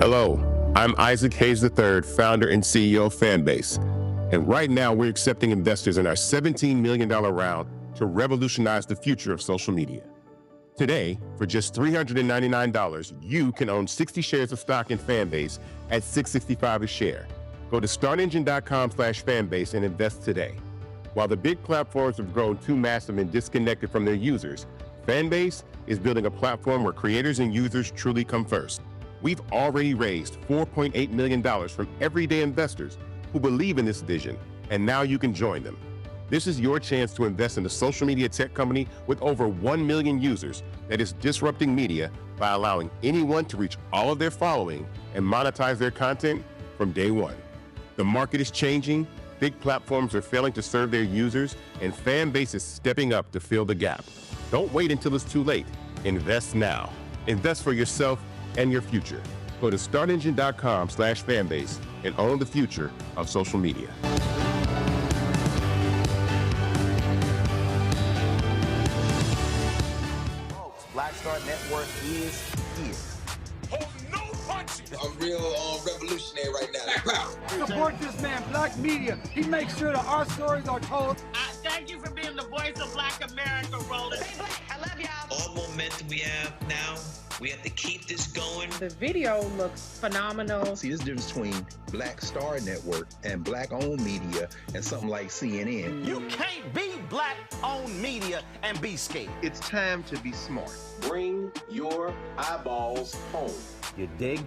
Hello, I'm Isaac Hayes III, founder and CEO of Fanbase. And right now, we're accepting investors in our $17 million round to revolutionize the future of social media. Today, for just $399, you can own 60 shares of stock in Fanbase at $665 a share. Go to startengine.com/fanbase and invest today. While the big platforms have grown too massive and disconnected from their users, Fanbase is building a platform where creators and users truly come first. We've already raised $4.8 million from everyday investors who believe in this vision, and now you can join them. This is your chance to invest in a social media tech company with over 1 million users that is disrupting media by allowing anyone to reach all of their following and monetize their content from day one. The market is changing, big platforms are failing to serve their users, and Fanbase is stepping up to fill the gap. Don't wait until it's too late. Invest now. Invest for yourself and your future. Go to startengine.com/fanbase and own the future of social media. Folks, Black Star Network is here. Hold no punches. I'm real revolutionary right now. Black power. Support this man, Black media. He makes sure that our stories are told. Thank you for being the voice of Black America, Roland. Stay black. I love y'all. All momentum we have now, we have to keep this going. The video looks phenomenal. See, there's a difference between Black Star Network and Black-owned media and something like CNN. You can't be Black-owned media and be scared. It's time to be smart. Bring your eyeballs home. You dig?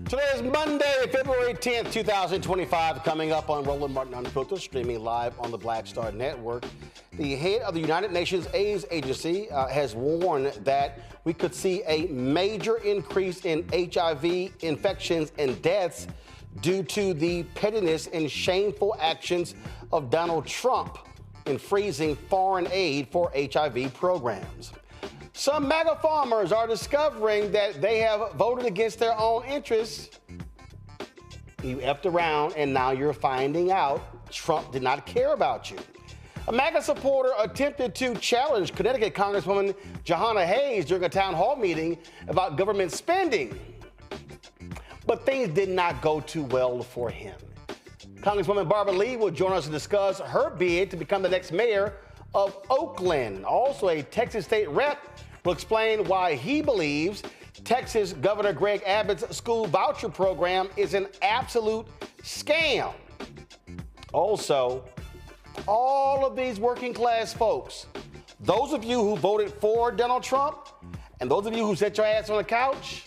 Today is Monday, February 10th, 2025, coming up on Roland Martin Unfiltered, streaming live on the Black Star Network. The head of the United Nations AIDS Agency has warned that we could see a major increase in HIV infections and deaths due to the pettiness and shameful actions of Donald Trump in freezing foreign aid for HIV programs. Some MAGA farmers are discovering that they have voted against their own interests. You effed around and now you're finding out Trump did not care about you. A MAGA supporter attempted to challenge Connecticut Congresswoman Jahana Hayes during a town hall meeting about government spending. But things did not go too well for him. Congresswoman Barbara Lee will join us to discuss her bid to become the next mayor of Oakland. Also, a Texas state rep will explain why he believes Texas Governor Greg Abbott's school voucher program is an absolute scam. Also, all of these working class folks, those of you who voted for Donald Trump and those of you who set your ass on the couch,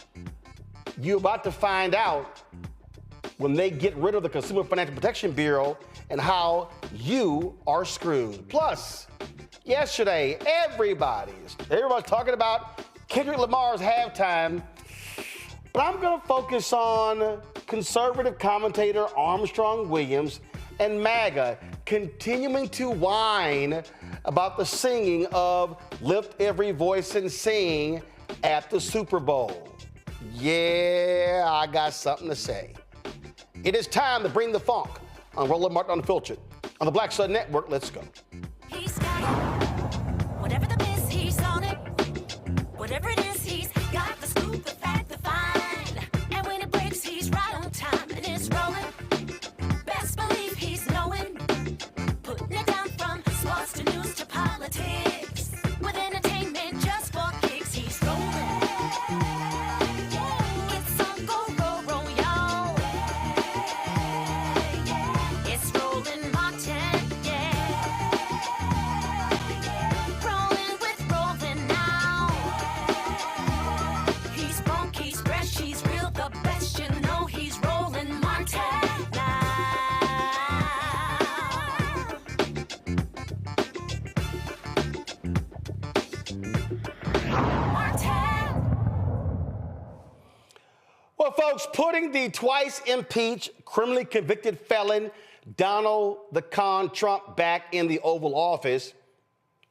you're about to find out when they get rid of the Consumer Financial Protection Bureau and how you are screwed. Plus, yesterday, everybody's talking about Kendrick Lamar's halftime, but I'm going to focus on conservative commentator Armstrong Williams and MAGA continuing to whine about the singing of Lift Every Voice and Sing at the Super Bowl. Yeah, I got something to say. It is time to bring the funk on Roland Martin Unfiltered. On the Black Star Network, let's go. He's got it. Whatever the miss, he's on it. Whatever it is, he's got the scoop, the fact, the find. And when it breaks, he's right on time and it's rolling. Best believe he's knowing. Putting it down from sports to news to politics. With entertainment just for kicks, he's rolling. It's on go, roll, roll, y'all. It's Roland Martin, yeah. Rolling with Roland now. He's funky, he's fresh, he's real, the best, you know he's Roland Martin now. Well, folks, putting the twice impeached, criminally convicted felon Donald the Con Trump back in the Oval Office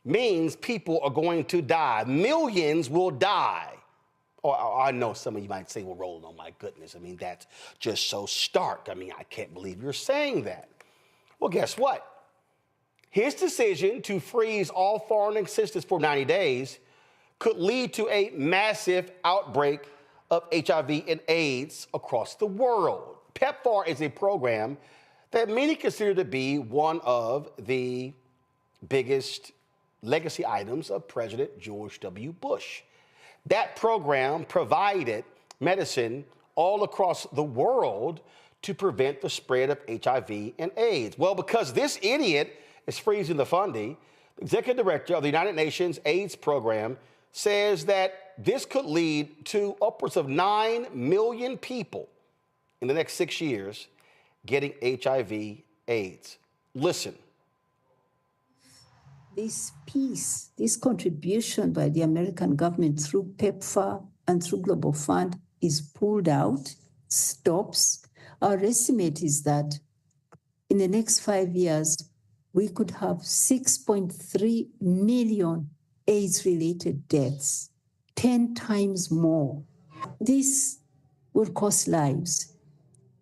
means people are going to die. Millions will die. Or I know some of you might say, well, Roland, oh my goodness. I mean, that's just so stark. I mean, I can't believe you're saying that. Well, guess what? His decision to freeze all foreign assistance for 90 days could lead to a massive outbreak of HIV and AIDS across the world. PEPFAR is a program that many consider to be one of the biggest legacy items of President George W. Bush. That program provided medicine all across the world to prevent the spread of HIV and AIDS. Well, because this idiot is freezing the funding, the executive director of the United Nations AIDS program says that this could lead to upwards of 9 million people in the next 6 years getting HIV AIDS. Listen. This piece, this contribution by the American government through PEPFAR and through Global Fund is pulled out, stops. Our estimate is that in the next 5 years, we could have 6.3 million AIDS-related deaths, 10 times more. This will cost lives.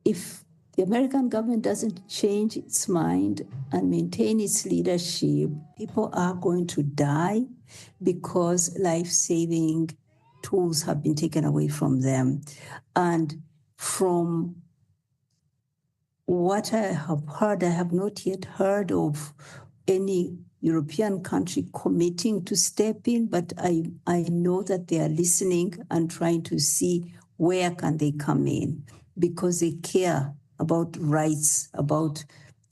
If the American government doesn't change its mind and maintain its leadership, people are going to die because life-saving tools have been taken away from them. And from what I have heard, I have not yet heard of any European country committing to step in, but I know that they are listening and trying to see where can they come in, because they care about rights, about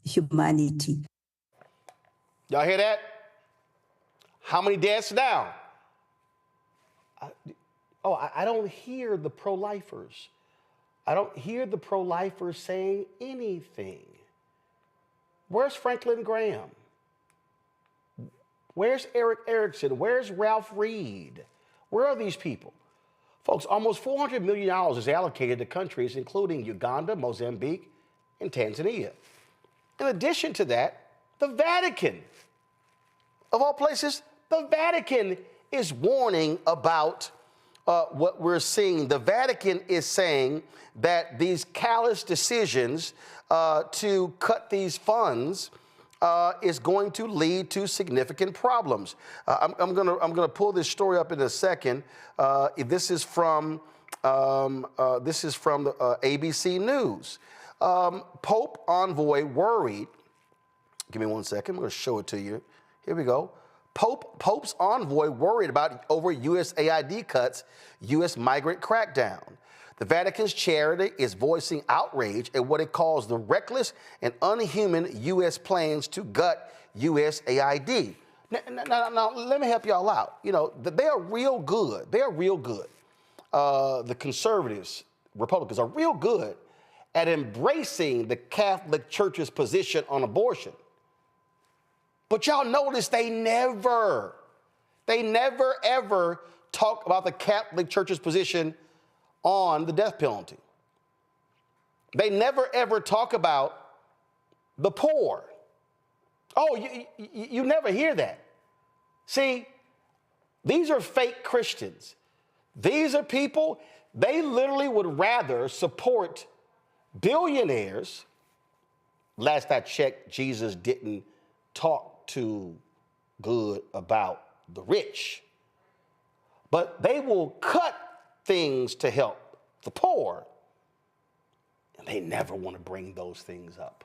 humanity. Y'all hear that? How many deaths now? I don't hear the pro-lifers. I don't hear the pro-lifers saying anything. Where's Franklin Graham? Where's Eric Erickson? Where's Ralph Reed? Where are these people? Folks, almost $400 million is allocated to countries including Uganda, Mozambique, and Tanzania. In addition to that, the Vatican, of all places, the Vatican is warning about what we're seeing. The Vatican is saying that these callous decisions to cut these funds is going to lead to significant problems. I'm gonna pull this story up in a second. This is from the ABC News. Pope envoy worried. Give me 1 second. I'm going to show it to you. Here we go. Pope's envoy worried about over USAID cuts, U.S. migrant crackdown. The Vatican's charity is voicing outrage at what it calls the reckless and unhuman U.S. plans to gut USAID. Now, let me help y'all out. You know, they are real good. They are real good. The conservatives, Republicans, are real good at embracing the Catholic Church's position on abortion. But y'all notice they never, ever talk about the Catholic Church's position on the death penalty. They never, ever talk about the poor. Oh, you never hear that. See, these are fake Christians. These are people, they literally would rather support billionaires. Last I checked, Jesus didn't talk too good about the rich. But they will cut things to help the poor. And they never want to bring those things up.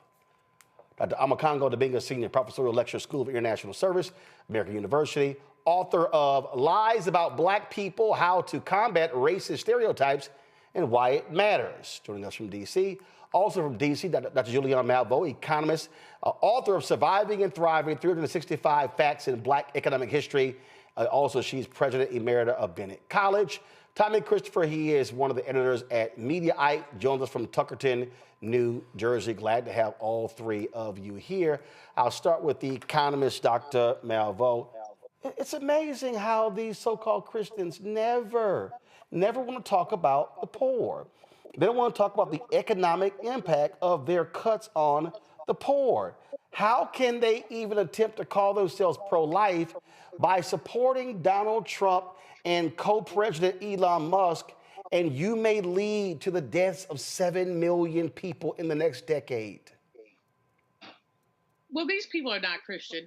Dr. Amakongo Dibinga, Senior Professorial Lecturer, School of International Service, American University, author of Lies About Black People, How to Combat Racist Stereotypes and Why It Matters. Joining us from D.C. Also from D.C., Dr. Julianne Malveaux, economist, author of Surviving and Thriving, 365 Facts in Black Economic History. Also, she's president emerita of Bennett College. Tommy Christopher, he is one of the editors at Mediaite, joins us from Tuckerton, New Jersey. Glad to have all three of you here. I'll start with the economist, Dr. Malveaux. It's amazing how these so-called Christians never want to talk about the poor. They don't want to talk about the economic impact of their cuts on the poor. How can they even attempt to call themselves pro-life by supporting Donald Trump and co-president Elon Musk, and you may lead to the deaths of 7 million people in the next decade? Well, these people are not Christian.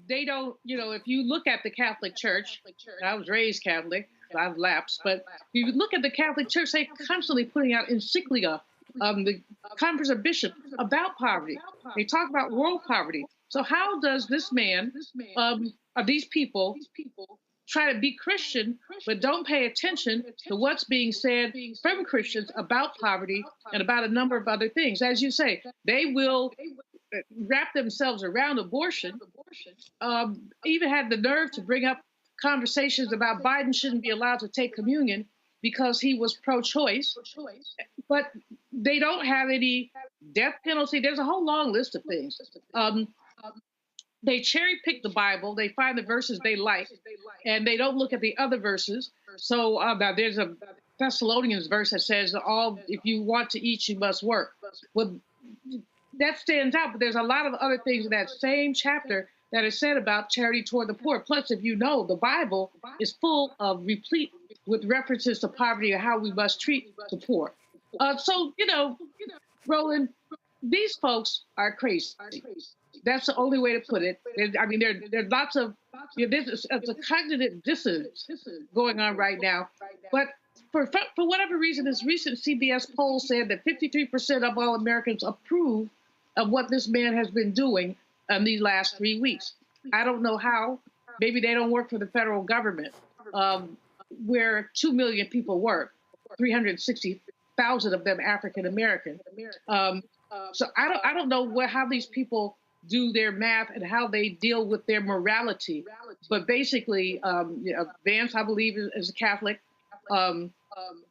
They don't, if you look at the Catholic Church, I was raised Catholic, I've lapsed, but if you look at the Catholic Church, they're constantly putting out encyclica, the Conference of Bishops, about poverty. They talk about world poverty. So how does this man, or these people, try to be Christian, but don't pay attention to what's being said from Christians about poverty and about a number of other things? As you say, they will wrap themselves around abortion, even had the nerve to bring up conversations about Biden shouldn't be allowed to take communion because he was pro-choice, but they don't have any death penalty. There's a whole long list of things. They cherry pick the Bible. They find the verses they like, and they don't look at the other verses. So now there's a Thessalonians verse that says, if you want to eat, you must work. Well, that stands out, but there's a lot of other things in that same chapter that are said about charity toward the poor. Plus, if you know, the Bible is replete with references to poverty and how we must treat the poor. So, Roland, these folks are crazy. That's the only way to put it. There's lots of, it's a cognitive dissonance going on right now. But for whatever reason, this recent CBS poll said that 53% of all Americans approve of what this man has been doing in these last 3 weeks. I don't know how. Maybe they don't work for the federal government, where 2 million people work, 360,000 of them African American. So I don't know how these people do their math and how they deal with their morality. But basically, Vance, I believe, is a Catholic. I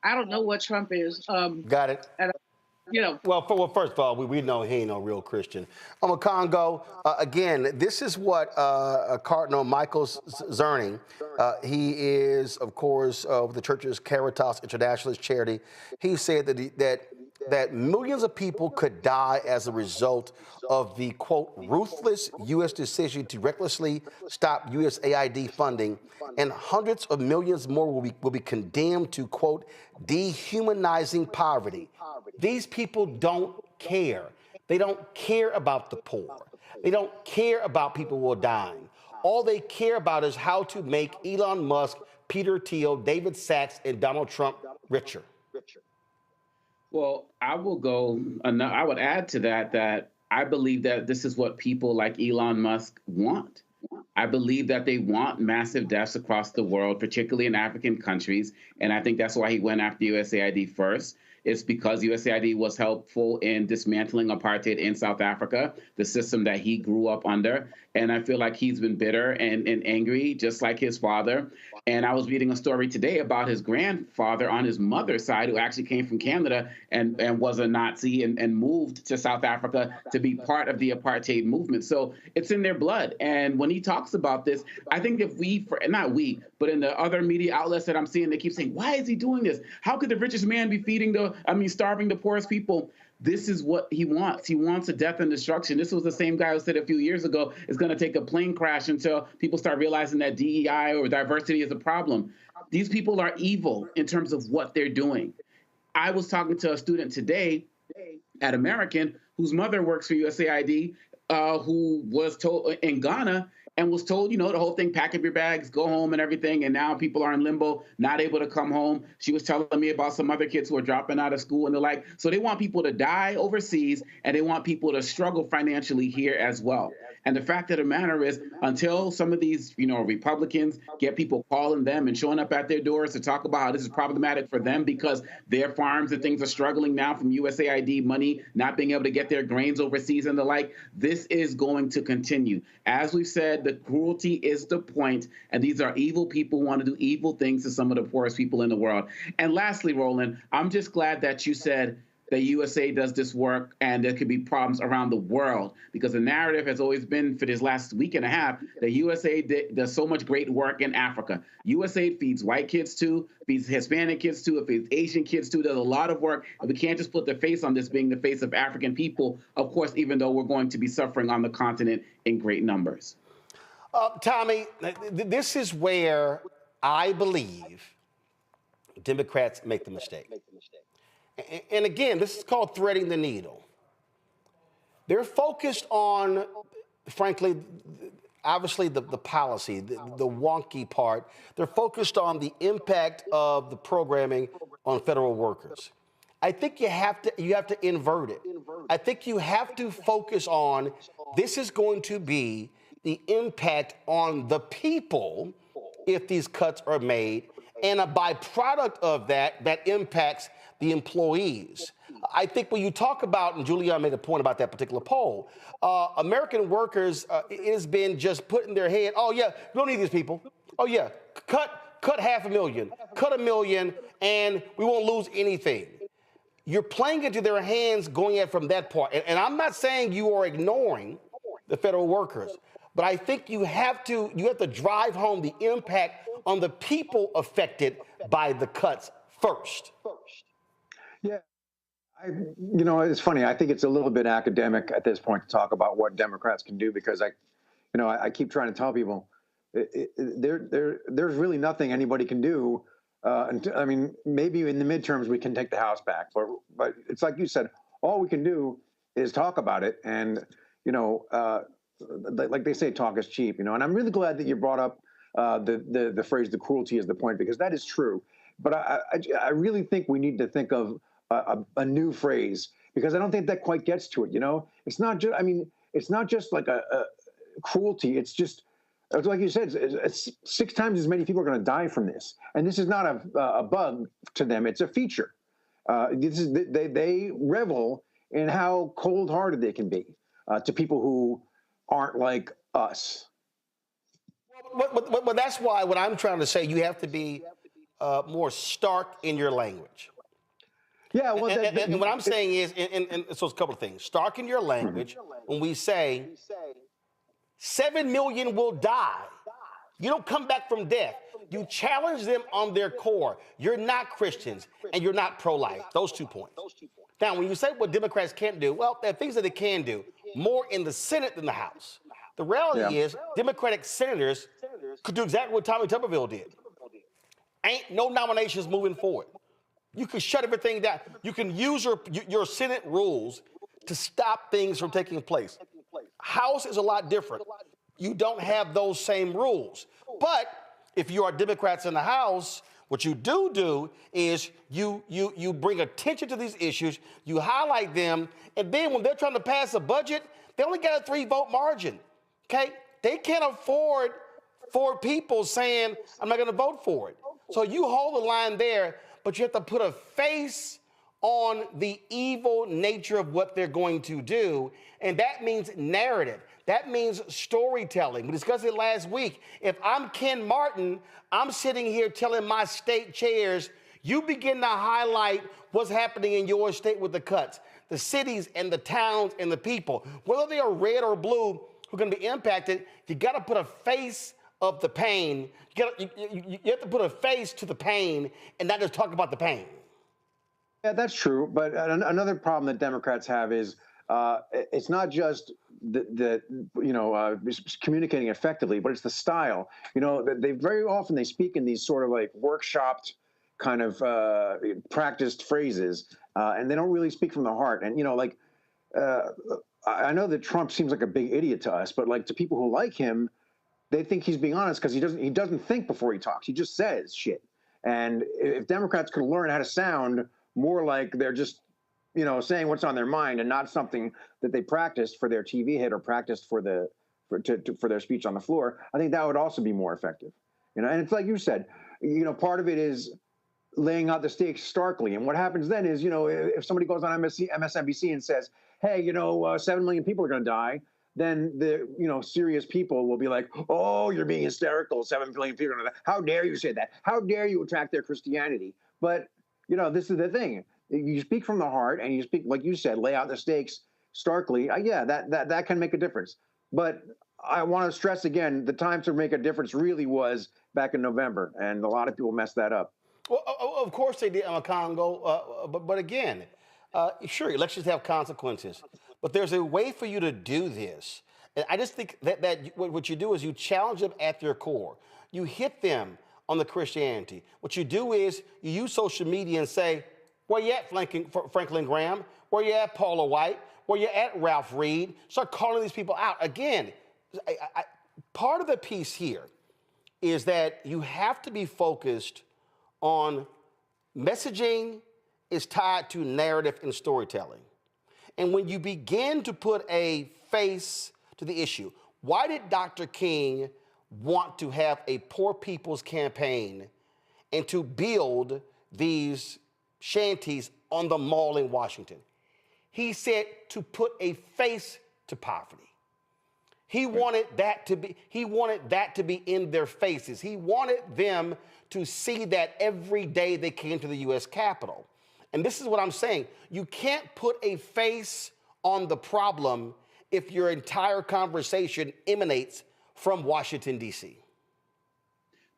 don't know what Trump is. Got it. Well, first of all, we know he ain't no real Christian. Congo, again, this is what Cardinal Michael Zerning, he is, of course, of the church's Caritas Internationalist charity. He said that millions of people could die as a result of the, quote, ruthless U.S. decision to recklessly stop USAID funding, and hundreds of millions more will be condemned to, quote, dehumanizing poverty. These people don't care. They don't care about the poor. They don't care about people who are dying. All they care about is how to make Elon Musk, Peter Thiel, David Sachs, and Donald Trump richer. Well, I would add to that I believe that this is what people like Elon Musk want. I believe that they want massive deaths across the world, particularly in African countries. And I think that's why he went after USAID first. It's because USAID was helpful in dismantling apartheid in South Africa, the system that he grew up under. And I feel like he's been bitter and angry, just like his father. And I was reading a story today about his grandfather on his mother's side, who actually came from Canada and was a Nazi and moved to South Africa to be part of the apartheid movement. So it's in their blood. And when he talks about this, I think if but in the other media outlets that I'm seeing, they keep saying, why is he doing this? How could the richest man be starving the poorest people? This is what he wants. He wants a death and destruction. This was the same guy who said a few years ago it's going to take a plane crash until people start realizing that DEI or diversity is a problem. These people are evil in terms of what they're doing. I was talking to a student today at American whose mother works for USAID, who was told in Ghana and was told, the whole thing, pack up your bags, go home and everything. And now people are in limbo, not able to come home. She was telling me about some other kids who are dropping out of school and the like. So they want people to die overseas and they want people to struggle financially here as well. And the fact of the matter is, until some of these, Republicans get people calling them and showing up at their doors to talk about how this is problematic for them because their farms and things are struggling now from USAID money, not being able to get their grains overseas and the like, this is going to continue. As we've said, the cruelty is the point, and these are evil people who want to do evil things to some of the poorest people in the world. And lastly, Roland, I'm just glad that you said that USAID does this work and there could be problems around the world, because the narrative has always been for this last week and a half that USAID does so much great work in Africa. USAID feeds white kids too, feeds Hispanic kids too, it feeds Asian kids too. There's a lot of work, and we can't just put the face on this being the face of African people, of course, even though we're going to be suffering on the continent in great numbers. Tommy, this is where I believe Democrats make the mistake. And again, this is called threading the needle. They're focused on, frankly, obviously the policy, the wonky part. They're focused on the impact of the programming on federal workers. I think you have to invert it. I think you have to focus on this is going to be the impact on the people if these cuts are made, and a byproduct of that impacts the employees. I think when you talk about, and Julianne made a point about that particular poll, American workers, it has been just put in their head, oh yeah, we don't need these people. Oh yeah, cut 500,000, cut 1 million, and we won't lose anything. You're playing into their hands going at from that part. And I'm not saying you are ignoring the federal workers, but I think you have to drive home the impact on the people affected by the cuts first. Yeah, it's funny. I think it's a little bit academic at this point to talk about what Democrats can do, because I keep trying to tell people there's really nothing anybody can do. I mean, maybe in the midterms we can take the House back, but it's like you said, all we can do is talk about it. And like they say, talk is cheap. And I'm really glad that you brought up the phrase "the cruelty is the point," because that is true. But I really think we need to think of a new phrase, because I don't think that quite gets to it. It's not just. I mean, it's not just like a cruelty. It's just, like you said, it's 6 times as many people are going to die from this, and this is not a bug to them. It's a feature. They revel in how cold-hearted they can be to people who aren't like us. Well, that's why what I'm trying to say, you have to be more stark in your language. Yeah, well, and what I'm saying is, and so it's a couple of things. Stark in your language when we say 7 million will die. You don't come back from death. You challenge them on their core. You're not Christians and you're not pro-life. Those 2 points. Now, when you say what Democrats can't do, well, there are things that they can do more in the Senate than the House. The reality is Democratic senators could do exactly what Tommy Tuberville did. Ain't no nominations moving forward. You can shut everything down. You can use your Senate rules to stop things from taking place. House is a lot different. You don't have those same rules. But if you are Democrats in the House, what you do is you bring attention to these issues, you highlight them, and then when they're trying to pass a budget, they only got a 3-vote margin. Okay? They can't afford 4 people saying, I'm not going to vote for it. So you hold the line there, but you have to put a face on the evil nature of what they're going to do, and that means narrative. That means storytelling. We discussed it last week. If I'm Ken Martin, I'm sitting here telling my state chairs, you begin to highlight what's happening in your state with the cuts, the cities and the towns and the people, whether they are red or blue, who are going to be impacted. You got to put a face of the pain. You have to put a face to the pain and not just talk about the pain. Yeah, that's true. But another problem that Democrats have is it's not just communicating effectively, but it's the style. They very often they speak in these sort of like workshopped kind of practiced phrases, and they don't really speak from the heart. And I know that Trump seems like a big idiot to us, but like to people who like him, they think he's being honest because he doesn't think before he talks. He just says shit. And if Democrats could learn how to sound more like they're just saying what's on their mind and not something that they practiced for their TV hit or practiced for their speech on the floor, I think that would also be more effective. And it's like you said, part of it is laying out the stakes starkly. And what happens then is, if somebody goes on MSNBC and says, hey, 7 million people are going to die, then the serious people will be like, oh, you're being hysterical. 7 million people are going to die. How dare you say that? How dare you attack their Christianity? But this is the thing. You speak from the heart, and you speak, like you said, lay out the stakes starkly. Yeah, that can make a difference. But I want to stress again, the time to make a difference really was back in November, and a lot of people messed that up. Well, of course they did, Congo. But again, sure, elections have consequences, but there's a way for you to do this. And I just think that what you do is you challenge them at their core. You hit them on the Christianity. What you do is you use social media and say, where you at, Franklin Graham? Where you at, Paula White? Where you at, Ralph Reed? Start calling these people out. Again, part of the piece here is that you have to be focused on messaging is tied to narrative and storytelling. And when you begin to put a face to the issue, why did Dr. King want to have a poor people's campaign and to build these shanties on the mall in Washington? He said to put a face to poverty. He wanted that to be in their faces. He wanted them to see that every day they came to the U.S. Capitol. And this is what I'm saying. You can't put a face on the problem if your entire conversation emanates from Washington, D.C.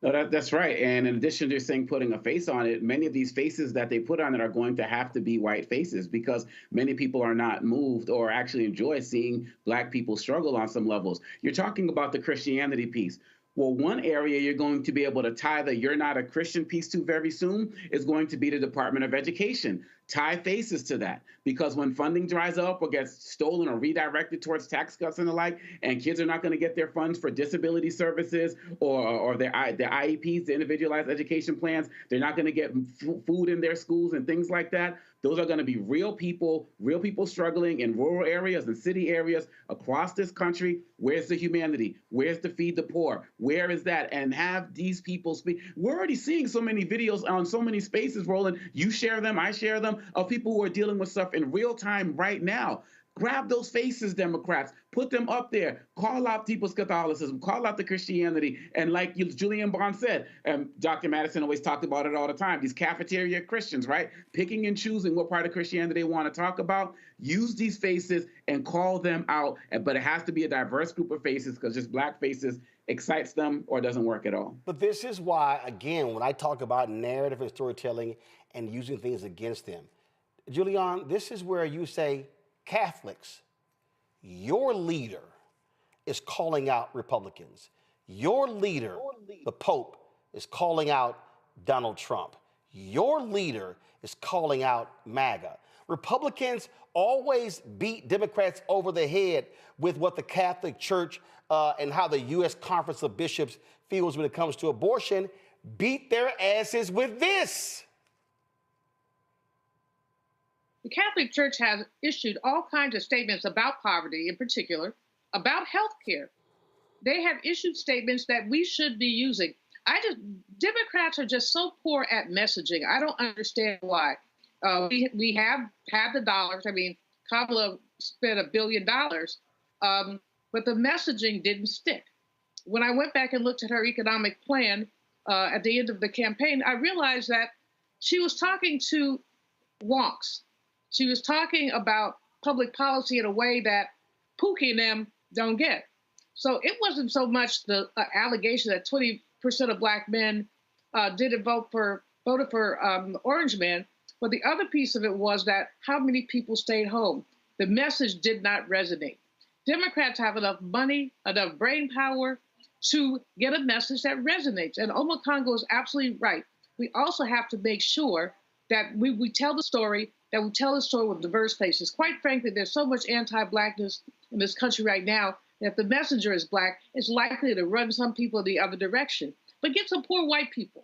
No, that's right. And in addition to saying putting a face on it, many of these faces that they put on it are going to have to be white faces because many people are not moved or actually enjoy seeing Black people struggle on some levels. You're talking about the Christianity piece. Well, one area you're going to be able to tie the "you're not a Christian" piece to very soon is going to be the Department of Education. Tie faces to that, because when funding dries up or gets stolen or redirected towards tax cuts and the like, and kids are not going to get their funds for disability services or their IEPs, the individualized education plans, they're not going to get food in their schools and things like that. Those are going to be real people struggling in rural areas and city areas across this country. Where's the humanity? Where's the feed the poor? Where is that? And have these people speak. We're already seeing so many videos on so many spaces, Roland. You share them, I share them, of people who are dealing with stuff in real time right now. Grab those faces, Democrats. Put them up there. Call out people's Catholicism. Call out the Christianity. And like Julian Bond said, Dr. Madison always talked about it all the time, these cafeteria Christians, right? Picking and choosing what part of Christianity they want to talk about. Use these faces and call them out. But it has to be a diverse group of faces, because just Black faces excites them or doesn't work at all. But this is why, again, when I talk about narrative and storytelling and using things against them, Julian, this is where you say, Catholics, your leader is calling out Republicans. Your leader, the Pope, is calling out Donald Trump. Your leader is calling out MAGA. Republicans always beat Democrats over the head with what the Catholic Church and how the U.S. Conference of Bishops feels when it comes to abortion. Beat their asses with this. The Catholic Church has issued all kinds of statements about poverty, in particular, about health care. They have issued statements that we should be using. Democrats are just so poor at messaging. I don't understand why. We have had the dollars. I mean, Kamala spent $1 billion, but the messaging didn't stick. When I went back and looked at her economic plan at the end of the campaign, I realized that she was talking to wonks. She was talking about public policy in a way that Pookie and them don't get. So it wasn't so much the allegation that 20% of Black men voted for the Orange Man, but the other piece of it was that how many people stayed home. The message did not resonate. Democrats have enough money, enough brain power to get a message that resonates. And Oma Congo is absolutely right. We also have to make sure that we tell the story, that we tell the story with diverse faces. Quite frankly, there's so much anti-Blackness in this country right now that if the messenger is Black, it's likely to run some people the other direction. But get some poor white people,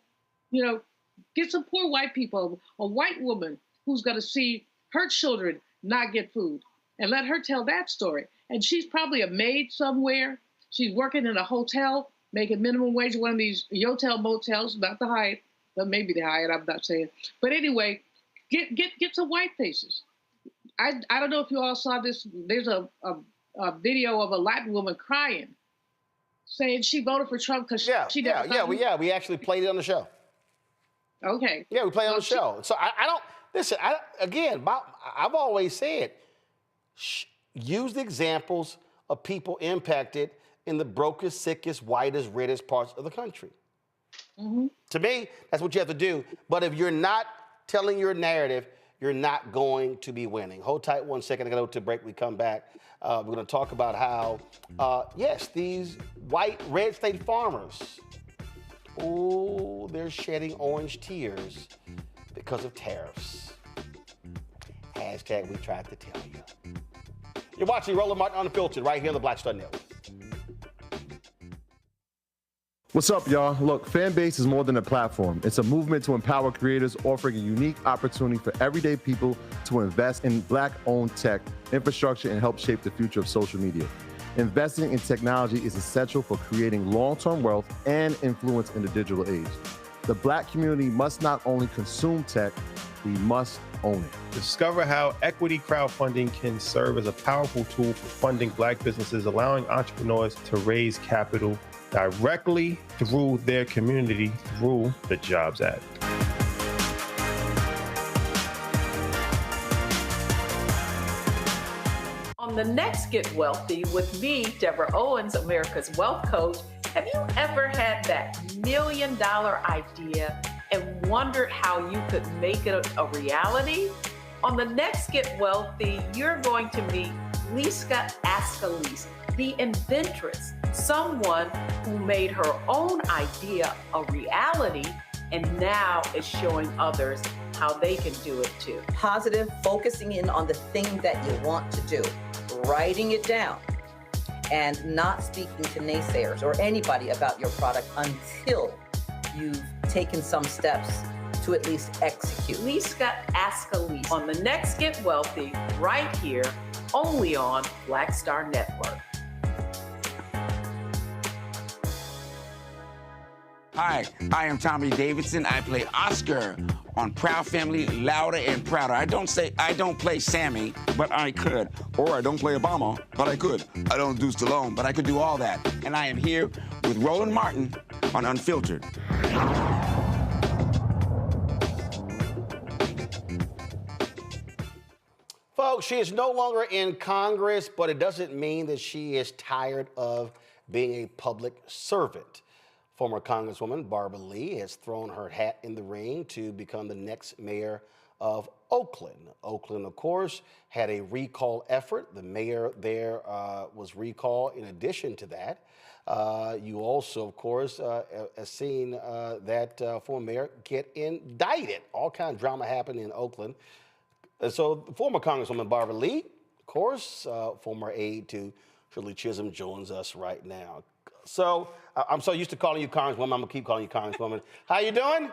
get some poor white people, a white woman who's going to see her children not get food, and let her tell that story. And she's probably a maid somewhere. She's working in a hotel, making minimum wage at one of these Yotel motels, not the Hyatt, but maybe the Hyatt, I'm not saying. But anyway, get some white faces. I don't know if you all saw this. There's a video of a Latin woman crying, saying she voted for Trump because she never. We actually played it on the show. Okay. Yeah, we played it on the show. So I don't. Listen, I've always said, use the examples of people impacted in the brokest, sickest, whitest, reddest parts of the country. Mm-hmm. To me, that's what you have to do. But if you're not telling your narrative, you're not going to be winning. Hold tight 1 second. I got to go to break. We come back. We're going to talk about how, yes, these white red state farmers, oh, they're shedding orange tears because of tariffs. Hashtag we tried to tell you. You're watching Roland Martin Unfiltered right here on the Black Star Network. What's up, y'all? Look, Fanbase is more than a platform. It's a movement to empower creators, offering a unique opportunity for everyday people to invest in Black-owned tech, infrastructure, and help shape the future of social media. Investing in technology is essential for creating long-term wealth and influence in the digital age. The Black community must not only consume tech, we must own it. Discover how equity crowdfunding can serve as a powerful tool for funding Black businesses, allowing entrepreneurs to raise capital directly through their community through the Jobs Act. On the next Get Wealthy with me, Deborah Owens, America's Wealth Coach, have you ever had that $1 million idea and wondered how you could make it a reality? On the next Get Wealthy, you're going to meet Liska Askalise, the inventress, someone who made her own idea a reality and now is showing others how they can do it too. Positive, focusing in on the thing that you want to do, writing it down, and not speaking to naysayers or anybody about your product until you've taken some steps to at least execute. Liska Askalise on the next Get Wealthy right here, only on Black Star Network. Hi, I am Tommy Davidson. I play Oscar on Proud Family, Louder and Prouder. I don't play Sammy, but I could. Or I don't play Obama, but I could. I don't do Stallone, but I could do all that. And I am here with Roland Martin on Unfiltered. Folks, she is no longer in Congress, but it doesn't mean that she is tired of being a public servant. Former Congresswoman Barbara Lee has thrown her hat in the ring to become the next mayor of Oakland. Oakland, of course, had a recall effort. The mayor there was recalled. In addition to that, you also, of course, have seen that former mayor get indicted. All kind of drama happened in Oakland. So former Congresswoman Barbara Lee, of course, former aide to Shirley Chisholm, joins us right now. So I'm so used to calling you Congresswoman, I'm gonna keep calling you Congresswoman. How you doing?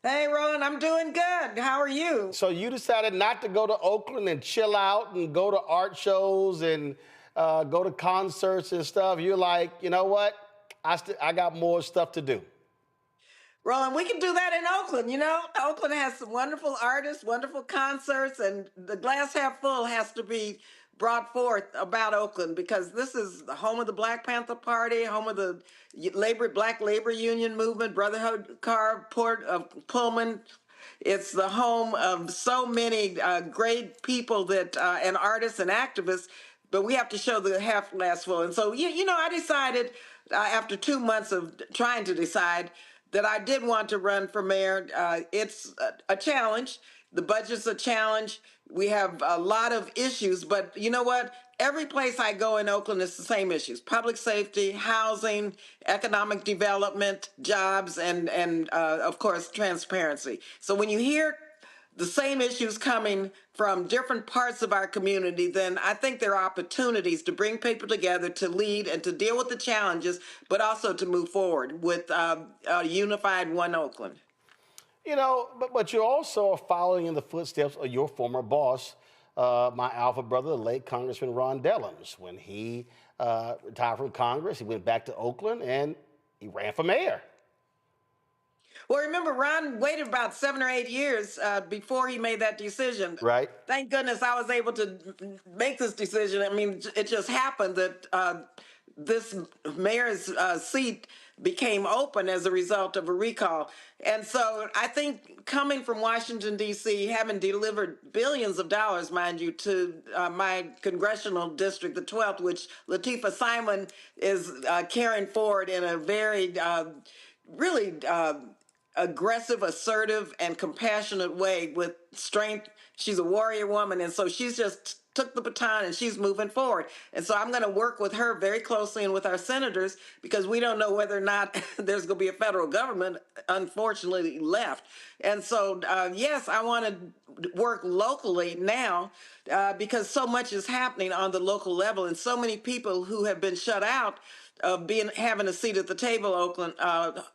Hey, Roland, I'm doing good. How are you? So you decided not to go to Oakland and chill out and go to art shows and go to concerts and stuff. You're like, you know what? I got more stuff to do. Roland, we can do that in Oakland. You know, Oakland has some wonderful artists, wonderful concerts, and the glass half full has to be brought forth about Oakland because this is the home of the Black Panther Party, home of the Black Labor Union movement, Brotherhood Car, Port of Pullman. It's the home of so many great people that and artists and activists, but we have to show the half glass full. And so, you know, I decided after 2 months of trying to decide that I did want to run for mayor. It's a challenge. The budget's a challenge. We have a lot of issues, but you know what? Every place I go in Oakland, it's the same issues: public safety, housing, economic development, jobs, and of course, transparency. So when you hear the same issues coming from different parts of our community, then I think there are opportunities to bring people together to lead and to deal with the challenges, but also to move forward with a unified One Oakland. You know, but you also are following in the footsteps of your former boss, my alpha brother, the late Congressman Ron Dellums. When he retired from Congress, he went back to Oakland and he ran for mayor. Well, remember, Ron waited about 7 or 8 years before he made that decision. Right. Thank goodness I was able to make this decision. I mean, it just happened that this mayor's seat became open as a result of a recall. And so I think coming from Washington, D.C., having delivered billions of dollars, mind you, to my congressional district, the 12th, which Latifah Simon is carrying forward in a very, really aggressive, assertive, and compassionate way with strength. She's a warrior woman, and so she's just took the baton and she's moving forward. And so I'm going to work with her very closely and with our senators, because we don't know whether or not there's going to be a federal government, unfortunately, left. And so, yes, I want to work locally now because so much is happening on the local level, and so many people who have been shut out of having a seat at the table, Oakland,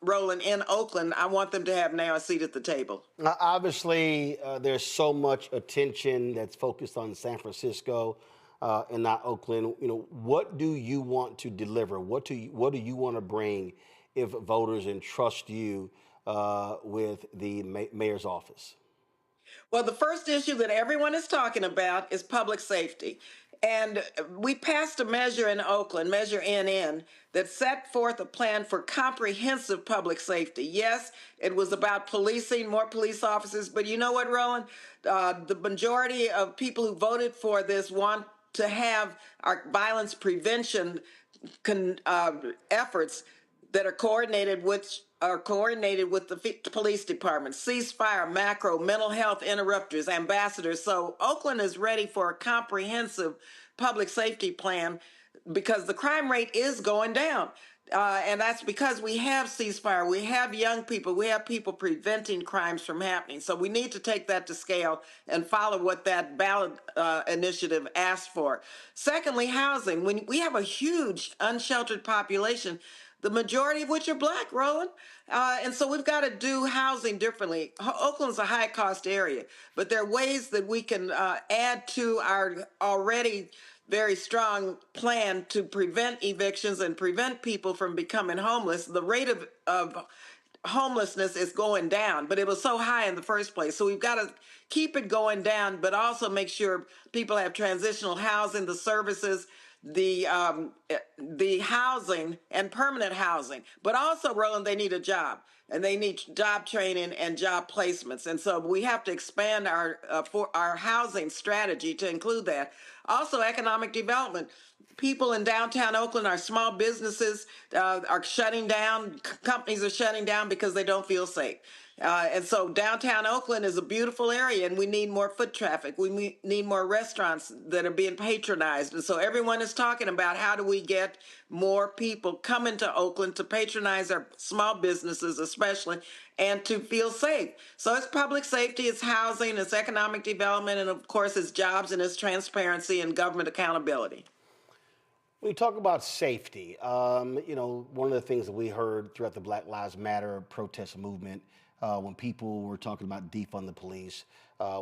Roland, in Oakland, I want them to have now a seat at the table. Now, obviously, there's so much attention that's focused on San Francisco and not Oakland. You know, what do you want to deliver? What do you want to bring if voters entrust you with the mayor's office? Well, the first issue that everyone is talking about is public safety. And we passed a measure in Oakland, Measure NN, that set forth a plan for comprehensive public safety. Yes, it was about policing, more police officers, but you know what, Roland? The majority of people who voted for this want to have our violence prevention efforts that are coordinated with the police department, ceasefire, macro, mental health interrupters, ambassadors. So Oakland is ready for a comprehensive public safety plan because the crime rate is going down. And that's because we have ceasefire, we have young people, we have people preventing crimes from happening. So we need to take that to scale and follow what that ballot initiative asked for. Secondly, housing. When we have a huge unsheltered population, the majority of which are Black, Roland. And so we've got to do housing differently. Oakland's a high-cost area, but there are ways that we can add to our already very strong plan to prevent evictions and prevent people from becoming homeless. The rate of homelessness is going down, but it was so high in the first place. So we've got to keep it going down, but also make sure people have transitional housing, the services, the housing and permanent housing, but also, Roland, they need a job, and they need job training and job placements. And so we have to expand our housing strategy to include that. Also, economic development. People in downtown Oakland, our small businesses are shutting down. Companies are shutting down because they don't feel safe. And so downtown Oakland is a beautiful area, and we need more foot traffic. We need more restaurants that are being patronized. And so everyone is talking about how do we get more people coming to Oakland to patronize our small businesses especially, and to feel safe. So it's public safety, it's housing, it's economic development, and of course it's jobs and it's transparency and government accountability. When you talk about safety, you know, one of the things that we heard throughout the Black Lives Matter protest movement, when people were talking about defund the police,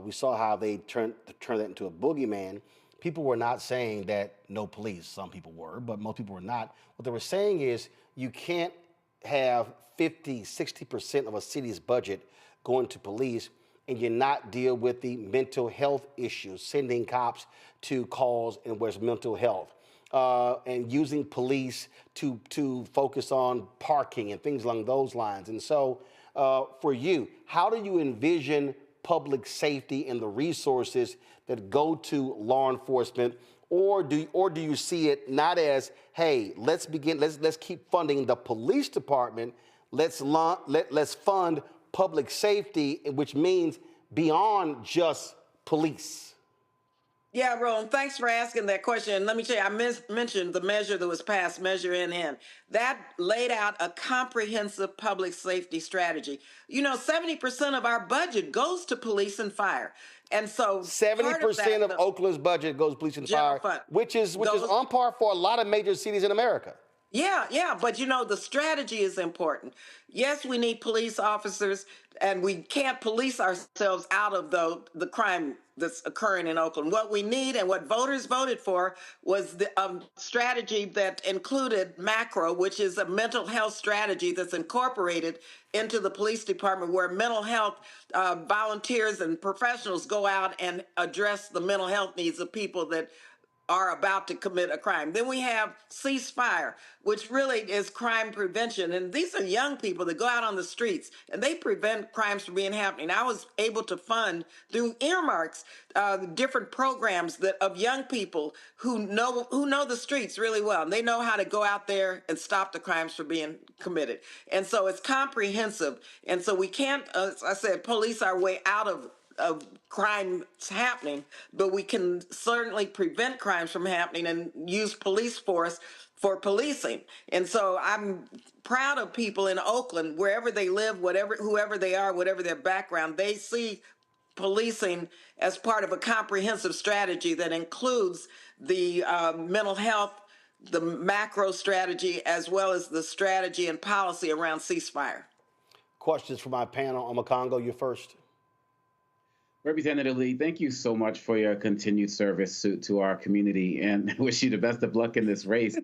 we saw how they turned that into a boogeyman. People were not saying that no police. Some people were, but most people were not. What they were saying is you can't have 50, 60% of a city's budget going to police and you not deal with the mental health issues, sending cops to calls and where's mental health. And using police to focus on parking and things along those lines. And so for you, how do you envision public safety and the resources that go to law enforcement? Or do you see it not as, hey, let's keep funding the police department, let's fund public safety, which means beyond just police? Yeah, Roland, thanks for asking that question. And let me tell you, I mentioned the measure that was passed, Measure NN. That laid out a comprehensive public safety strategy. You know, 70% of our budget goes to police and fire. And so 70% of Oakland's budget goes to police and fire, which is on par for a lot of major cities in America. Yeah, but you know, the strategy is important. Yes, we need police officers, and we can't police ourselves out of the crime that's occurring in Oakland. What we need and what voters voted for was the strategy that included macro, which is a mental health strategy that's incorporated into the police department, where mental health volunteers and professionals go out and address the mental health needs of people that are about to commit a crime. Then we have ceasefire, which really is crime prevention. And these are young people that go out on the streets and they prevent crimes from being happening. I was able to fund through earmarks different programs that of young people who know the streets really well. And they know how to go out there and stop the crimes from being committed. And so it's comprehensive. And so we can't, as I said, police our way out of crimes happening, but we can certainly prevent crimes from happening and use police force for policing. And so I'm proud of people in Oakland, wherever they live, whoever they are, whatever their background, they see policing as part of a comprehensive strategy that includes the mental health, the macro strategy, as well as the strategy and policy around ceasefire. Questions for my panel. Omakongo, you first. Representative Lee, thank you so much for your continued service to our community, and wish you the best of luck in this race.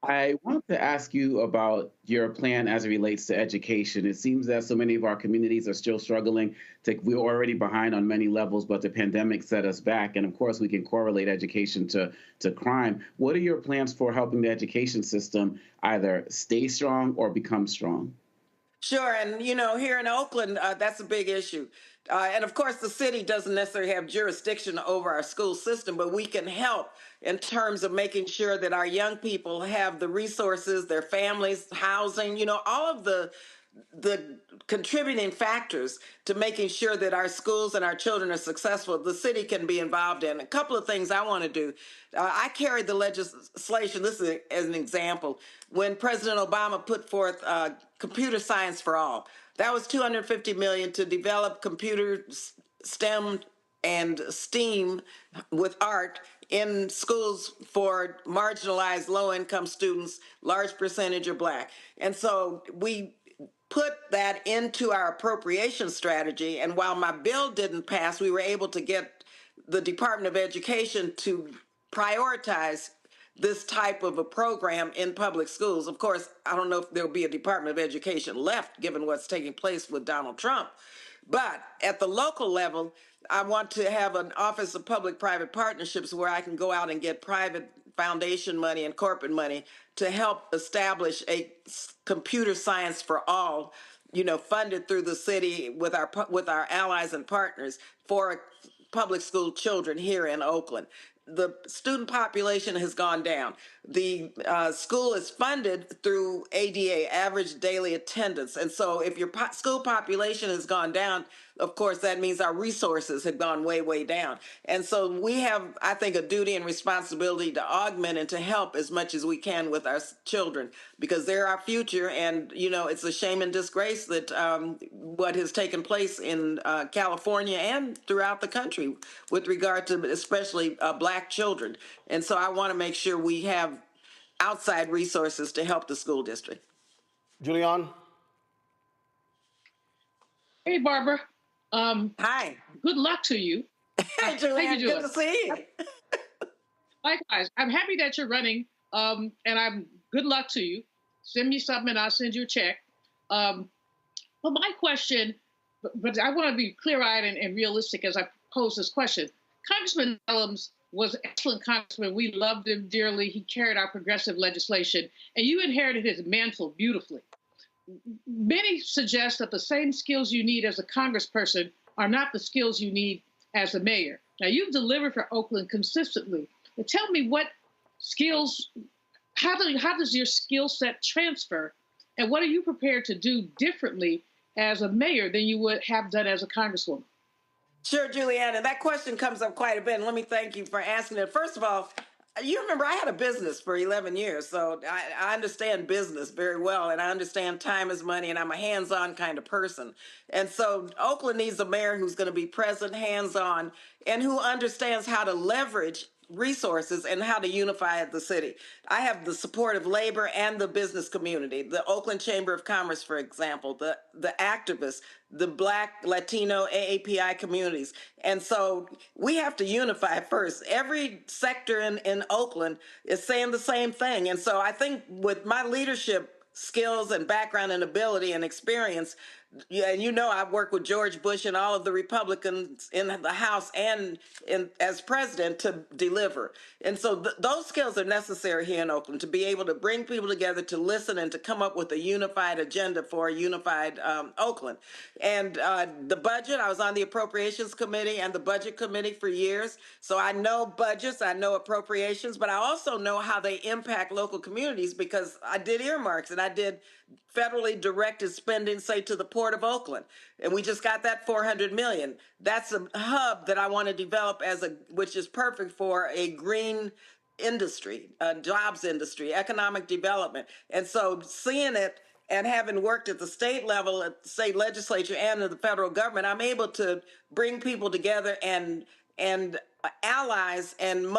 I want to ask you about your plan as it relates to education. It seems that so many of our communities are still struggling. We're already behind on many levels, but the pandemic set us back. And of course, we can correlate education to crime. What are your plans for helping the education system either stay strong or become strong? Sure. And, here in Oakland, that's a big issue. And of course, the city doesn't necessarily have jurisdiction over our school system, but we can help in terms of making sure that our young people have the resources, their families, housing, all of the contributing factors to making sure that our schools and our children are successful, the city can be involved in. A couple of things I want to do. I carried the legislation, this is as an example, when President Obama put forth computer science for all. That was $250 million to develop computer STEM and STEAM with art in schools for marginalized low-income students, large percentage are Black. And so we put that into our appropriation strategy. And while my bill didn't pass, we were able to get the Department of Education to prioritize this type of a program in public schools. Of course, I don't know if there'll be a Department of Education left, given what's taking place with Donald Trump. But at the local level, I want to have an Office of Public-Private Partnerships where I can go out and get private foundation money and corporate money to help establish a computer science for all, funded through the city with our allies and partners for public school children here in Oakland. The student population has gone down. The school is funded through ADA, average daily attendance. And so if your school population has gone down, of course, that means our resources have gone way, way down. And so we have, I think, a duty and responsibility to augment and to help as much as we can with our children, because they're our future. And, it's a shame and disgrace that what has taken place in California and throughout the country with regard to especially Black children. And so I want to make sure we have outside resources to help the school district. Julian? Hey, Barbara. Hi. Good luck to you. Hey, Julian. Good to see you. Likewise. I'm happy that you're running, and I'm good luck to you. Send me something, and I'll send you a check. But my question, but I want to be clear-eyed and realistic as I pose this question. Congressman Ellums was an excellent congressman. We loved him dearly. He carried our progressive legislation, and you inherited his mantle beautifully. Many suggest that the same skills you need as a congressperson are not the skills you need as a mayor. Now, you've delivered for Oakland consistently. But tell me what skills, how does your skill set transfer, and what are you prepared to do differently as a mayor than you would have done as a congresswoman? Sure, Julianne, and that question comes up quite a bit, and let me thank you for asking it. First of all, you remember I had a business for 11 years, so I understand business very well, and I understand time is money, and I'm a hands-on kind of person. And so Oakland needs a mayor who's going to be present, hands-on, and who understands how to leverage resources and how to unify the city. I have the support of labor and the business community, the Oakland Chamber of Commerce, for example, the activists, the Black, Latino, AAPI communities. And so we have to unify first. Every sector in Oakland is saying the same thing. And so I think with my leadership skills and background and ability and experience, Yeah, and you know I've worked with George Bush and all of the Republicans in the House and as president to deliver. And so those skills are necessary here in Oakland to be able to bring people together, to listen, and to come up with a unified agenda for a unified Oakland. And the budget, I was on the Appropriations Committee and the Budget Committee for years. So I know budgets, I know appropriations, but I also know how they impact local communities because I did earmarks and I did federally directed spending, say, to the Port of Oakland. And we just got that $400 million. That's a hub that I want to develop which is perfect for a green industry, jobs industry, economic development. And so seeing it and having worked at the state level, at the state legislature and in the federal government, I'm able to bring people together and allies and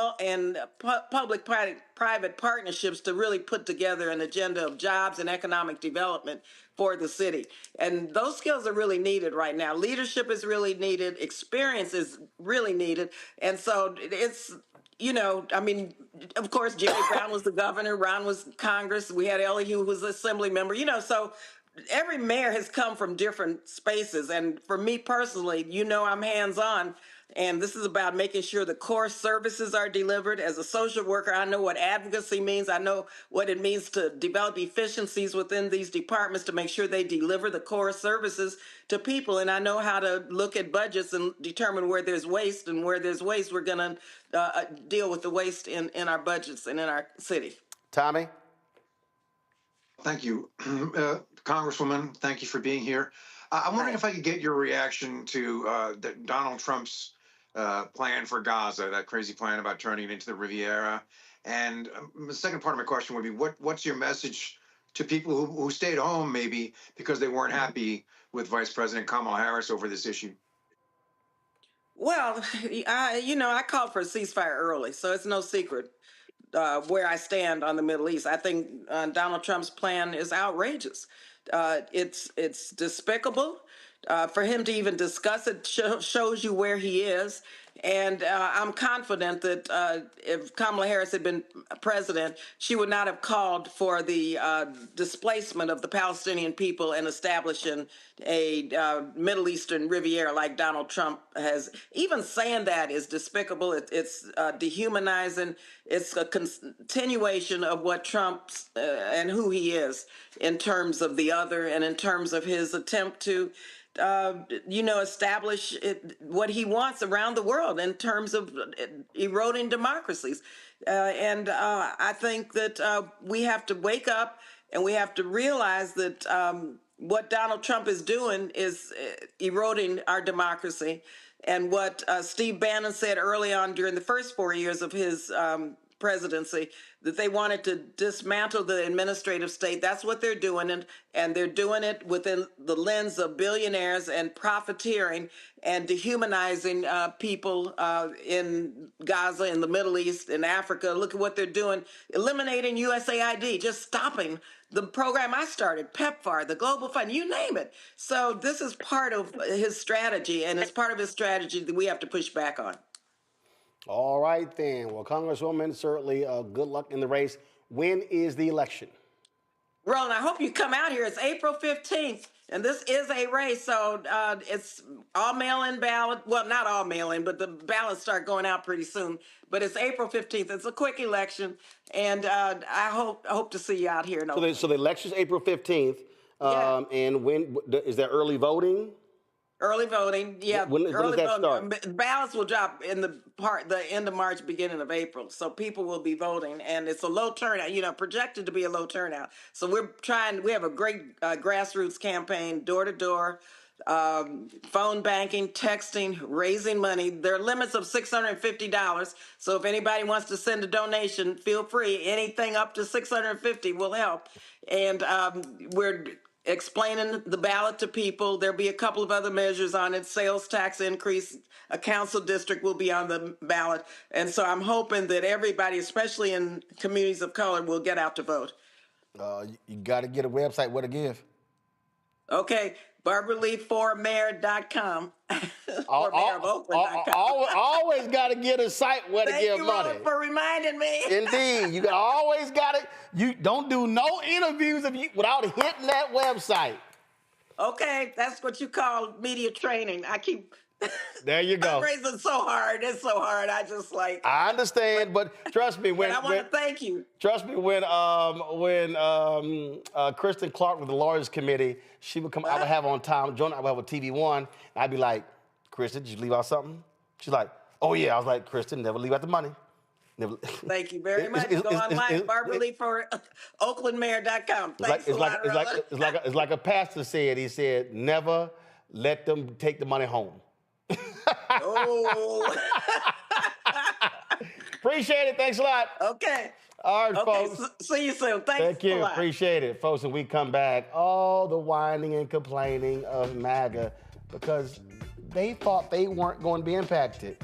public-private partnerships to really put together an agenda of jobs and economic development for the city. And those skills are really needed right now. Leadership is really needed. Experience is really needed. And so it's, I mean, of course, Jerry Brown was the governor. Ron was Congress. We had Elihu, who was the assembly member. So every mayor has come from different spaces. And for me personally, I'm hands-on. And this is about making sure the core services are delivered. As a social worker, I know what advocacy means. I know what it means to develop efficiencies within these departments to make sure they deliver the core services to people. And I know how to look at budgets and determine where there's waste. And where there's waste, we're going to deal with the waste in our budgets and in our city. Tommy? Thank you. Congresswoman, thank you for being here. I'm wondering if I could get your reaction to Donald Trump's plan for Gaza, that crazy plan about turning it into the Riviera. And the second part of my question would be, what's your message to people who stayed home maybe because they weren't happy with Vice President Kamala Harris over this issue? Well, I called for a ceasefire early, so it's no secret where I stand on the Middle East. I think Donald Trump's plan is outrageous. It's despicable. For him to even discuss it shows you where he is. And I'm confident that if Kamala Harris had been president, she would not have called for the displacement of the Palestinian people and establishing a Middle Eastern Riviera like Donald Trump has. Even saying that is despicable. It's dehumanizing. It's a continuation of what Trump's and who he is in terms of the other and in terms of his attempt to establish what he wants around the world in terms of eroding democracies. And I think that we have to wake up and we have to realize that what Donald Trump is doing is eroding our democracy. And what Steve Bannon said early on during the first 4 years of his presidency, that they wanted to dismantle the administrative state. That's what they're doing, and they're doing it within the lens of billionaires and profiteering and dehumanizing people in Gaza, in the Middle East, in Africa. Look at what they're doing, eliminating USAID, just stopping the program I started, PEPFAR, the Global Fund, you name it. So this is part of his strategy, and it's part of his strategy that we have to push back on. All right, then. Well, Congresswoman, certainly good luck in the race. When is the election? Roland, I hope you come out here. It's April 15th, and this is a race, so it's all mail-in ballot. Well, not all mail-in, but the ballots start going out pretty soon. But it's April 15th. It's a quick election, and I hope to see you out here. So the election's April 15th, yeah. And when is there early voting? Early voting, yeah. When does that start? Ballots will drop in the end of March, beginning of April. So people will be voting, and it's a low turnout. Projected to be a low turnout. So we have a great grassroots campaign, door to door, phone banking, texting, raising money. There are limits of $650. So if anybody wants to send a donation, feel free. Anything up to $650 will help. And we're explaining the ballot to people. There'll be a couple of other measures on it. Sales tax increase, a council district will be on the ballot. And so I'm hoping that everybody, especially in communities of color, will get out to vote. You got to get a website where to give. Okay, BarbaraLeeForMayor.com. Or MayorOfOakland.com. Always got to get a site where to give money. Thank you for reminding me. Indeed. You always got to. You don't do no interviews without hitting that website. Okay, that's what you call media training. I keep There you go. fundraising so hard. It's so hard. I just like. I understand, but trust me, when I want to thank you. Trust me, when Kristen Clark with the Lawyers Committee, she would come. I would have on time. Joan, I would have a TV One. I'd be like, Kristen, did you leave out something? She's like, oh yeah. I was like, Kristen, never leave out the money. Never. Thank you very much. Go online, Barbara Lee for OaklandMayor.com. It's like a pastor said. He said, never let them take the money home. Oh. Appreciate it. Thanks a lot. Okay. All right, okay, folks. See you soon. Thank you. A lot. Appreciate it, folks. And we come back, all the whining and complaining of MAGA because they thought they weren't going to be impacted,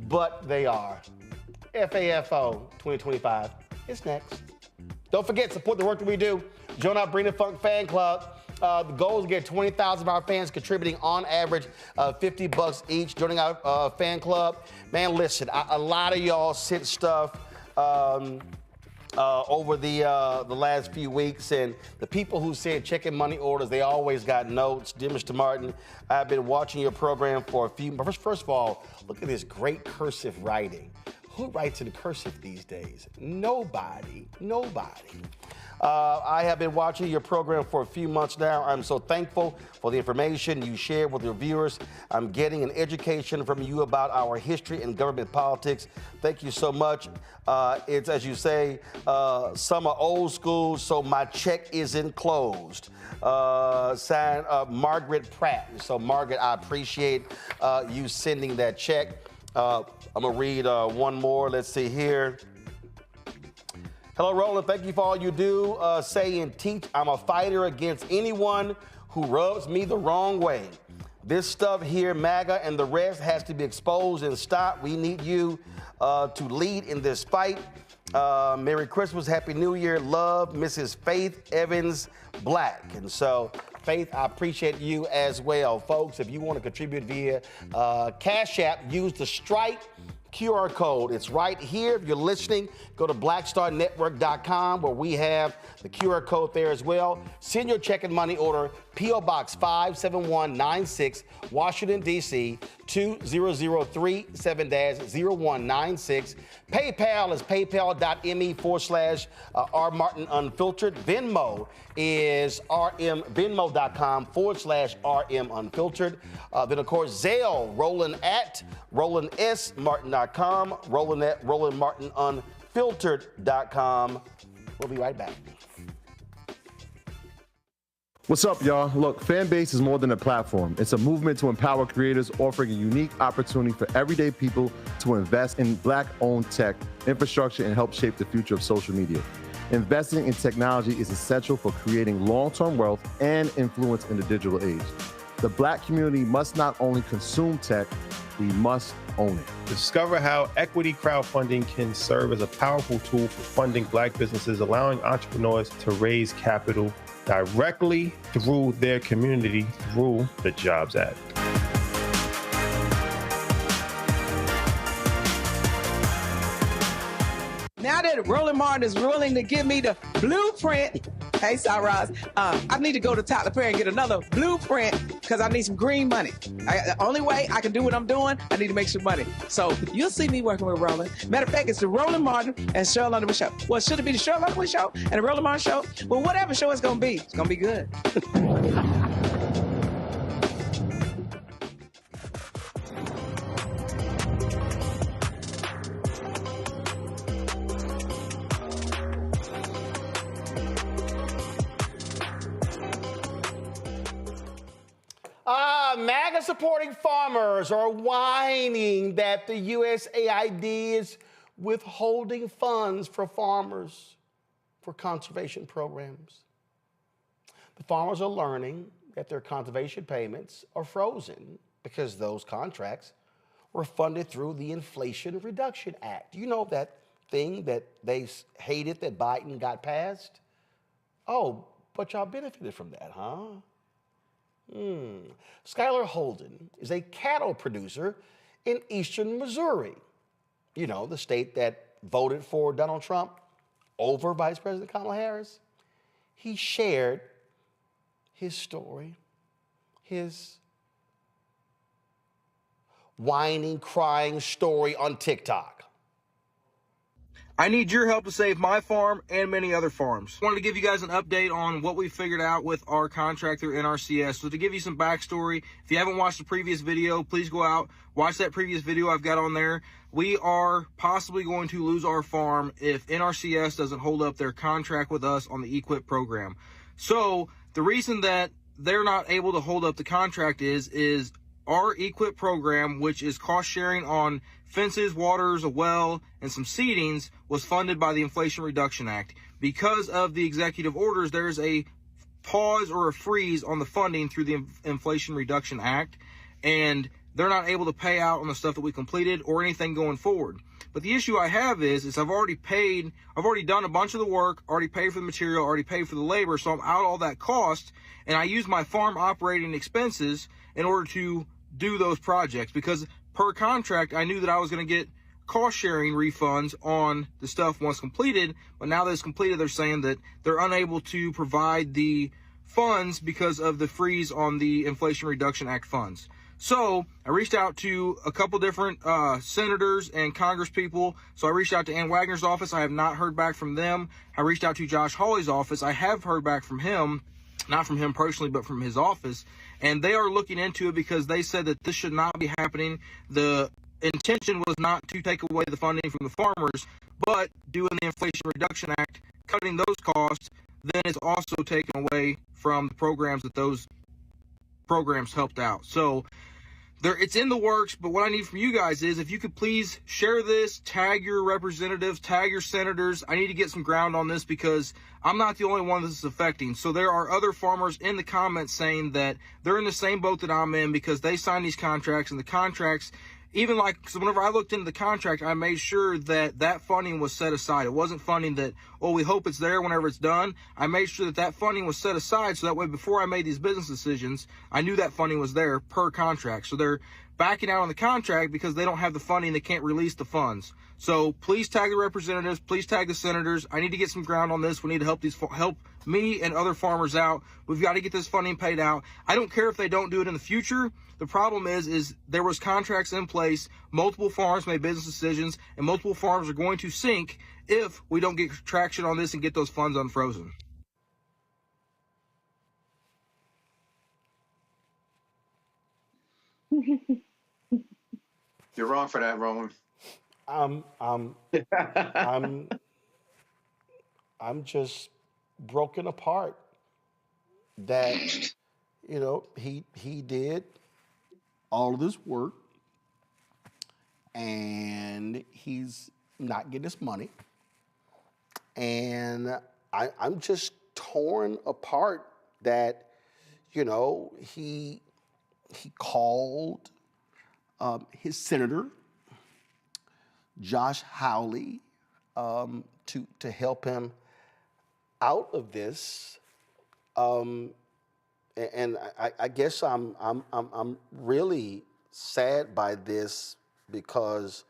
but they are. FAFO 2025 is next. Don't forget, support the work that we do. Join our Bring the Funk fan club. The goal is to get 20,000 of our fans contributing on average $50 each, joining our fan club. Man, listen, a lot of y'all sent stuff over the last few weeks, and the people who sent checking money orders, they always got notes. Dear Mr. Martin, I've been watching your program for a few months. First of all, look at this great cursive writing. Who writes in cursive these days? Nobody. I have been watching your program for a few months now. I'm so thankful for the information you share with your viewers. I'm getting an education from you about our history and government politics. Thank you so much. It's, as you say, some are old school, so my check isn't closed. Signed Margaret Pratt. So, Margaret, I appreciate you sending that check. I'm going to read one more. Let's see here. Hello, Roland. Thank you for all you do, say and teach. I'm a fighter against anyone who rubs me the wrong way. This stuff here, MAGA and the rest, has to be exposed and stopped. We need you to lead in this fight. Merry Christmas, Happy New Year. Love, Mrs. Faith Evans Black. And so, Faith, I appreciate you as well. Folks, if you want to contribute via Cash App, use the Stripe QR code. It's right here. If you're listening, go to blackstarnetwork.com where we have the QR code there as well. Send your check and money order, P.O. Box 57196, Washington, D.C., 20037-0196. PayPal is paypal.me/rmartinunfiltered. Venmo is venmo.com/rmunfiltered. Then, of course, Zelle, Roland at RolandSMartin.com, Roland at RolandMartinUnfiltered.com. We'll be right back. What's up, y'all? Look, Fanbase is more than a platform. It's a movement to empower creators, offering a unique opportunity for everyday people to invest in Black-owned tech, infrastructure, and help shape the future of social media. Investing in technology is essential for creating long-term wealth and influence in the digital age. The Black community must not only consume tech, we must own it. Discover how equity crowdfunding can serve as a powerful tool for funding Black businesses, allowing entrepreneurs to raise capital directly through their community through the Jobs Act. Now that Roland Martin is willing to give me the blueprint, hey, Cyrus, I need to go to Tyler Perry and get another blueprint because I need some green money. The only way I can do what I'm doing, I need to make some money. So you'll see me working with Roland. Matter of fact, it's the Roland Martin and Cheryl Underwood show. Well, should it be the Cheryl Underwood show and the Roland Martin show? Well, whatever show it's going to be good. MAGA supporting farmers are whining that the USAID is withholding funds for farmers for conservation programs. The farmers are learning that their conservation payments are frozen because those contracts were funded through the Inflation Reduction Act. You know that thing that they hated that Biden got passed? Oh, but y'all benefited from that, huh? Skylar Holden is a cattle producer in eastern Missouri. You know, the state that voted for Donald Trump over Vice President Kamala Harris. He shared his story, his whining, crying story on TikTok. I need your help to save my farm and many other farms. I wanted to give you guys an update on what we figured out with our contract through NRCS. So to give you some backstory, if you haven't watched the previous video, please go out, watch that previous video I've got on there. We are possibly going to lose our farm if NRCS doesn't hold up their contract with us on the EQIP program. So the reason that they're not able to hold up the contract is our EQIP program, which is cost sharing on fences, waters, a well, and some seedings, was funded by the Inflation Reduction Act. Because of the executive orders, there's a pause or a freeze on the funding through the Inflation Reduction Act, and they're not able to pay out on the stuff that we completed or anything going forward. But the issue I have is I've already done a bunch of the work, already paid for the material, already paid for the labor, so I'm out all that cost, and I use my farm operating expenses in order to do those projects, because per contract, I knew that I was going to get cost sharing refunds on the stuff once completed, but now that it's completed, they're saying that they're unable to provide the funds because of the freeze on the Inflation Reduction Act funds. So I reached out to a couple different senators and Congress people. So I reached out to Ann Wagner's office. I have not heard back from them. I reached out to Josh Hawley's office. I have heard back from him, not from him personally, but from his office. And they are looking into it because they said that this should not be happening. The intention was not to take away the funding from the farmers, but doing the Inflation Reduction Act, cutting those costs, then it's also taken away from the programs that those programs helped out. So it's in the works, but what I need from you guys is if you could please share this, tag your representatives, tag your senators. I need to get some ground on this because I'm not the only one this is affecting. So there are other farmers in the comments saying that they're in the same boat that I'm in because they signed these contracts, and the contracts, so whenever I looked into the contract, I made sure that that funding was set aside. It wasn't funding that, we hope it's there whenever it's done. I made sure that that funding was set aside so that way before I made these business decisions, I knew that funding was there per contract. So they're backing out on the contract because they don't have the funding. They can't release the funds. So please tag the representatives. Please tag the senators. I need to get some ground on this. We need to help me and other farmers out. We've got to get this funding paid out. I don't care if they don't do it in the future. The problem is there was contracts in place. Multiple farms made business decisions, and multiple farms are going to sink if we don't get traction on this and get those funds unfrozen. You're wrong for that, Roland. I'm just broken apart that, he did all of this work and he's not getting his money. And I'm just torn apart that, he called his senator, Josh Hawley, to help him out of this. And I guess I'm really sad by this because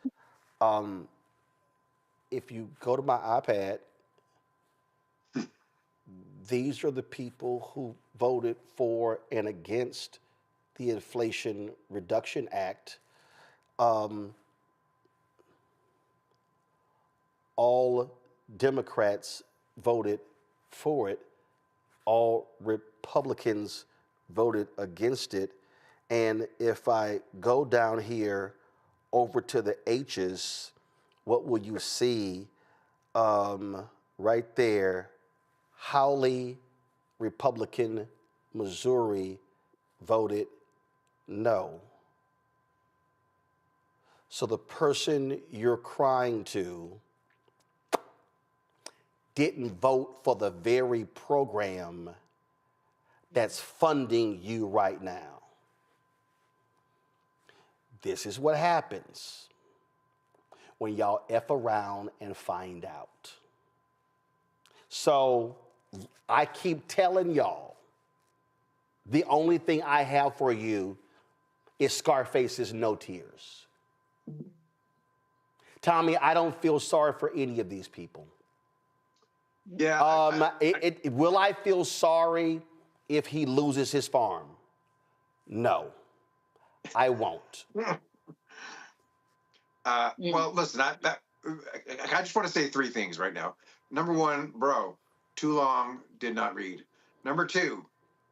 if you go to my iPad, these are the people who voted for and against the Inflation Reduction Act. All Democrats voted for it. All Republicans voted against it. And if I go down here over to the H's, what will you see right there? Hawley, Republican, Missouri, voted no. So the person you're crying to didn't vote for the very program that's funding you right now. This is what happens when y'all F around and find out. So I keep telling y'all, the only thing I have for you is Scarface's No Tears. Tommy, I don't feel sorry for any of these people. Yeah. Will I feel sorry if he loses his farm? No, I won't. Well, listen, I just want to say three things right now. Number one, bro, too long, did not read. Number two,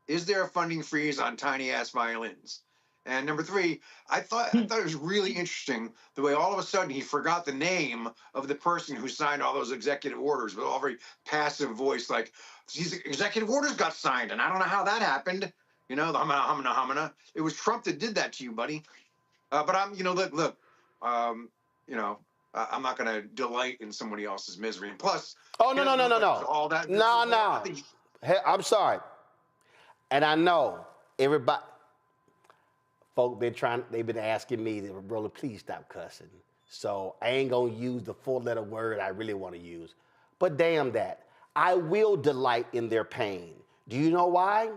is there a funding freeze on tiny ass violins? And number three, I thought it was really interesting the way all of a sudden he forgot the name of the person who signed all those executive orders with all very passive voice, like these executive orders got signed, and I don't know how that happened. You know, the humana. It was Trump that did that to you, buddy. But I'm, you know, look, you know, I'm not going to delight in somebody else's misery. And plus, oh no, all that. No. Hey, I'm sorry, and I know everybody. Folk, they've been asking me, Roland, please stop cussing. So I ain't gonna use the four-letter word I really want to use. But damn that, I will delight in their pain. Do you know why?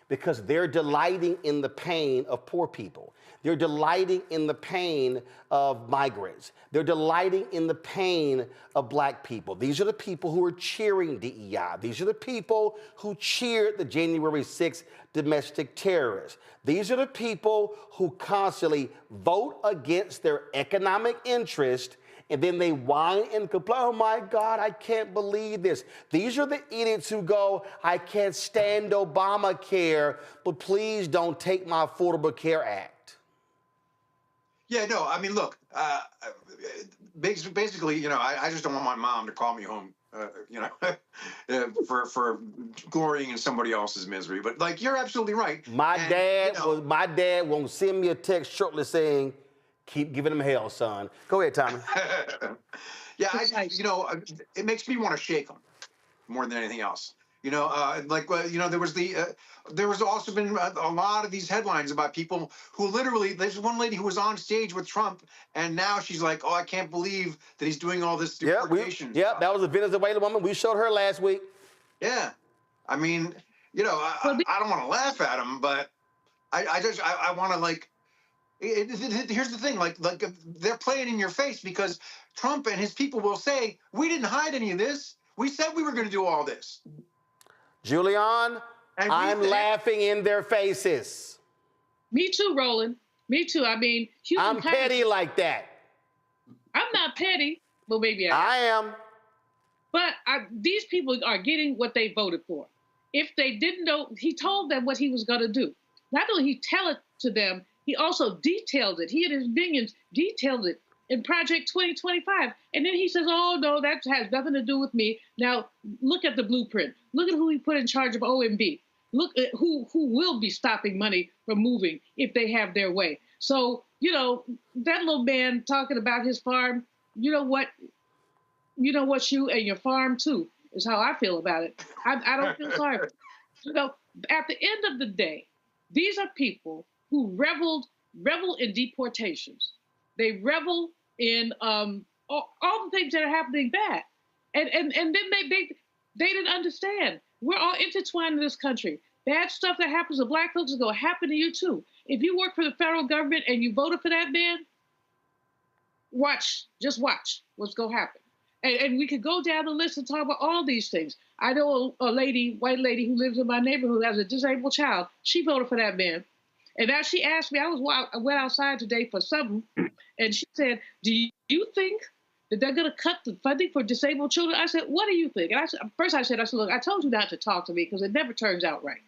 Because they're delighting in the pain of poor people. They're delighting in the pain of migrants. They're delighting in the pain of black people. These are the people who are cheering DEI. These are the people who cheered the January 6th domestic terrorists. These are the people who constantly vote against their economic interest, and then they whine and complain, oh my God, I can't believe this. These are the idiots who go, I can't stand Obamacare, but please don't take my Affordable Care Act. Yeah, no, I mean, look, basically, you know, I just don't want my mom to call me home, you know, for glorying in somebody else's misery. But like, you're absolutely right. My dad won't send me a text shortly saying, keep giving him hell, son. Go ahead, Tommy. Yeah, you know, it makes me want to shake him more than anything else. You know, you know, there was also been a lot of these headlines about people who literally, there's one lady who was on stage with Trump, and now she's like, oh, I can't believe that he's doing all this deportation. Yeah, that was a Venezuelan woman. We showed her last week. Yeah. I mean, you know, I don't want to laugh at him, but I want to, like, here's the thing, like they're playing in your face because Trump and his people will say, we didn't hide any of this. We said we were going to do all this. Julian, I'm laughing in their faces. Me too, Roland. Me too. I mean, I'm petty like that. I'm not petty. Well, maybe I am. But these people are getting what they voted for. If they didn't know, he told them what he was going to do. Not only he tell it to them, he also detailed it. He and his minions detailed it in Project 2025. And then he says, oh, no, that has nothing to do with me. Now, look at the blueprint. Look at who he put in charge of OMB. Look at who will be stopping money from moving if they have their way. So, you know, that little man talking about his farm, you know what? You know what, you and your farm, too, is how I feel about it. I don't feel sorry. You know, at the end of the day, these are people who revel in deportations. They revel in all the things that are happening bad. And then they didn't understand. We're all intertwined in this country. Bad stuff that happens to black folks is going to happen to you too. If you work for the federal government and you voted for that man, just watch what's going to happen. And we could go down the list and talk about all these things. I know a white lady who lives in my neighborhood who has a disabled child. She voted for that man. And now she asked me, I went outside today for something, and she said, do you think that they're going to cut the funding for disabled children? I said, what do you think? And I said, look, I told you not to talk to me because it never turns out right.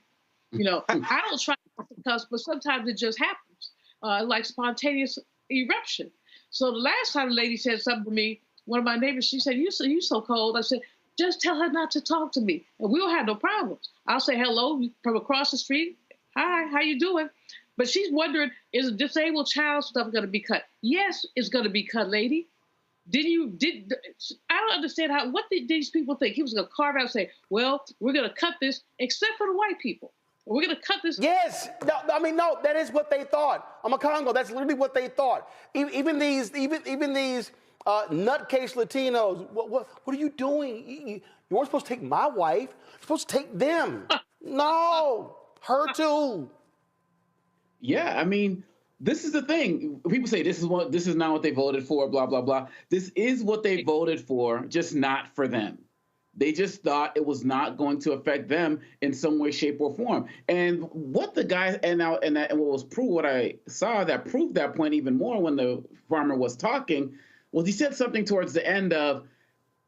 You know, I don't try to cuss, but sometimes it just happens, like spontaneous eruption. So the last time the lady said something to me, one of my neighbors, she said, you so cold. I said, just tell her not to talk to me, and we'll have no problems. I'll say hello from across the street. Hi, how you doing? But she's wondering, is a disabled child stuff going to be cut? Yes, it's going to be cut, lady. I don't understand what did these people think? He was going to carve out and say, well, we're going to cut this, except for the white people. We're going to cut this. Yes. No, that is what they thought. I'm a Congo. That's literally what they thought. Even these nutcase Latinos, what are you doing? You weren't supposed to take my wife. You're supposed to take them. No, her too. Yeah, I mean, this is the thing. People say this is not what they voted for, blah, blah, blah. This is what they voted for, just not for them. They just thought it was not going to affect them in some way, shape, or form. And what the guy, and what was proved, what I saw that proved that point even more when the farmer was talking, was he said something towards the end of,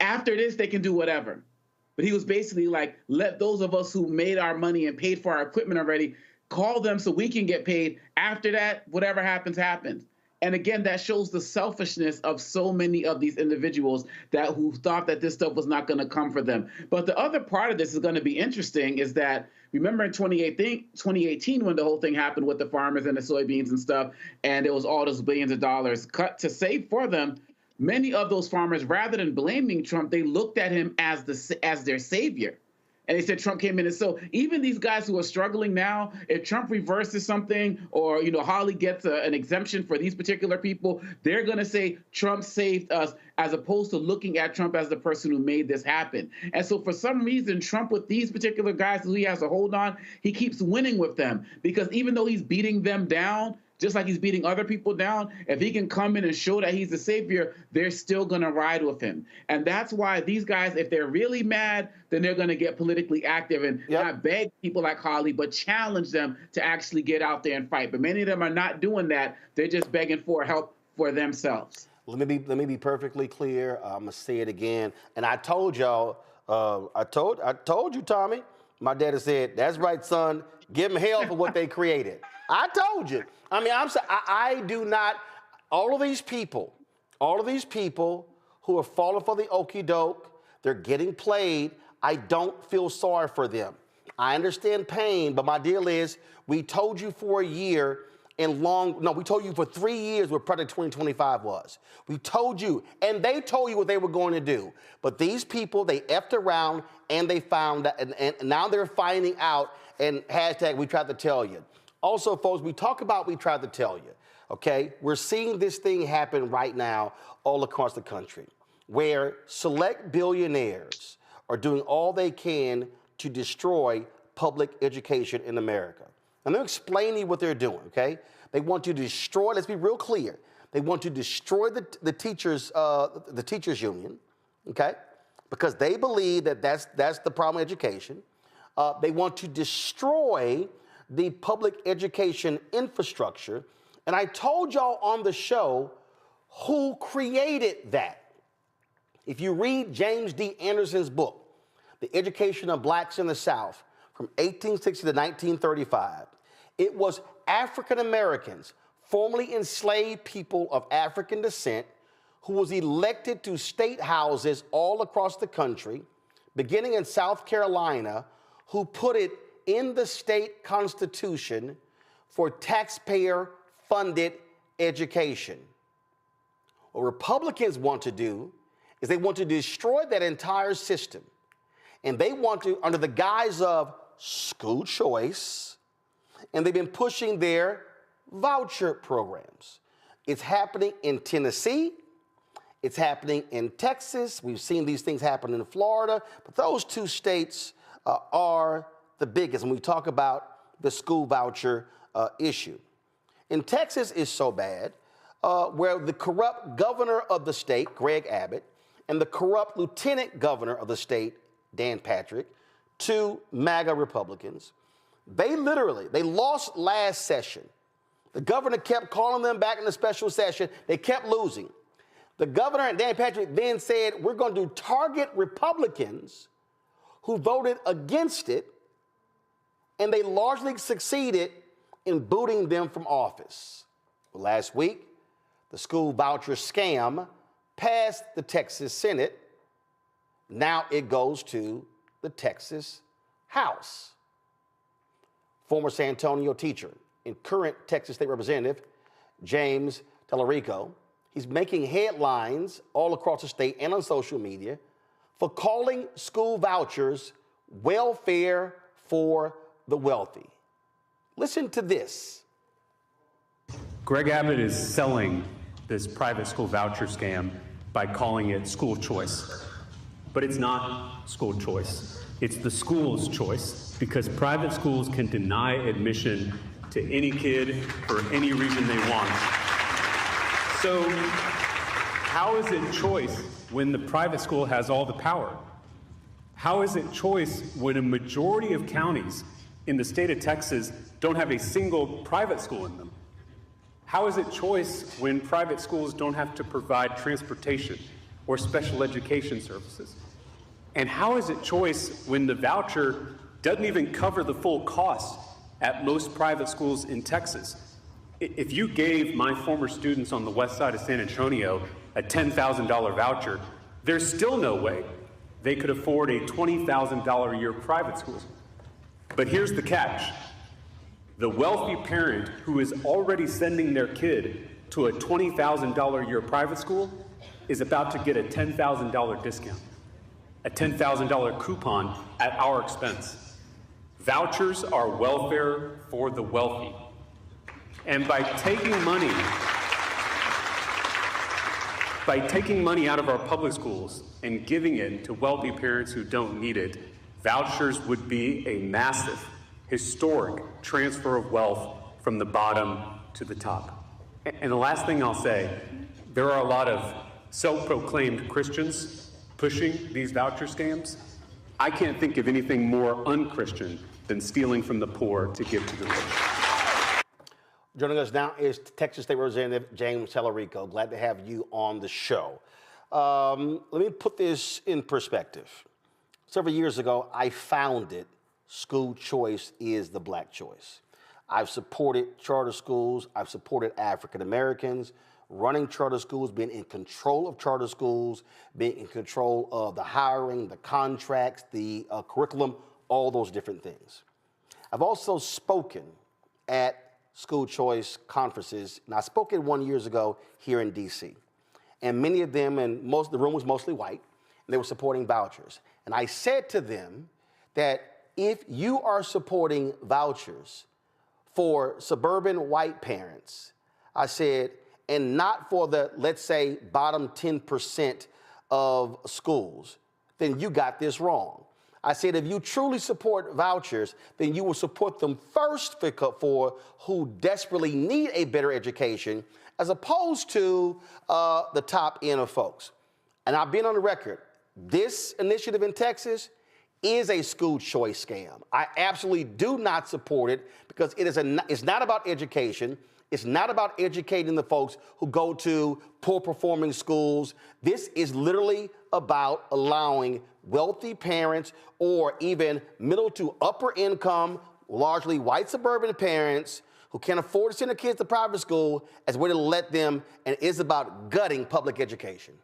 after this, they can do whatever. But he was basically like, let those of us who made our money and paid for our equipment already, call them so we can get paid. After that, whatever happens, happens. And again, that shows the selfishness of so many of these individuals who thought that this stuff was not going to come for them. But the other part of this is going to be interesting is that, remember in 2018 when the whole thing happened with the farmers and the soybeans and stuff, and it was all those billions of dollars cut to save for them, many of those farmers, rather than blaming Trump, they looked at him as their savior. And they said Trump came in. And so even these guys who are struggling now, if Trump reverses something or, Hawley gets an exemption for these particular people, they're going to say Trump saved us, as opposed to looking at Trump as the person who made this happen. And so for some reason, Trump, with these particular guys who he has a hold on, he keeps winning with them, because even though he's beating them down, just like he's beating other people down, if he can come in and show that he's the savior, they're still going to ride with him. And that's why these guys, if they're really mad, then they're going to get politically active and not beg people like Hawley, but challenge them to actually get out there and fight. But many of them are not doing that. They're just begging for help for themselves. Let me be perfectly clear. I'm going to say it again. And I told y'all, I told you, Tommy. My daddy said, that's right, son. Give them hell for what they created. I told you. I mean, I do not, all of these people who are falling for the okie doke, they're getting played. I don't feel sorry for them. I understand pain, but my deal is, we told you for a year we told you for 3 years what Project 2025 was. We told you, and they told you what they were going to do. But these people, they effed around and they found that, and now they're finding out, and hashtag we tried to tell you. Also, folks, we talk about we tried to tell you, okay? We're seeing this thing happen right now all across the country, where select billionaires are doing all they can to destroy public education in America. And they'll explain to you what they're doing, okay? They want to destroy, let's be real clear, they want to destroy the teachers union, okay? Because they believe that that's the problem with education. They want to destroy the public education infrastructure. And I told y'all on the show who created that. If you read James D. Anderson's book, The Education of Blacks in the South, from 1860 to 1935, it was African Americans, formerly enslaved people of African descent, who was elected to state houses all across the country, beginning in South Carolina, who put it in the state constitution for taxpayer-funded education. What Republicans want to do is they want to destroy that entire system. And they want to, under the guise of school choice, and they've been pushing their voucher programs. It's happening in Tennessee. It's happening in Texas. We've seen these things happen in Florida. But those two states are the biggest when we talk about the school voucher issue. In Texas, it's so bad, where the corrupt governor of the state, Greg Abbott, and the corrupt lieutenant governor of the state, Dan Patrick, two MAGA Republicans, they lost last session. The governor kept calling them back in the special session. They kept losing. The governor and Dan Patrick then said, we're going to target Republicans who voted against it, and they largely succeeded in booting them from office. Last week, the school voucher scam passed the Texas Senate. Now it goes to the Texas House. Former San Antonio teacher and current Texas State Representative James Tellerico, he's making headlines all across the state and on social media for calling school vouchers welfare for the wealthy. Listen to this. Greg Abbott is selling this private school voucher scam by calling it school choice. But it's not school choice. It's the school's choice, because private schools can deny admission to any kid for any reason they want. So how is it choice when the private school has all the power? How is it choice when a majority of counties in the state of Texas don't have a single private school in them? How is it choice when private schools don't have to provide transportation or special education services? And how is it choice when the voucher doesn't even cover the full cost at most private schools in Texas? If you gave my former students on the west side of San Antonio a $10,000 voucher, there's still no way they could afford a $20,000 a year private school. But here's the catch. The wealthy parent who is already sending their kid to a $20,000 a year private school is about to get a $10,000 discount, a $10,000 coupon at our expense. Vouchers are welfare for the wealthy. And by taking money out of our public schools and giving it to wealthy parents who don't need it, vouchers would be a massive, historic transfer of wealth from the bottom to the top. And the last thing I'll say, there are a lot of self-proclaimed Christians pushing these voucher scams. I can't think of anything more unchristian than stealing from the poor to give to the rich. Joining us now is Texas State Representative James Tellerico. Glad to have you on the show. Let me put this in perspective. Several years ago, I founded School Choice is the Black Choice. I've supported charter schools. I've supported African Americans, running charter schools, being in control of charter schools, being in control of the hiring, the contracts, the curriculum, all those different things. I've also spoken at school choice conferences, and I spoke at one years ago here in D.C. And many of them, and most of the room was mostly white, and they were supporting vouchers. And I said to them that if you are supporting vouchers for suburban white parents, I said, and not for the, let's say, bottom 10% of schools, then you got this wrong. I said, if you truly support vouchers, then you will support them first for who desperately need a better education, as opposed to the top end of folks. And I've been on the record, this initiative in Texas is a school choice scam. I absolutely do not support it because it's not about education. It's not about educating the folks who go to poor performing schools. This is literally about allowing wealthy parents or even middle to upper income, largely white suburban parents who can't afford to send their kids to private school as a way to let them, and it's about gutting public education.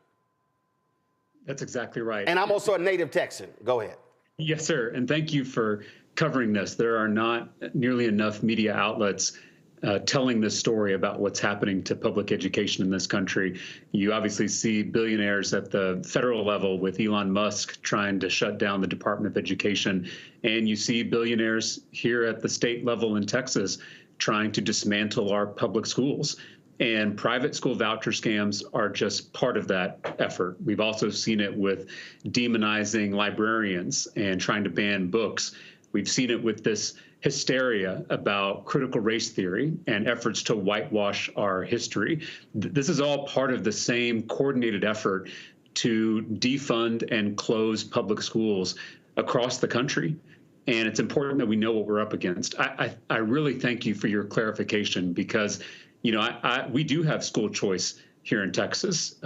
That's exactly right. And I'm also a native Texan. Go ahead. Yes, sir. And thank you for covering this. There are not nearly enough media outlets telling this story about what's happening to public education in this country. You obviously see billionaires at the federal level with Elon Musk trying to shut down the Department of Education. And you see billionaires here at the state level in Texas trying to dismantle our public schools. And private school voucher scams are just part of that effort. We've also seen it with demonizing librarians and trying to ban books. We've seen it with this hysteria about critical race theory and efforts to whitewash our history. This is all part of the same coordinated effort to defund and close public schools across the country. And it's important that we know what we're up against. I really thank you for your clarification because, you know, we do have school choice here in Texas.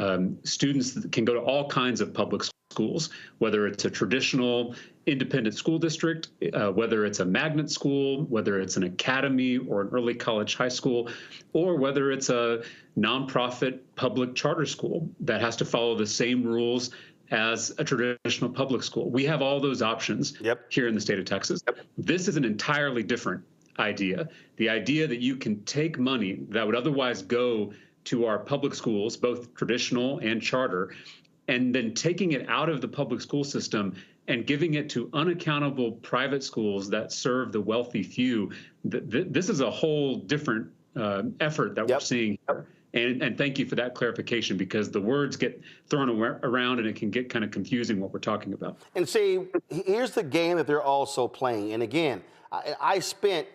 Students can go to all kinds of public schools, whether it's a traditional independent school district, whether it's a magnet school, whether it's an academy or an early college high school, or whether it's a nonprofit public charter school that has to follow the same rules as a traditional public school. We have all those options here in the state of Texas. This is an entirely different idea. The idea that you can take money that would otherwise go to our public schools, both traditional and charter, and then taking it out of the public school system and giving it to unaccountable private schools that serve the wealthy few. This is a whole different effort that we're seeing here. And thank you for that clarification, because the words get thrown around and it can get kind of confusing what we're talking about. And see, here's the game that they're also playing. And again, I spent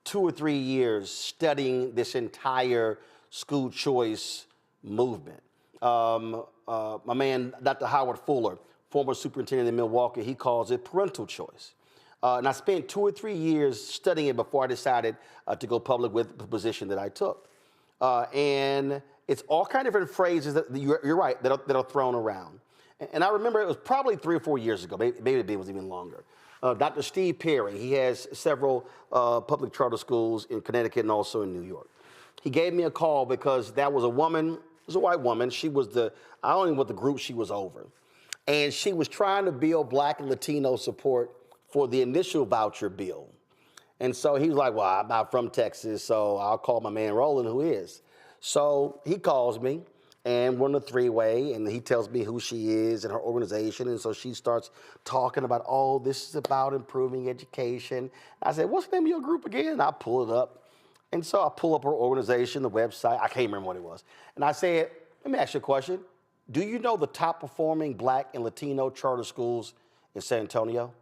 2 or 3 years studying this entire school choice movement. My man, Dr. Howard Fuller, former superintendent in Milwaukee, he calls it parental choice. And I spent 2 or 3 years studying it before I decided to go public with the position that I took. And it's all kind of different phrases that you're right, that are thrown around. And I remember it was probably 3 or 4 years ago, maybe it was even longer. Dr. Steve Perry, he has several public charter schools in Connecticut and also in New York. He gave me a call because that was a woman, it was a white woman. She was I don't even know what the group she was over. And she was trying to build Black and Latino support for the initial voucher bill. And so he was like, well, I'm not from Texas, so I'll call my man Roland, who is. So he calls me, and we're on a three-way, and he tells me who she is and her organization. And so she starts talking about, oh, this is about improving education. I said, what's the name of your group again? And I pull it up. And so I pull up her organization, the website. I can't remember what it was. And I said, let me ask you a question. Do you know the top performing Black and Latino charter schools in San Antonio?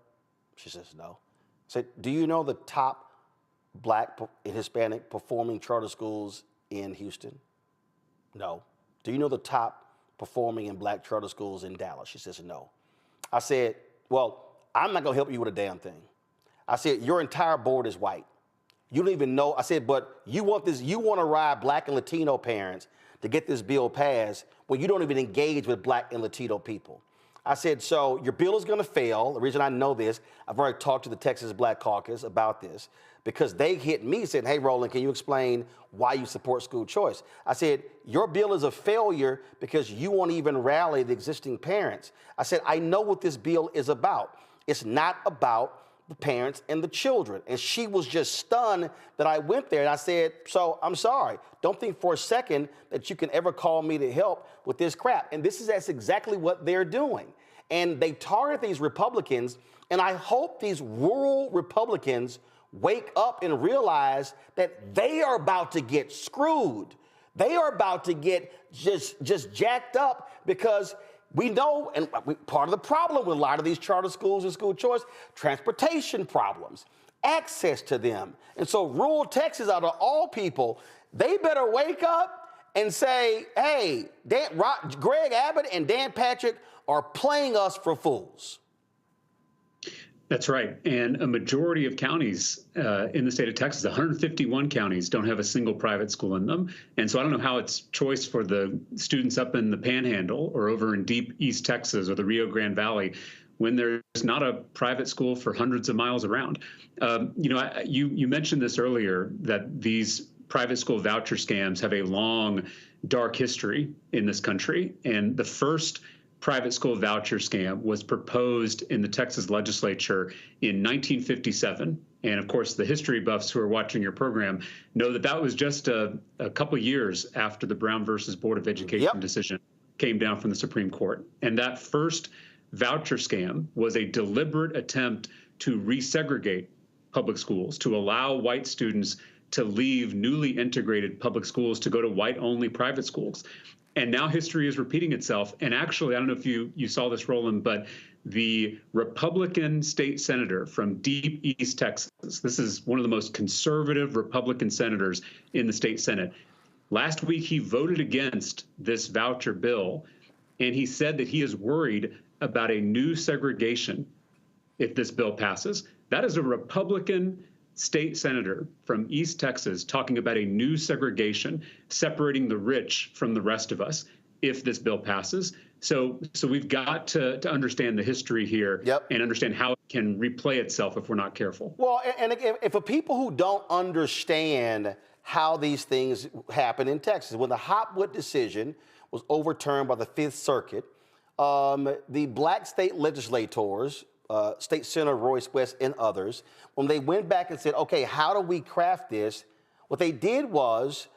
She says, no. I said, do you know the top Black and Hispanic performing charter schools in Houston? No. Do you know the top performing and Black charter schools in Dallas? She says, no. I said, well, I'm not gonna help you with a damn thing. I said, your entire board is white. You don't even know. I said, but you want to ride Black and Latino parents to get this bill passed when you don't even engage with Black and Latino people. I said, so your bill is going to fail. The reason I know this, I've already talked to the Texas Black Caucus about this, because they hit me saying, hey, Roland, can you explain why you support school choice? I said, your bill is a failure because you won't even rally the existing parents. I said, I know what this bill is about. It's not about the parents and the children. And she was just stunned that I went there. And I said, so I'm sorry. Don't think for a second that you can ever call me to help with this crap. And that's exactly what they're doing. And they target these Republicans. And I hope these rural Republicans wake up and realize that they are about to get screwed. They are about to get just jacked up, because we know, and part of the problem with a lot of these charter schools and school choice, transportation problems, access to them. And so rural Texas, out of all people, they better wake up and say, hey, Greg Abbott and Dan Patrick are playing us for fools. That's right. And a majority of counties in the state of Texas, 151 counties, don't have a single private school in them. And so I don't know how it's choice for the students up in the Panhandle or over in deep East Texas or the Rio Grande Valley when there's not a private school for hundreds of miles around. You mentioned this earlier, that these private school voucher scams have a long, dark history in this country. And the first private school voucher scam was proposed in the Texas legislature in 1957. And of course, the history buffs who are watching your program know that that was just a couple years after the Brown versus Board of Education decision came down from the Supreme Court. And that first voucher scam was a deliberate attempt to resegregate public schools, to allow white students to leave newly integrated public schools to go to white-only private schools. And now history is repeating itself. And actually, I don't know if you saw this, Roland, but the Republican state senator from deep East Texas, this is one of the most conservative Republican senators in the state Senate. Last week, he voted against this voucher bill, and he said that he is worried about a new segregation if this bill passes. That is a Republican state senator from East Texas talking about a new segregation, separating the rich from the rest of us if this bill passes. So we've got to understand the history here and understand how it can replay itself if we're not careful. Well, and again, for people who don't understand how these things happen in Texas, when the Hopwood decision was overturned by the Fifth Circuit, the Black state legislators, State Senator Royce West and others, when they went back and said, okay, how do we craft this? What they did was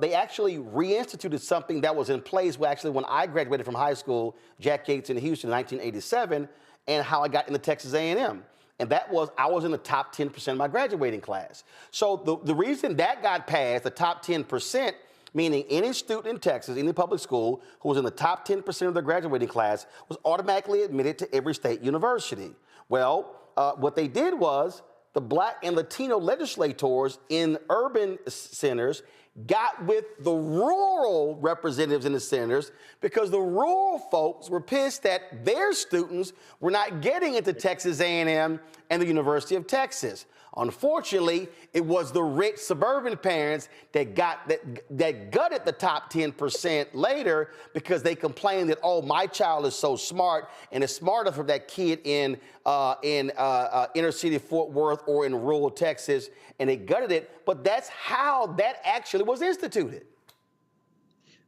they actually reinstituted something that was in place when I graduated from high school, Jack Yates in Houston in 1987, and how I got into Texas A&M. And that was, I was in the top 10% of my graduating class. So the reason that got passed, the top 10%, meaning any student in Texas, any public school who was in the top 10% of their graduating class was automatically admitted to every state university. Well, what they did was the Black and Latino legislators in urban centers got with the rural representatives and the senators because the rural folks were pissed that their students were not getting into Texas A&M and the University of Texas. Unfortunately, it was the rich suburban parents that gutted the top 10% later because they complained that, oh, my child is so smart and it's smarter for that kid in inner city Fort Worth or in rural Texas, and they gutted it. But that's how that actually was instituted.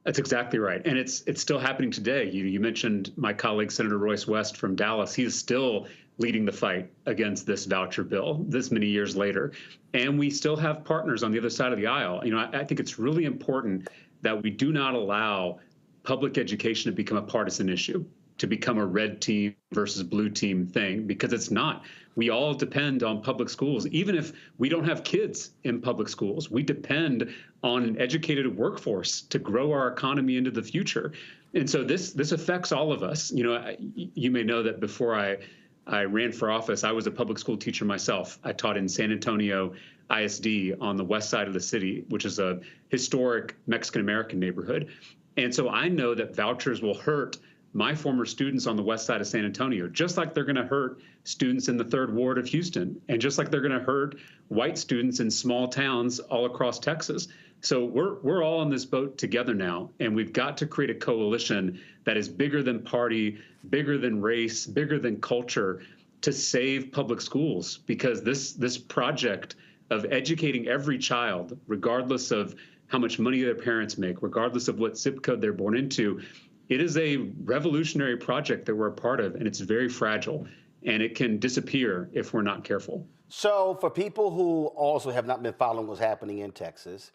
That's exactly right. And it's still happening today. You mentioned my colleague, Senator Royce West from Dallas. He is still leading the fight against this voucher bill this many years later. And we still have partners on the other side of the aisle. You know, I think it's really important that we do not allow public education to become a partisan issue, to become a red team versus blue team thing, because it's not. We all depend on public schools. Even if we don't have kids in public schools, we depend on an educated workforce to grow our economy into the future. And so this affects all of us. You know, you may know that before I ran for office, I was a public school teacher myself. I taught in San Antonio ISD on the west side of the city, which is a historic Mexican-American neighborhood. And so I know that vouchers will hurt my former students on the west side of San Antonio, just like they're going to hurt students in the 3rd Ward of Houston, and just like they're going to hurt white students in small towns all across Texas. So we're all in this boat together now, and we've got to create a coalition that is bigger than party, bigger than race, bigger than culture, to save public schools, because this project of educating every child, regardless of how much money their parents make, regardless of what zip code they're born into, it is a revolutionary project that we're a part of, and it's very fragile, and it can disappear if we're not careful. So for people who also have not been following what's happening in Texas,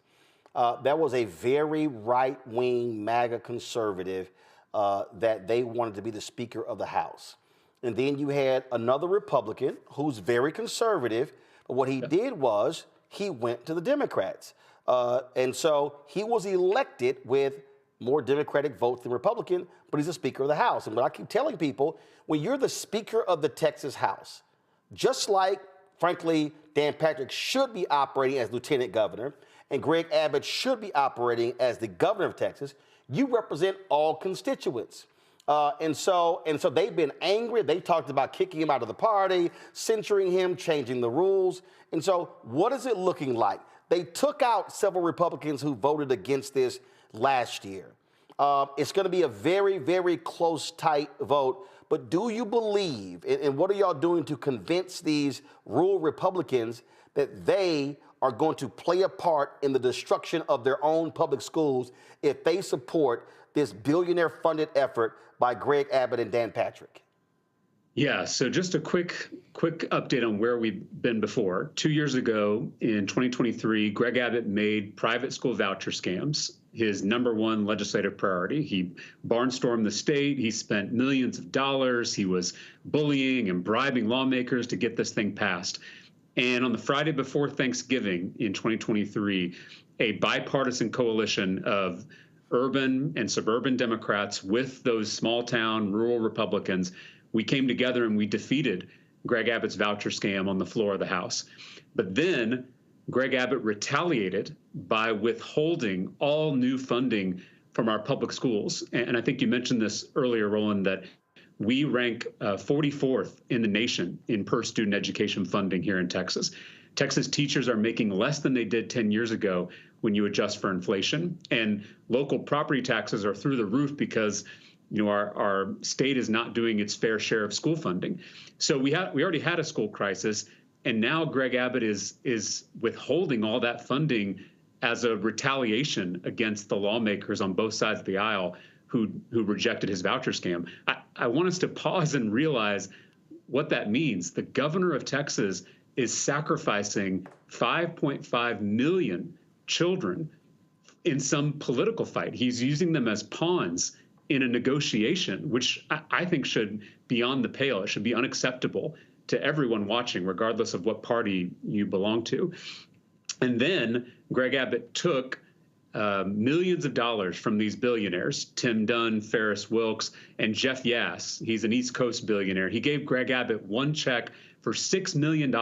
there was a very right-wing MAGA conservative that they wanted to be the Speaker of the House. And then you had another Republican who's very conservative, but what he did was he went to the Democrats. And so he was elected with more Democratic votes than Republican, but he's the Speaker of the House. And what I keep telling people, when you're the Speaker of the Texas House, just like, frankly, Dan Patrick should be operating as Lieutenant Governor, and Greg Abbott should be operating as the Governor of Texas, you represent all constituents. And so they've been angry. They talked about kicking him out of the party, censuring him, changing the rules. And so what is it looking like? They took out several Republicans who voted against this last year. It's going to be a very, very close, tight vote. But do you believe, and what are y'all doing to convince these rural Republicans that they are going to play a part in the destruction of their own public schools if they support this billionaire-funded effort by Greg Abbott and Dan Patrick? Yeah, so just a quick update on where we've been before. 2 years ago, in 2023, Greg Abbott made private school voucher scams his #1 legislative priority. He barnstormed the state. He spent millions of dollars. He was bullying and bribing lawmakers to get this thing passed. And on the Friday before Thanksgiving in 2023, a bipartisan coalition of urban and suburban Democrats with those small town rural Republicans, we came together and we defeated Greg Abbott's voucher scam on the floor of the House. But then Greg Abbott retaliated by withholding all new funding from our public schools. And I think you mentioned this earlier, Roland, that we rank 44th in the nation in per student education funding here in Texas. Texas teachers are making less than they did 10 years ago when you adjust for inflation. And local property taxes are through the roof because our state is not doing its fair share of school funding. So we already had a school crisis, and now Greg Abbott is withholding all that funding as a retaliation against the lawmakers on both sides of the aisle who rejected his voucher scam. I want us to pause and realize what that means. The governor of Texas is sacrificing 5.5 million children in some political fight. He's using them as pawns in a negotiation, which I think should be on the pale. It should be unacceptable to everyone watching, regardless of what party you belong to. And then Greg Abbott took millions of dollars from these billionaires, Tim Dunn, Ferris Wilks, and Jeff Yass. He's an East Coast billionaire. He gave Greg Abbott one check for $6 million.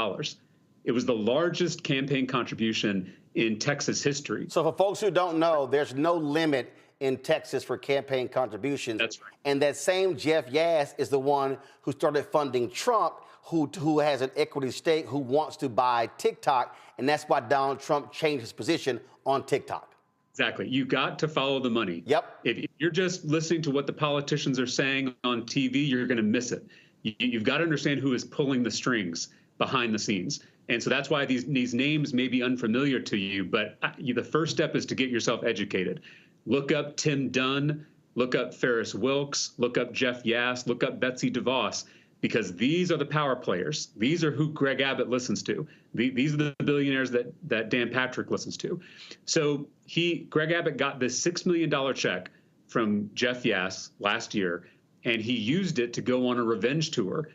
It was the largest campaign contribution in Texas history. So for folks who don't know, there's no limit in Texas for campaign contributions. That's right. And that same Jeff Yass is the one who started funding Trump, who has an equity stake, who wants to buy TikTok. And that's why Donald Trump changed his position on TikTok. Exactly. You got to follow the money. Yep. If you're just listening to what the politicians are saying on TV, you're going to miss it. You've got to understand who is pulling the strings behind the scenes. And so that's why these names may be unfamiliar to you, but the first step is to get yourself educated. Look up Tim Dunn, look up Ferris Wilks, look up Jeff Yass, look up Betsy DeVos, because these are the power players. These are who Greg Abbott listens to. These are the billionaires that Dan Patrick listens to. So Greg Abbott got this $6 million check from Jeff Yass last year, and he used it to go on a revenge tour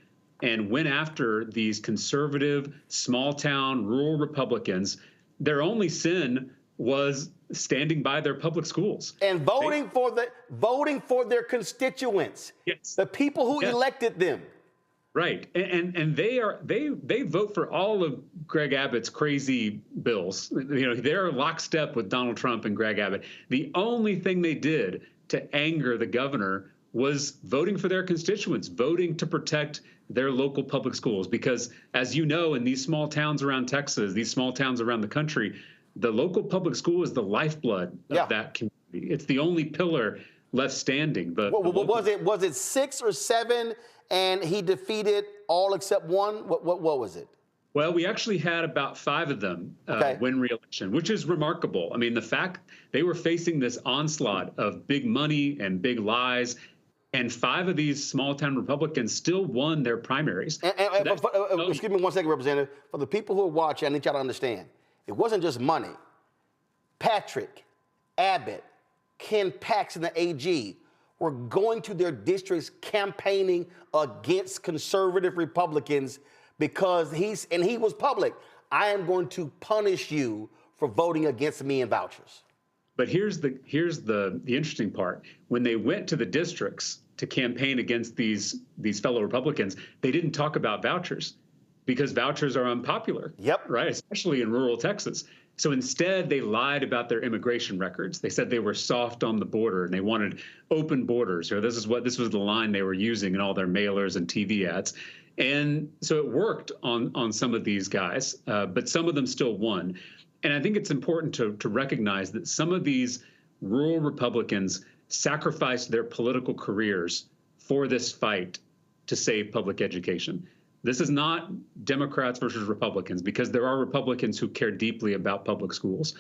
and went after these conservative, small-town, rural Republicans. Their only sin was standing by their public schools and voting for their constituents. Yes. The people who elected them. Right. And they vote for all of Greg Abbott's crazy bills. They're lockstep with Donald Trump and Greg Abbott. The only thing they did to anger the governor was voting for their constituents, voting to protect their local public schools. Because as you know, in these small towns around Texas, these small towns around the country, the local public school is the lifeblood of that community. It's the only pillar left standing. Was it 6 or 7 and he defeated all except one? What was it? Well, we actually had about 5 of them win re-election, which is remarkable. I mean, the fact they were facing this onslaught of big money and big lies, and 5 of these small-town Republicans still won their primaries. Excuse me 1 second, Representative. For the people who are watching, I need y'all to understand, it wasn't just money. Patrick, Abbott, Ken Paxton, the AG, were going to their districts campaigning against conservative Republicans because he was public. I am going to punish you for voting against me in vouchers. But here's the interesting part. When they went to the districts to campaign against these fellow Republicans, they didn't talk about vouchers because vouchers are unpopular. Yep. Right. Especially in rural Texas. So instead, they lied about their immigration records. They said they were soft on the border and they wanted open borders, or this was the line they were using in all their mailers and TV ads. And so it worked on some of these guys, but some of them still won. And I think it's important to recognize that some of these rural Republicans sacrificed their political careers for this fight to save public education. This is not Democrats versus Republicans, because there are Republicans who care deeply about public schools.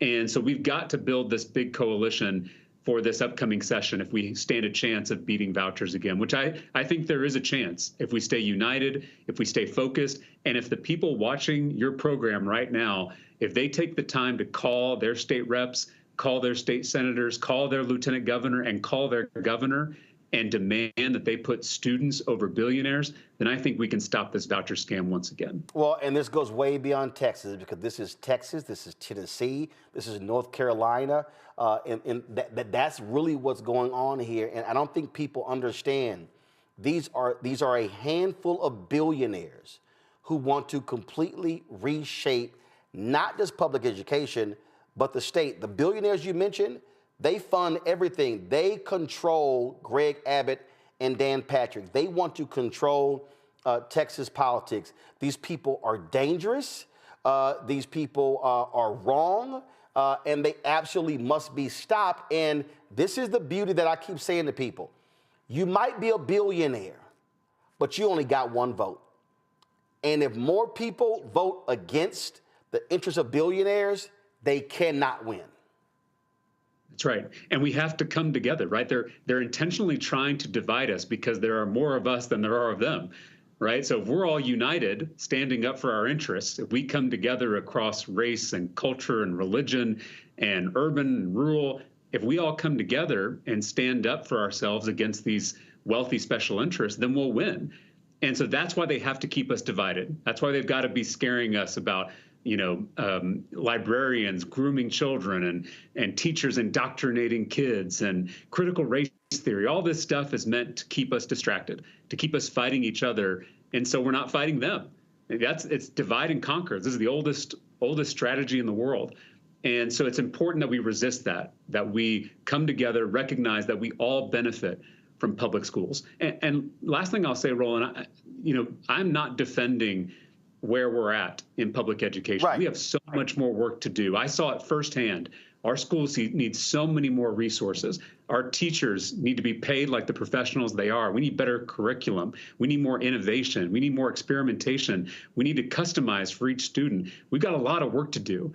And so we've got to build this big coalition for this upcoming session if we stand a chance of beating vouchers again, which I think there is a chance if we stay united, if we stay focused, and if the people watching your program right now, if they take the time to call their state reps, call their state senators, call their lieutenant governor, and call their governor, and demand that they put students over billionaires, then I think we can stop this voucher scam once again. Well, and this goes way beyond Texas, because this is Texas, this is Tennessee, this is North Carolina, and that's really what's going on here. And I don't think people understand these are a handful of billionaires who want to completely reshape not just public education, but the state. The billionaires you mentioned, they fund everything. They control Greg Abbott and Dan Patrick. They want to control Texas politics. These people are dangerous. These people are wrong, and they absolutely must be stopped. And this is the beauty that I keep saying to people. You might be a billionaire, but you only got 1 vote. And if more people vote against the interests of billionaires, they cannot win. That's right. And we have to come together, right? They're intentionally trying to divide us because there are more of us than there are of them, right? So if we're all united, standing up for our interests, if we come together across race and culture and religion and urban and rural, if we all come together and stand up for ourselves against these wealthy special interests, then we'll win. And so that's why they have to keep us divided. That's why they've got to be scaring us about librarians grooming children and teachers indoctrinating kids and critical race theory. All this stuff is meant to keep us distracted, to keep us fighting each other. And so we're not fighting them. It's divide and conquer. This is the oldest oldest strategy in the world. And so it's important that we resist that we come together, recognize that we all benefit from public schools. And last thing I'll say, Roland, I'm not defending where we're at in public education. Right. We have so much more work to do. I saw it firsthand. Our schools need so many more resources. Our teachers need to be paid like the professionals they are. We need better curriculum. We need more innovation. We need more experimentation. We need to customize for each student. We've got a lot of work to do.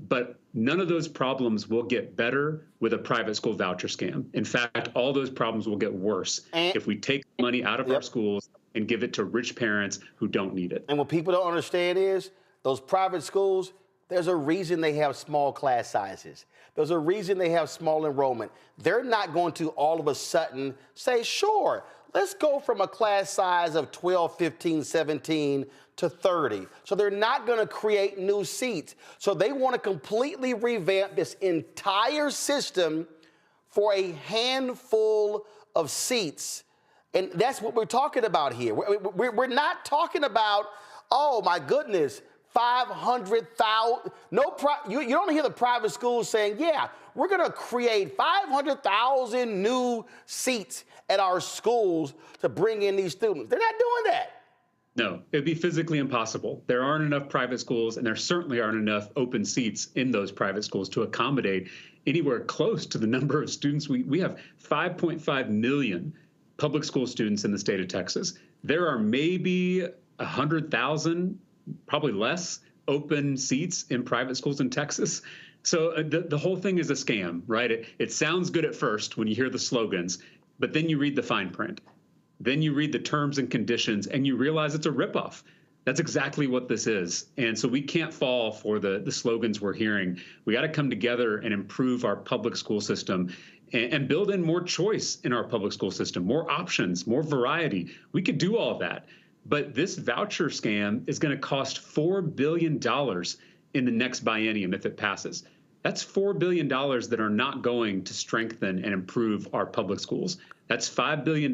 But none of those problems will get better with a private school voucher scam. In fact, all those problems will get worse if we take money out of our schools and give it to rich parents who don't need it. And what people don't understand is those private schools, there's a reason they have small class sizes. There's a reason they have small enrollment. They're not going to all of a sudden say, sure, let's go from a class size of 12, 15, 17 to 30. So they're not going to create new seats. So they want to completely revamp this entire system for a handful of seats. And that's what we're talking about here. We're not talking about, oh my goodness, 500,000. You don't hear the private schools saying, yeah, we're going to create 500,000 new seats at our schools to bring in these students. They're not doing that. No, it'd be physically impossible. There aren't enough private schools, and there certainly aren't enough open seats in those private schools to accommodate anywhere close to the number of students. We have 5.5 million public school students in the state of Texas. There are maybe 100,000, probably less, open seats in private schools in Texas. So the whole thing is a scam, right? It sounds good at first when you hear the slogans, but then you read the fine print. Then you read the terms and conditions and you realize it's a ripoff. That's exactly what this is. And so we can't fall for the slogans we're hearing. We got to come together and improve our public school system and build in more choice in our public school system, more options, more variety. We could do all of that. But this voucher scam is going to cost $4 billion in the next biennium if it passes. That's $4 billion that are not going to strengthen and improve our public schools. That's $5 billion,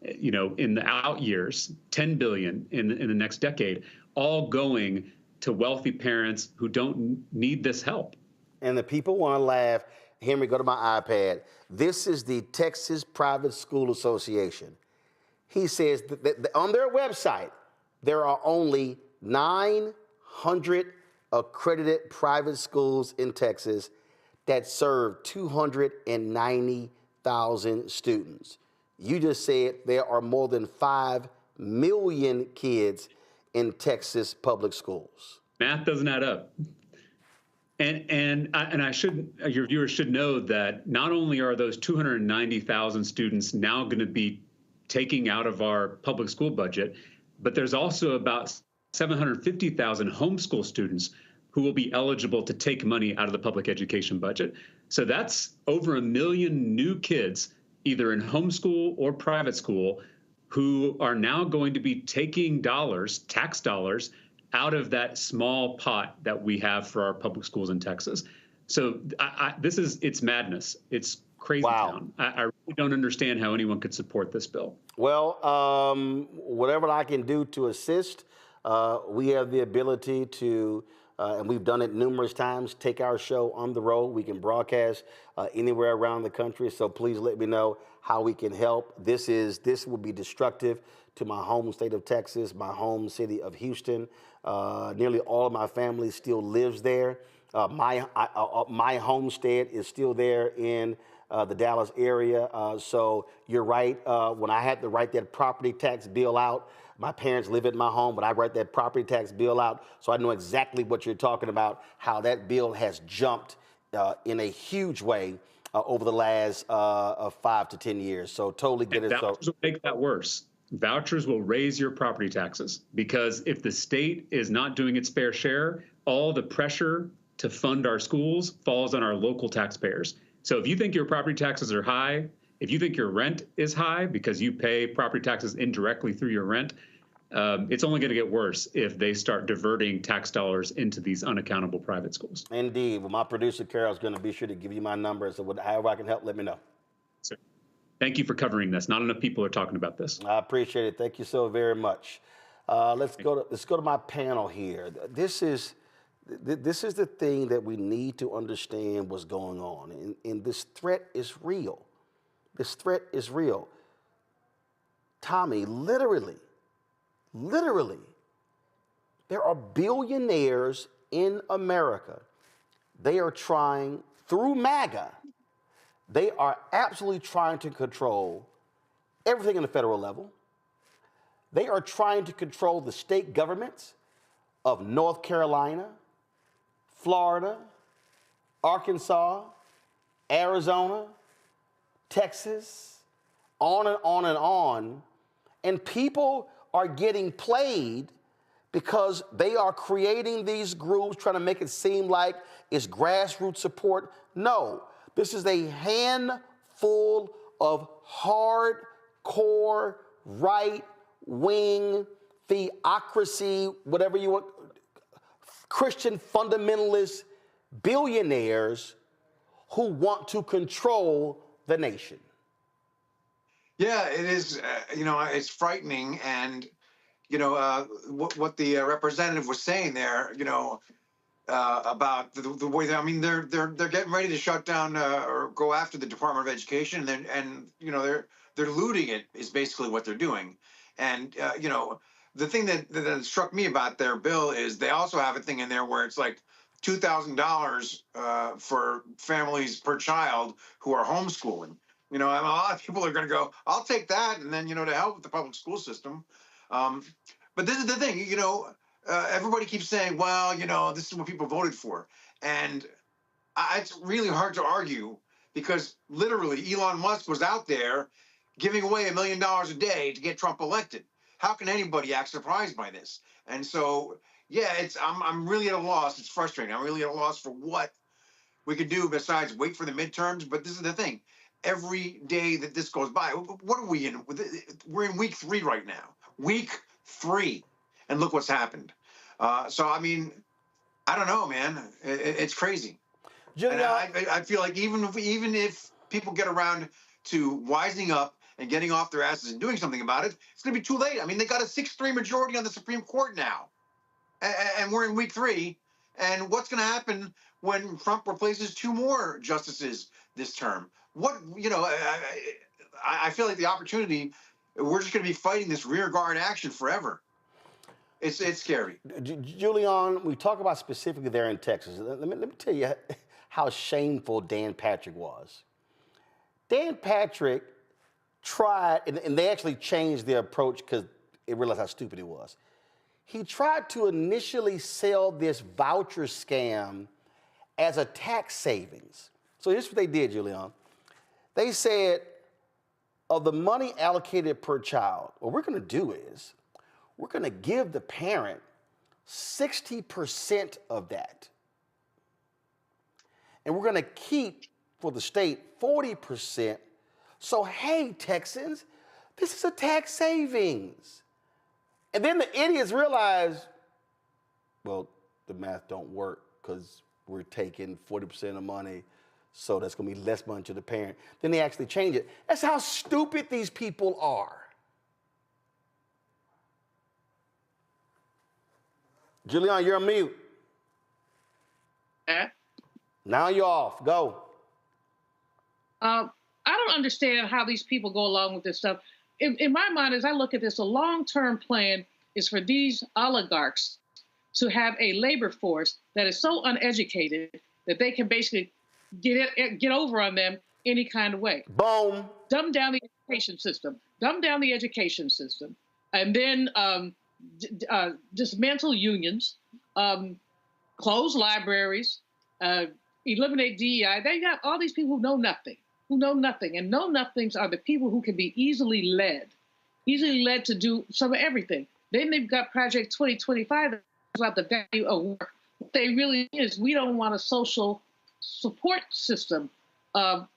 in the out years, $10 billion in the next decade, all going to wealthy parents who don't need this help. And the people want to laugh. Henry, go to my iPad. This is the Texas Private School Association. He says that on their website, there are only 900 accredited private schools in Texas that serve 290,000 students. You just said there are more than 5 million kids in Texas public schools. Math doesn't add up. And your viewers should know that not only are those 290,000 students now going to be taking out of our public school budget, but there's also about 750,000 homeschool students who will be eligible to take money out of the public education budget. So that's over 1 million new kids, either in homeschool or private school, who are now going to be taking dollars, tax dollars, out of that small pot that we have for our public schools in Texas. So it's madness. It's crazy town. I really don't understand how anyone could support this bill. Well, whatever I can do to assist, we have the ability to, and we've done it numerous times, take our show on the road. We can broadcast anywhere around the country. So please let me know how we can help. This will be destructive to my home state of Texas, my home city of Houston. Nearly all of my family still lives there. My homestead is still there in the Dallas area. So you're right. When I had to write that property tax bill out, my parents live at my home, but I write that property tax bill out. So I know exactly what you're talking about, how that bill has jumped in a huge way over the last 5 to 10 years. So totally get it. Vouchers will make that worse. Vouchers will raise your property taxes because if the state is not doing its fair share, all the pressure to fund our schools falls on our local taxpayers. So if you think your property taxes are high, if you think your rent is high because you pay property taxes indirectly through your rent, it's only going to get worse if they start diverting tax dollars into these unaccountable private schools. Indeed. Well, my producer, Carol, is going to be sure to give you my number. So however I can help, let me know. Sir. Thank you for covering this. Not enough people are talking about this. I appreciate it. Thank you so very much. Let's go to my panel here. This is This is the thing that we need to understand what's going on. And this threat is real. This threat is real. Tommy, literally, there are billionaires in America. They are trying, through MAGA, they are absolutely trying to control everything in the federal level. They are trying to control the state governments of North Carolina, Florida, Arkansas, Arizona, Texas, on and on and on. And people are getting played because they are creating these groups, trying to make it seem like it's grassroots support. No, this is a handful of hardcore right-wing theocracy, whatever you want, Christian fundamentalist billionaires who want to control the nation. Yeah, it is. It's frightening, and what the representative was saying there. About the way that, I mean, they're getting ready to shut down or go after the Department of Education, and they're looting it is basically what they're doing, and the thing that struck me about their bill is they also have a thing in there where it's like $2,000 for families per child who are homeschooling. A lot of people are going to go, I'll take that, and then to help with the public school system. But this is the thing, everybody keeps saying, well, this is what people voted for, and it's really hard to argue because literally Elon Musk was out there giving away $1 million a day to get Trump elected. How can anybody act surprised by this? And so, yeah, I'm really at a loss. It's frustrating. I'm really at a loss for what we could do besides wait for the midterms. But this is the thing. Every day that this goes by, what are we in? We're in week 3 right now. Week 3. And look what's happened. So, I mean, I don't know, man. It's crazy. And I feel like even if people get around to wising up and getting off their asses and doing something about it, it's going to be too late. I mean, they got a 6-3 majority on the Supreme Court now. And we're in week 3. And what's going to happen when Trump replaces 2 more justices this term? I feel like the opportunity, we're just going to be fighting this rearguard action forever. It's scary. Julian, we talk about specifically there in Texas. Let me tell you how shameful Dan Patrick was. Dan Patrick tried, and they actually changed their approach because they realized how stupid he was. He tried to initially sell this voucher scam as a tax savings. So here's what they did, Julian. They said, of the money allocated per child, what we're going to do is we're going to give the parent 60% of that. And we're going to keep, for the state, 40%. So, hey, Texans, this is a tax savings. And then the idiots realize, well, the math don't work because we're taking 40% of money, so that's going to be less money to the parent. Then they actually change it. That's how stupid these people are. Julian, you're on mute. Now you're off. Go. I don't understand how these people go along with this stuff. In my mind, as I look at this, a long-term plan is for these oligarchs to have a labor force that is so uneducated that they can basically get over on them any kind of way. Boom. Dumb down the education system. And then dismantle unions, close libraries, eliminate DEI. They got all these people who know nothing. And know-nothings are the people who can be easily led to do some of everything. Then they've got Project 2025 that's about the value of work. What they really is, we don't want a social support system for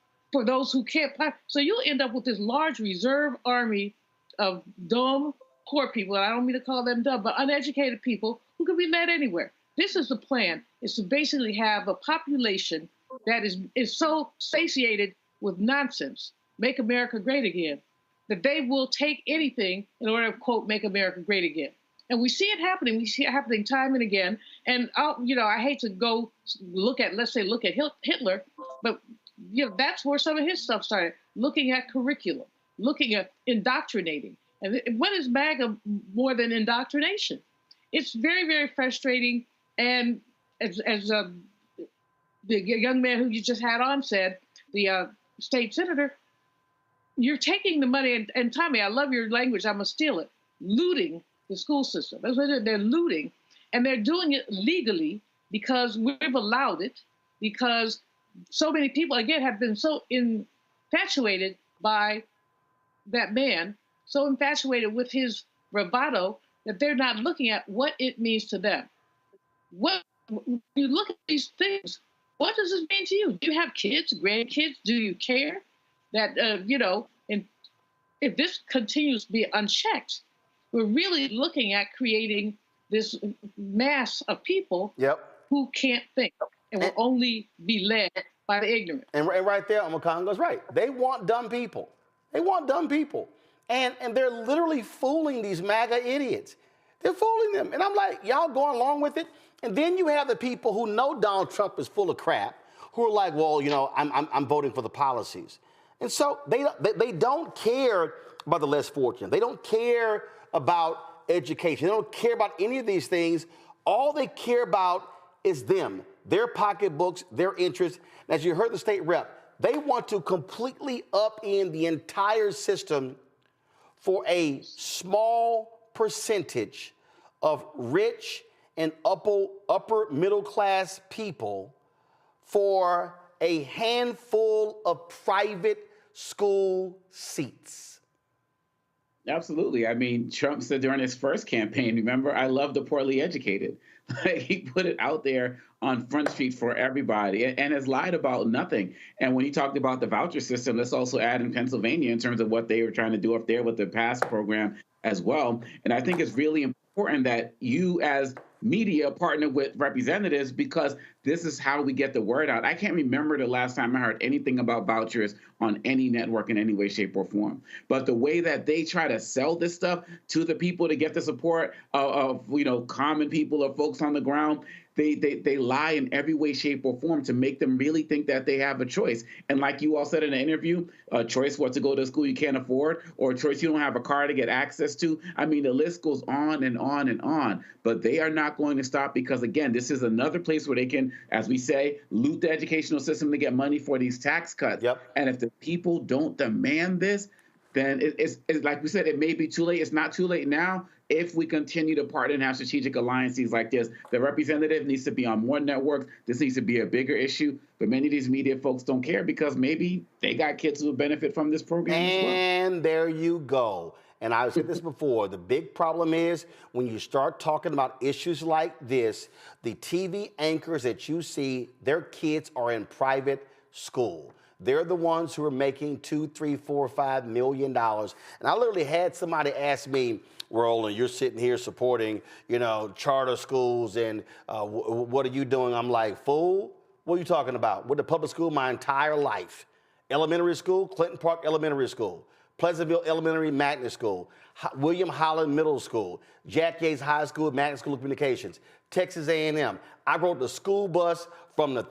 those who can't. So you'll end up with this large reserve army of dumb, poor people, and I don't mean to call them dumb, but uneducated people who can be led anywhere. This is the plan, is to basically have a population that is so satiated with nonsense, make America great again, that they will take anything in order to, quote, make America great again. And we see it happening. We see it happening time and again. And I hate to go look at Hitler, but that's where some of his stuff started. Looking at curriculum, looking at indoctrinating. And what is MAGA more than indoctrination? It's very, very frustrating. And as the young man who you just had on said, the state senator, you're taking the money, and Tommy, I love your language, I'm gonna steal it, looting the school system. That's what they're looting. And they're doing it legally because we've allowed it, because so many people, again, have been so infatuated by that man, so infatuated with his bravado that they're not looking at what it means to them. When you look at these things, what does this mean to you? Do you have kids, grandkids? Do you care that, and if this continues to be unchecked, we're really looking at creating this mass of people who can't think and will only be led by the ignorant. And right there, Omakongo's right. They want dumb people. They want dumb people. And they're literally fooling these MAGA idiots. They're fooling them. And I'm like, y'all going along with it? And then you have the people who know Donald Trump is full of crap, who are like, well, I'm voting for the policies. And so they don't care about the less fortunate. They don't care about education. They don't care about any of these things. All they care about is them, their pocketbooks, their interests. And as you heard the state rep, they want to completely upend the entire system for a small percentage of rich and upper middle class people for a handful of private school seats. Absolutely. I mean, Trump said during his first campaign, remember, I love the poorly educated. He put it out there on Front Street for everybody and has lied about nothing. And when he talked about the voucher system, let's also add in Pennsylvania in terms of what they were trying to do up there with the PASS program as well. And I think it's really important that you as media partner with representatives, because this is how we get the word out. I can't remember the last time I heard anything about vouchers on any network in any way, shape, or form. But the way that they try to sell this stuff to the people to get the support of common people or folks on the ground, they lie in every way, shape, or form to make them really think that they have a choice. And like you all said in the interview, a choice what to go to a school you can't afford, or a choice you don't have a car to get access to. I mean, the list goes on and on and on. But they are not going to stop because, again, this is another place where they can, as we say, loot the educational system to get money for these tax cuts. And if the people don't demand this, then it's like we said, it may be too late. It's not too late now. If we continue to partner and have strategic alliances like this, the representative needs to be on more networks. This needs to be a bigger issue. But many of these media folks don't care because maybe they got kids who will benefit from this program as well. And there you go. And I've said this before, the big problem is when you start talking about issues like this, the TV anchors that you see, their kids are in private school. They're the ones who are making $2, $3, $4, $5 million. And I literally had somebody ask me, Roland, you're sitting here supporting, charter schools, and what are you doing? I'm like, fool, what are you talking about? Went to public school my entire life. Elementary school, Clinton Park Elementary School, Pleasantville Elementary Magnet School, William Holland Middle School, Jack Yates High School, Magnet School of Communications, Texas A&M. I rode the school bus from the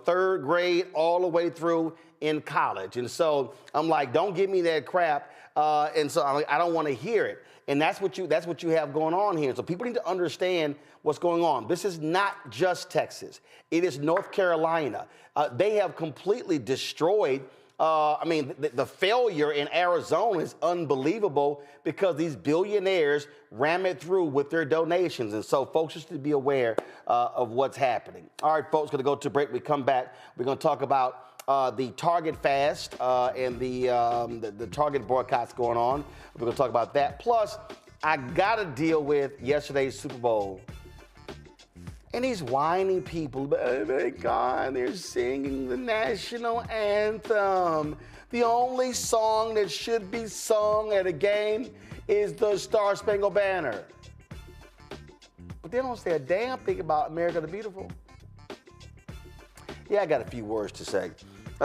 third grade all the way through in college. And so I'm like, don't give me that crap. And so I'm like, I don't want to hear it. And that's what you have going on here. So people need to understand what's going on. This is not just Texas. It is North Carolina. They have completely destroyed. The failure in Arizona is unbelievable because these billionaires ram it through with their donations. And so folks just to be aware of what's happening. All right, folks, going to go to break. We come back. We're going to talk about the Target fast and the Target boycotts going on. We're going to talk about that. Plus, I got to deal with yesterday's Super Bowl. And these whining people, oh my God, they're singing the national anthem. The only song that should be sung at a game is the Star Spangled Banner. But they don't say a damn thing about America the Beautiful. Yeah, I got a few words to say.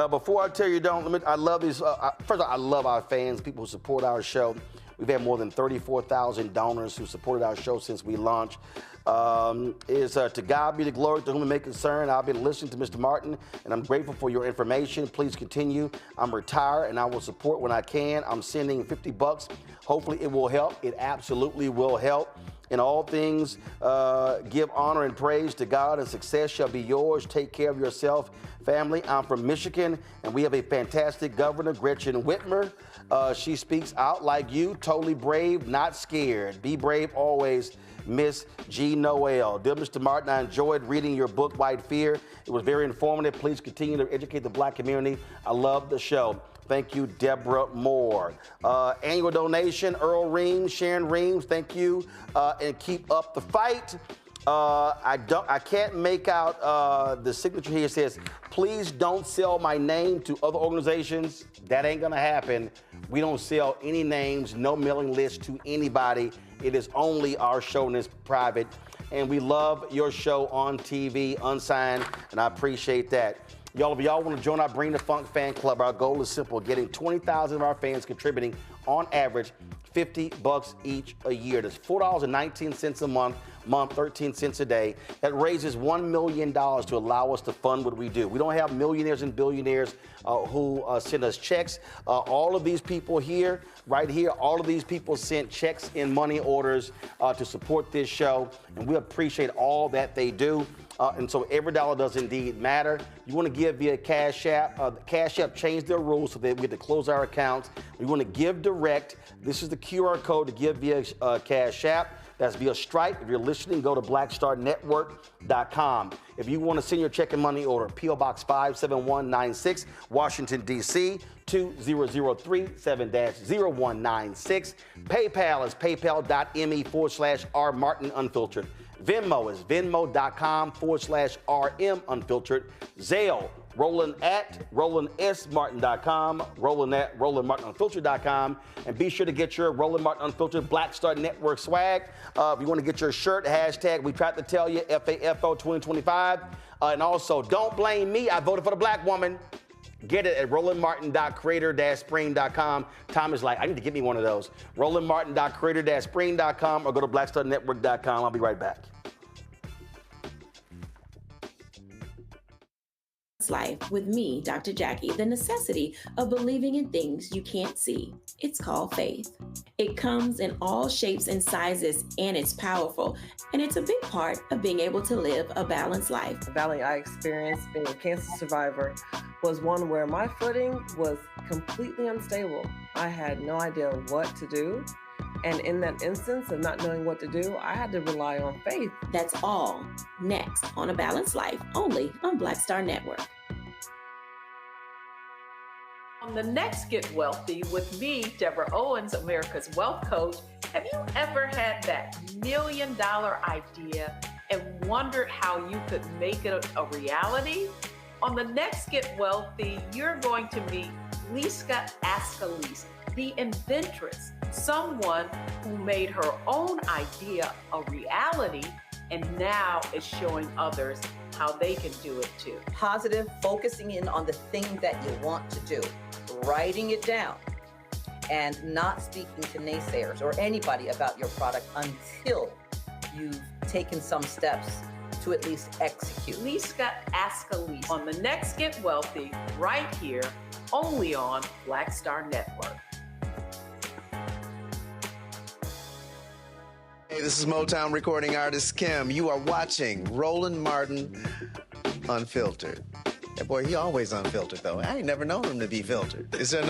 Before I tell you, I love these. First of all, I love our fans, people who support our show. We've had more than 34,000 donors who supported our show since we launched. To God be the glory, to whom it may concern. I've been listening to Mr. Martin, and I'm grateful for your information. Please continue. I'm retired, and I will support when I can. I'm sending $50. Hopefully it will help. It absolutely will help. In all things, give honor and praise to God, and success shall be yours. Take care of yourself, family. I'm from Michigan, and we have a fantastic governor, Gretchen Whitmer. She speaks out like you, totally brave, not scared. Be brave always, Miss G. Noel. Dear Mr. Martin, I enjoyed reading your book, White Fear. It was very informative. Please continue to educate the Black community. I love the show. Thank you, Deborah Moore. Annual donation, Earl Reams, Sharon Reams, thank you. And keep up the fight. I can't make out the signature here. It says, please don't sell my name to other organizations. That ain't gonna happen. We don't sell any names, no mailing list to anybody. It is only our show and it's private. And we love your show on TV, unsigned, and I appreciate that. Y'all, if y'all want to join our Bring the Funk fan club, our goal is simple, getting 20,000 of our fans contributing on average $50 each a year. That's $4.19 a month, 13 cents a day. That raises $1 million to allow us to fund what we do. We don't have millionaires and billionaires who send us checks. All of these people here, right here, all of these people sent checks in money orders to support this show, and we appreciate all that they do. And so every dollar does indeed matter. You want to give via Cash App. Cash App changed their rules so that we get to close our accounts. We want to give direct. This is the QR code to give via Cash App. That's via Stripe. If you're listening, go to blackstarnetwork.com. If you want to send your check and money order, P.O. Box 57196, Washington, D.C., 20037-0196. PayPal is paypal.me/rmartinunfiltered. Venmo is venmo.com/rmunfiltered. Zelle, Roland@RolandSMartin.com, Roland@RolandMartinUnfiltered.com, and be sure to get your Roland Martin Unfiltered Black Star Network swag. If you want to get your shirt, hashtag we tried to tell you, FAFO 2025. And also, don't blame me, I voted for the black woman. Get it at rolandmartin.creator-spring.com. Tom is like, I need to get me one of those. rolandmartin.creator-spring.com or go to blackstarnetwork.com. I'll be right back. Life with me, Dr. Jackie, the necessity of believing in things you can't see. It's called faith. It comes in all shapes and sizes, and it's powerful. And it's a big part of being able to live a balanced life. The valley I experienced being a cancer survivor was one where my footing was completely unstable. I had no idea what to do. And in that instance of not knowing what to do, I had to rely on faith. That's all next on A Balanced Life, only on Black Star Network. On the next Get Wealthy with me, Deborah Owens, America's Wealth Coach, have you ever had that $1 million idea and wondered how you could make it a reality? On the next Get Wealthy, you're going to meet Liska Askalise, the inventress, someone who made her own idea a reality and now is showing others how they can do it too. Positive, focusing in on the thing that you want to do, writing it down, and not speaking to naysayers or anybody about your product until you've taken some steps to at least execute. Liska Askalise on the next Get Wealthy, right here, only on Black Star Network. Hey, this is Motown recording artist Kim. You are watching Roland Martin Unfiltered. That boy, he always unfiltered though. I ain't never known him to be filtered. Is there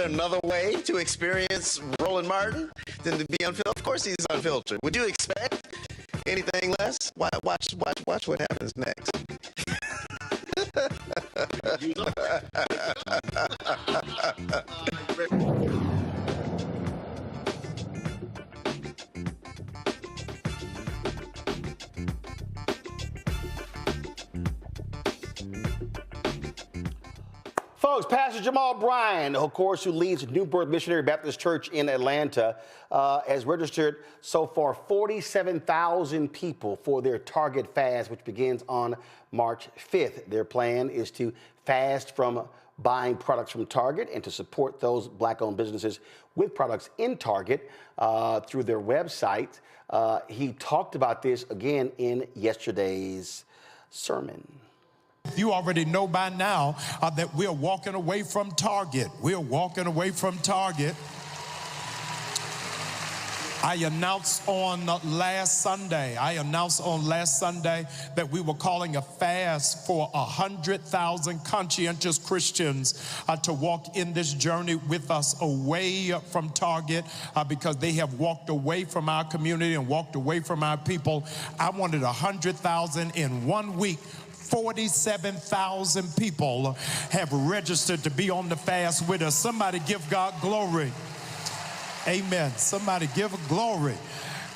another way to experience Roland Martin than to be unfiltered? Of course he's unfiltered. Would you expect anything less? Watch what happens next. Folks, Pastor Jamal Bryan, of course, who leads New Birth Missionary Baptist Church in Atlanta, has registered so far 47,000 people for their Target fast, which begins on March 5th. Their plan is to fast from buying products from Target and to support those Black-owned businesses with products in Target through their website. He talked about this again in yesterday's sermon. You already know by now that we're walking away from Target. We're walking away from Target. I announced on last Sunday that we were calling a fast for 100,000 conscientious Christians to walk in this journey with us away from Target because they have walked away from our community and walked away from our people. I wanted 100,000 in 1 week. 47,000 people have registered to be on the fast with us. Somebody give God glory. Amen. Somebody give glory.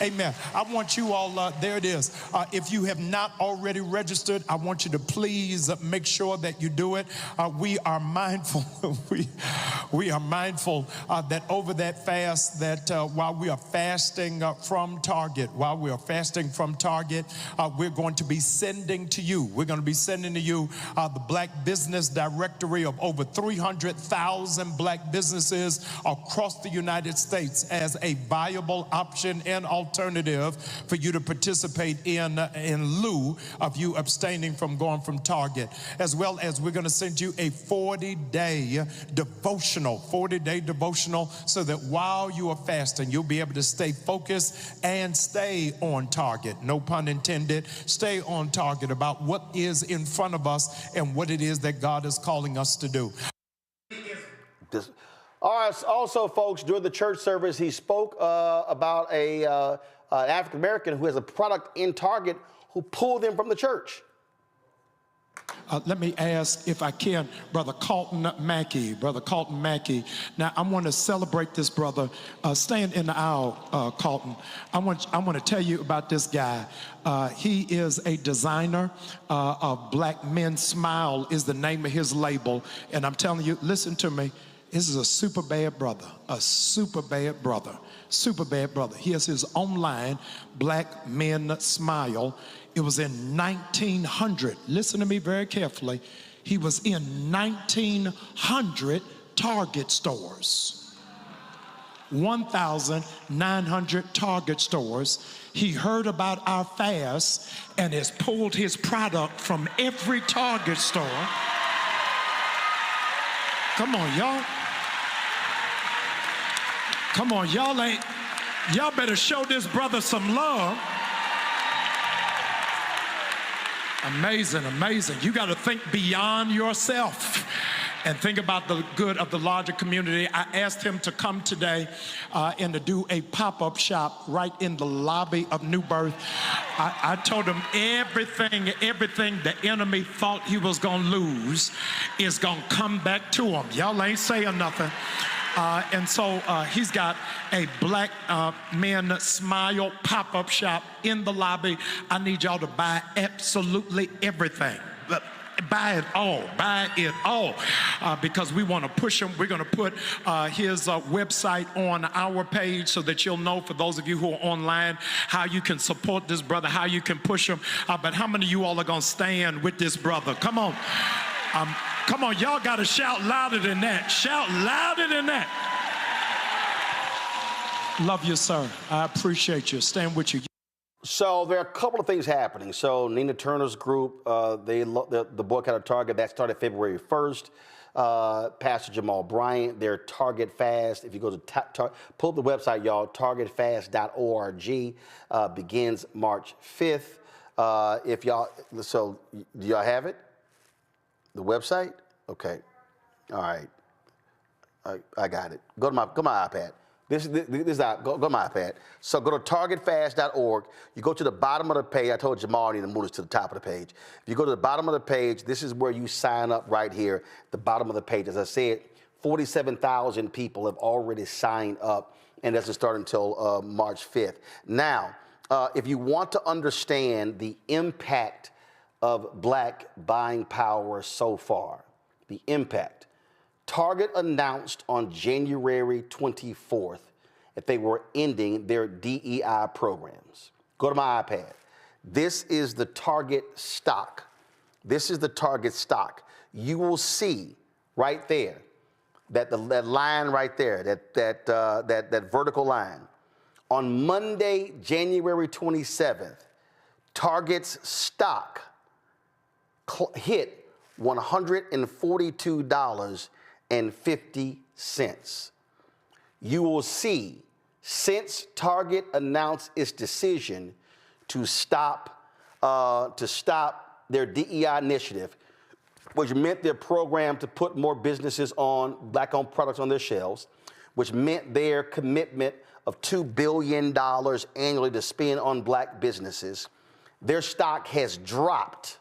Amen. I want you all, there it is. If you have not already registered, I want you to please make sure that you do it. We are mindful, we are mindful that over that fast, that while we are fasting from Target, we're going to be sending to you, the Black Business Directory of over 300,000 Black businesses across the United States as a viable option and alternative for you to participate in lieu of you abstaining from going from Target. As well as we're going to send you a 40-day devotional, so that while you are fasting, you'll be able to stay focused and stay on target. No pun intended. Stay on target about what is in front of us and what it is that God is calling us to do. All right, also, folks, during the church service, he spoke about an African-American who has a product in Target who pulled them from the church. Let me ask, if I can, Brother Carlton Mackey. Now, I want to celebrate this brother. Stand in the aisle, Carlton. I want to tell you about this guy. He is a designer of Black Men Smile is the name of his label. And I'm telling you, listen to me. This is a super bad brother. He has his own line, Black Men Smile. It was in 1900. Listen to me very carefully. He was in 1,900 Target stores. 1,900 Target stores. He heard about our fast and has pulled his product from every Target store. Come on, y'all. Come on, y'all better show this brother some love. Amazing. You got to think beyond yourself and think about the good of the larger community. I asked him to come today and to do a pop-up shop right in the lobby of New Birth. I told him everything the enemy thought he was going to lose is going to come back to him. Y'all ain't saying nothing. And so he's got a Black Men Smile pop-up shop in the lobby. I need y'all to buy absolutely everything. Buy it all, because we want to push him. We're going to put his website on our page so that you'll know, for those of you who are online, how you can support this brother, how you can push him. But how many of you all are going to stand with this brother? Come on. Come on, y'all got to shout louder than that. Shout louder than that. Love you, sir. I appreciate you. Stand with you. So there are a couple of things happening. So Nina Turner's group, the boycott of Target, that started February 1st. Pastor Jamal Bryant, their Target Fast, if you go to pull up the website, y'all, targetfast.org, begins March 5th. Do y'all have it? The website? Okay. All right. I got it. Go to my iPad. Go to my iPad. So go to targetfast.org. You go to the bottom of the page. I told Jamal I need to move this to the top of the page. If you go to the bottom of the page, this is where you sign up right here, the bottom of the page. As I said, 47,000 people have already signed up, and it doesn't start until March 5th. Now, if you want to understand the impact of Black buying power so far, the impact. Target announced on January 24th that they were ending their DEI programs. Go to my iPad. This is the Target stock. You will see right there, that line right there, that vertical line. On Monday, January 27th, Target's stock hit $142.50. You will see, since Target announced its decision to stop their DEI initiative, which meant their program to put more businesses on Black-owned products on their shelves, which meant their commitment of $2 billion annually to spend on Black businesses, their stock has dropped.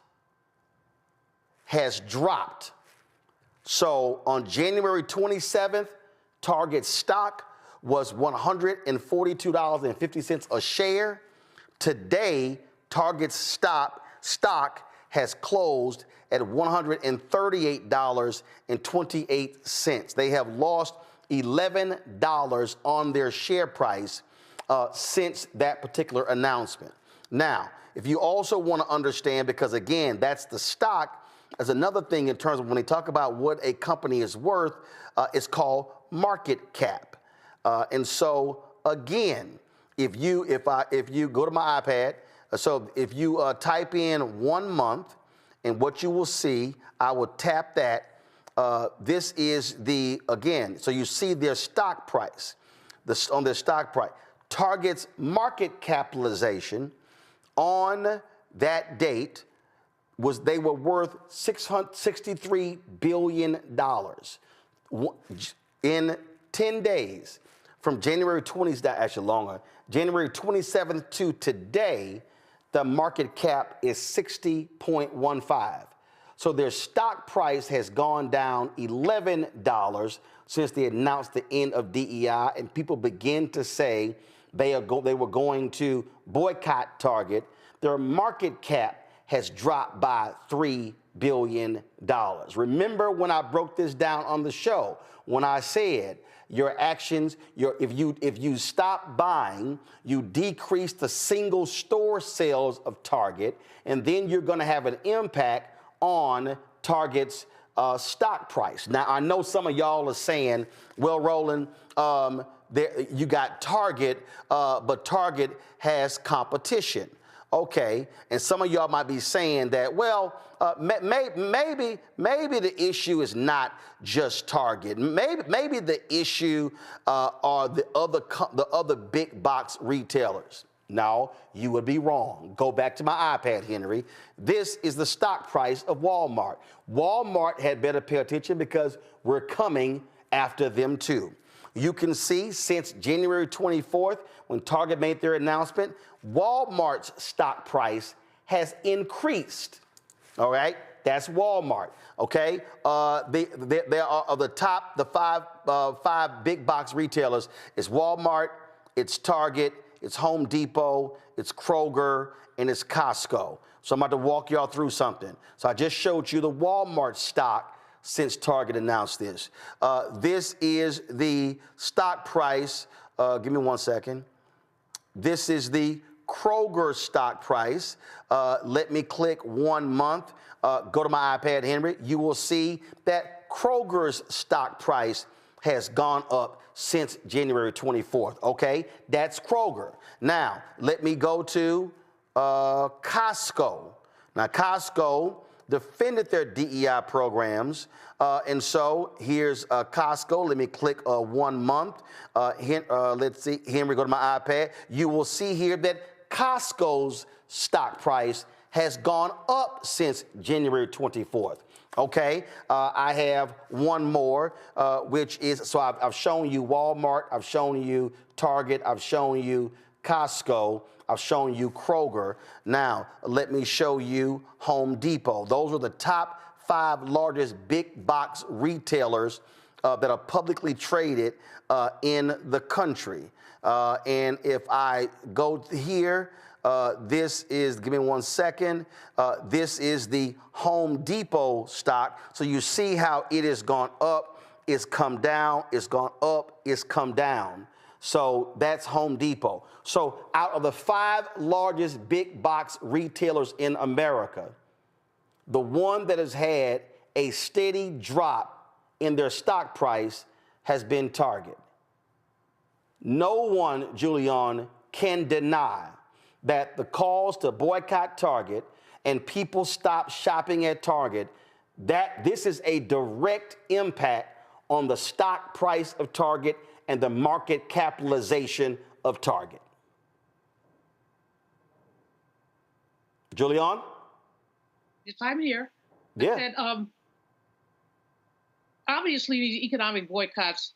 So on January 27th, Target's stock was $142.50 a share. Today, Target's stock has closed at $138.28. They have lost $11 on their share price since that particular announcement. Now, if you also want to understand, because again, that's the stock, as another thing in terms of when they talk about what a company is worth, it's called market cap. And so again, if you go to my iPad, so if you type in 1 month, and what you will see, I will tap that. This is again, so you see their stock price, on their stock price. Target's market capitalization on that date they were worth $663 billion. In 10 days, from January 20th, actually longer, January 27th to today, the market cap is 60.15. So their stock price has gone down $11 since they announced the end of DEI, and people begin to say they were going to boycott Target. Their market cap has dropped by $3 billion. Remember when I broke this down on the show, when I said your actions, if you stop buying, you decrease the single store sales of Target, and then you're going to have an impact on Target's stock price. Now, I know some of y'all are saying, well, Roland, you got Target, but Target has competition. Okay, and some of y'all might be saying that, well, maybe the issue is not just Target. Maybe the issue are the other big box retailers. No, you would be wrong. Go back to my iPad, Henry. This is the stock price of Walmart. Walmart had better pay attention because we're coming after them too. You can see since January 24th, when Target made their announcement, Walmart's stock price has increased. All right, that's Walmart. Okay, there are of the five big box retailers. It's Walmart, it's Target, it's Home Depot, it's Kroger, and it's Costco. So I'm about to walk y'all through something. So I just showed you the Walmart stock since Target announced this. This is the stock price. Give me 1 second. This is the Kroger stock price. Let me click 1 month. Go to my iPad, Henry. You will see that Kroger's stock price has gone up since January 24th. Okay, that's Kroger. Now, let me go to Costco. Now, Costco defended their DEI programs. And so here's Costco. Let me click 1 month. Let's see, Henry, go to my iPad. You will see here that Costco's stock price has gone up since January 24th. Okay, I have one more, which is, so I've shown you Walmart, I've shown you Target, I've shown you Costco, I've shown you Kroger. Now, let me show you Home Depot. Those are the top 5 largest big box retailers that are publicly traded in the country. And if I go here, this is, give me 1 second, this is the Home Depot stock. So you see how it has gone up, it's come down, it's gone up, it's come down. So that's Home Depot. So out of the 5 largest big box retailers in America, the one that has had a steady drop in their stock price has been Target. No one, Julian, can deny that the calls to boycott Target and people stop shopping at Target, that this is a direct impact on the stock price of Target and the market capitalization of Target. Julian? Yes, I'm here. Yeah. I said, obviously, these economic boycotts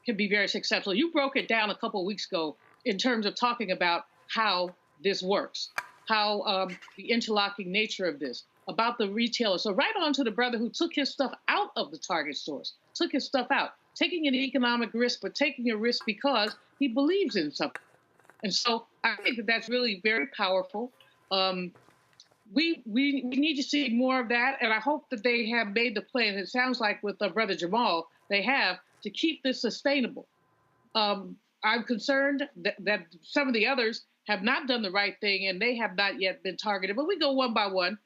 can be very successful. You broke it down a couple of weeks ago in terms of talking about how this works, how the interlocking nature of this, about the retailer. So right on to the brother who took his stuff out of the Target stores, took his stuff out, taking an economic risk, but taking a risk because he believes in something. And so I think that that's really very powerful. We need to see more of that, and I hope that they have made the plan. It sounds like with Brother Jamal, they have, to keep this sustainable. I'm concerned that some of the others have not done the right thing, and they have not yet been targeted. But we go one by one.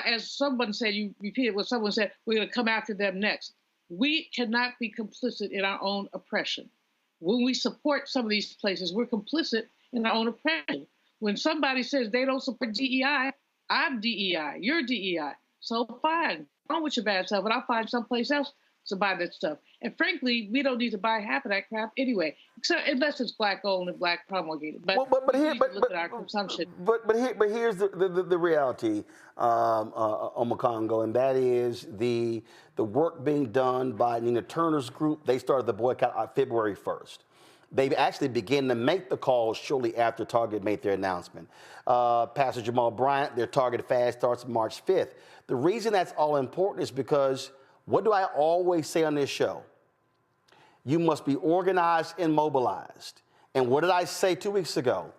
As someone said, you repeated what someone said, we're going to come after them next. We cannot be complicit in our own oppression. When we support some of these places, we're complicit in our own oppression. When somebody says they don't support DEI, I'm DEI, you're DEI. So fine, go on with your bad stuff, but I'll find someplace else to buy that stuff. And frankly, we don't need to buy half of that crap anyway, except unless it's black owned and black promulgated. But look at our consumption. But here's the reality, Omakongo, and that is the work being done by Nina Turner's group. They started the boycott on February 1st. They actually began to make the calls shortly after Target made their announcement. Pastor Jamal Bryant, their Target fast starts March 5th. The reason that's all important is because, what do I always say on this show? You must be organized and mobilized. And what did I say 2 weeks ago?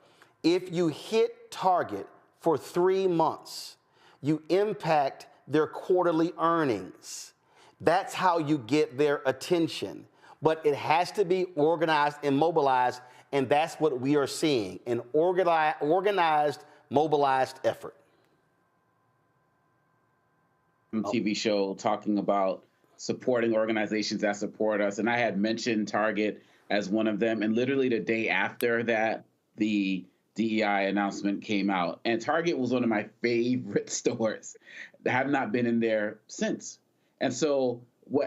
If you hit Target for 3 months, you impact their quarterly earnings. That's how you get their attention. But it has to be organized and mobilized, and that's what we are seeing, an organized, mobilized effort. TV show talking about supporting organizations that support us, and I had mentioned Target as one of them, and literally the day after that, the DEI announcement came out, and Target was one of my favorite stores. I have not been in there since. And so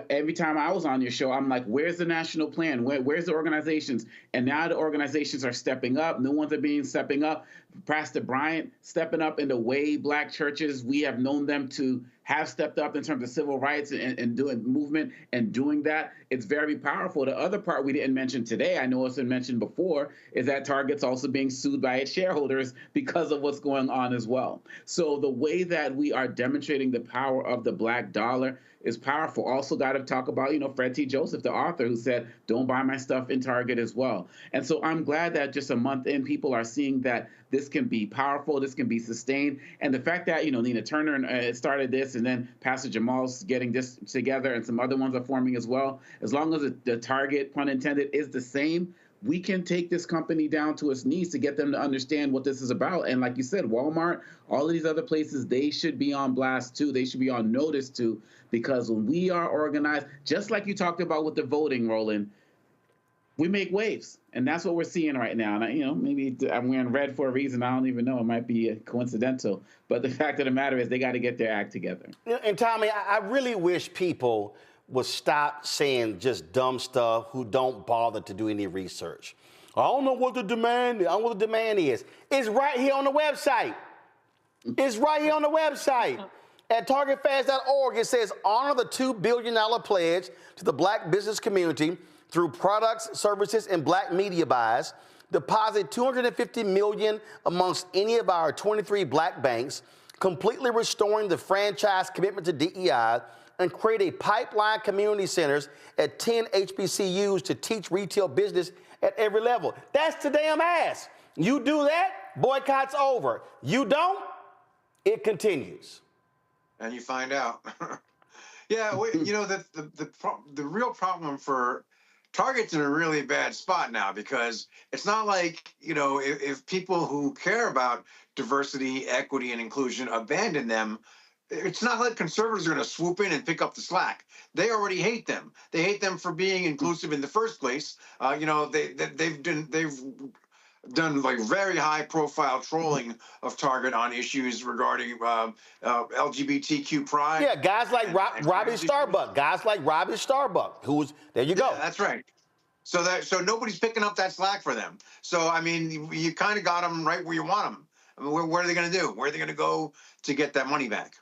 every time I was on your show, I'm like, where's the national plan? Where's the organizations? And now the organizations are stepping up. New ones are stepping up. Pastor Bryant stepping up in the way Black churches, we have known them to have stepped up in terms of civil rights and doing movement and doing that. It's very powerful. The other part we didn't mention today, I know it's been mentioned before, is that Target's also being sued by its shareholders because of what's going on as well. So the way that we are demonstrating the power of the Black dollar is powerful. Also got to talk about, Fred T. Joseph, the author, who said, don't buy my stuff in Target as well. And so I'm glad that just a month in, people are seeing that this can be powerful, this can be sustained. And the fact that, Nina Turner started this, and then Pastor Jamal's getting this together, and some other ones are forming as well. As long as the target, pun intended, is the same, we can take this company down to its knees to get them to understand what this is about. And like you said, Walmart, all of these other places, they should be on blast too. They should be on notice too, because when we are organized, just like you talked about with the voting, Roland, we make waves. And that's what we're seeing right now. And, maybe I'm wearing red for a reason. I don't even know. It might be coincidental. But the fact of the matter is they got to get their act together. And Tommy, I really wish people would stop saying just dumb stuff who don't bother to do any research. I don't know what the demand is. I don't know what the demand is. It's right here on the website. It's right here on the website. At targetfast.org, it says, honor the $2 billion pledge to the Black business community through products, services, and Black media buys. Deposit $250 million amongst any of our 23 Black banks, completely restoring the franchise commitment to DEI, and create a pipeline community centers at 10 HBCUs to teach retail business at every level. That's the damn ass. You do that, boycott's over. You don't, it continues. And you find out. Yeah, the real problem for Target's in a really bad spot now, because it's not like, if people who care about diversity, equity, and inclusion abandon them, it's not like conservatives are going to swoop in and pick up the slack. They already hate them. They hate them for being inclusive in the first place. They've done like very high-profile trolling of Target on issues regarding LGBTQ pride. Yeah, guys like Robbie Starbuck. Guys like Robbie Starbuck, who's there. You go. Yeah, that's right. So nobody's picking up that slack for them. So I mean, you kind of got them right where you want them. I mean, what are they going to do? Where are they going to go to get that money back?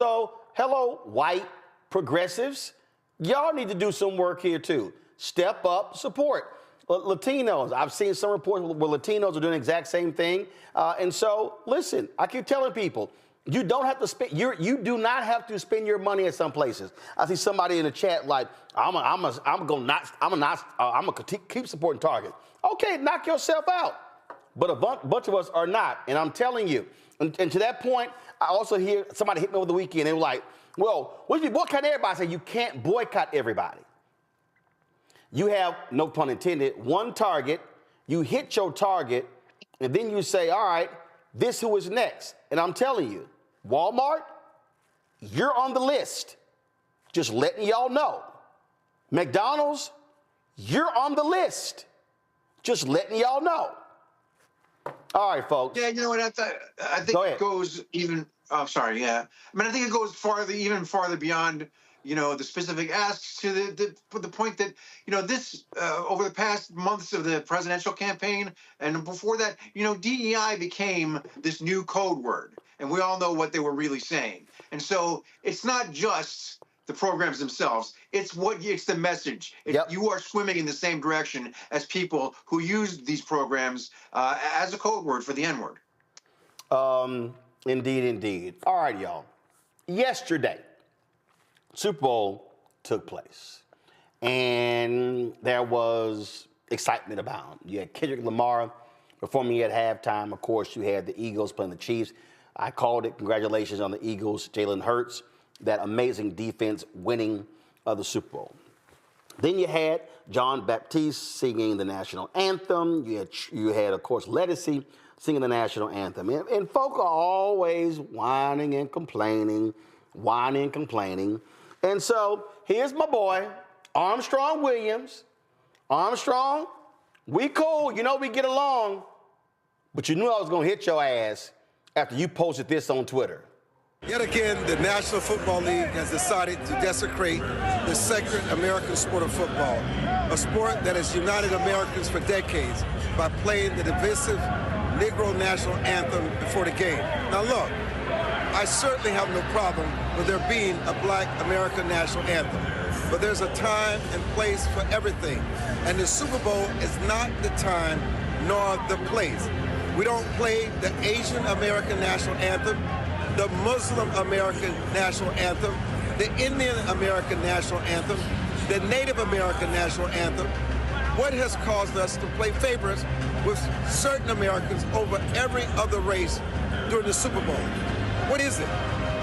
So, hello, white progressives. Y'all need to do some work here too. Step up, support. Latinos, I've seen some reports where Latinos are doing the exact same thing. And so, listen, I keep telling people, you don't have to spend. You do not have to spend your money at some places. I see somebody in the chat like, I'm gonna keep supporting Target. Okay, knock yourself out. But a bunch of us are not, and I'm telling you. And to that point, I also hear somebody hit me over the weekend. They were like, "Well, what if you boycott everybody?" I say you can't boycott everybody. You have, no pun intended, one target, you hit your target, and then you say, all right, this who is next. And I'm telling you, Walmart, you're on the list. Just letting y'all know. McDonald's, you're on the list. Just letting y'all know. All right, folks. Yeah, you know what? I think it goes even, sorry, yeah. I mean, I think it goes even farther beyond, the specific asks to the point that, this over the past months of the presidential campaign and before that, DEI became this new code word, and we all know what they were really saying. And so it's not just the programs themselves; it's the message. You are swimming in the same direction as people who use these programs as a code word for the N-word. Indeed. All right, y'all. Yesterday, Super Bowl took place, and there was excitement abound. You had Kendrick Lamar performing at halftime. Of course, you had the Eagles playing the Chiefs. I called it. Congratulations on the Eagles. Jalen Hurts, that amazing defense winning the Super Bowl. Then you had John Baptiste singing the national anthem. You had, of course, Lettucey singing the national anthem. And folk are always whining and complaining. And so here's my boy, Armstrong Williams. Armstrong, we cool. We get along. But you knew I was going to hit your ass after you posted this on Twitter. Yet again, the National Football League has decided to desecrate the sacred American sport of football, a sport that has united Americans for decades by playing the divisive Negro national anthem before the game. Now look, I certainly have no problem with there being a Black American national anthem, but there's a time and place for everything, and the Super Bowl is not the time nor the place. We don't play the Asian American national anthem, the Muslim American national anthem, the Indian American national anthem, the Native American national anthem. What has caused us to play favorites with certain Americans over every other race during the Super Bowl? What is it?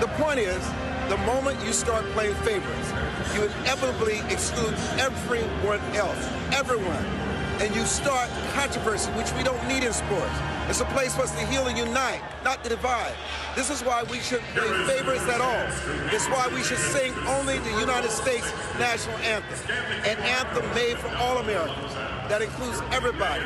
The point is, the moment you start playing favorites, you inevitably exclude everyone else, everyone. And you start controversy, which we don't need in sports. It's a place for us to heal and unite, not to divide. This is why we shouldn't play favorites at all. It's why we should sing only the United States national anthem, an anthem made for all Americans that includes everybody,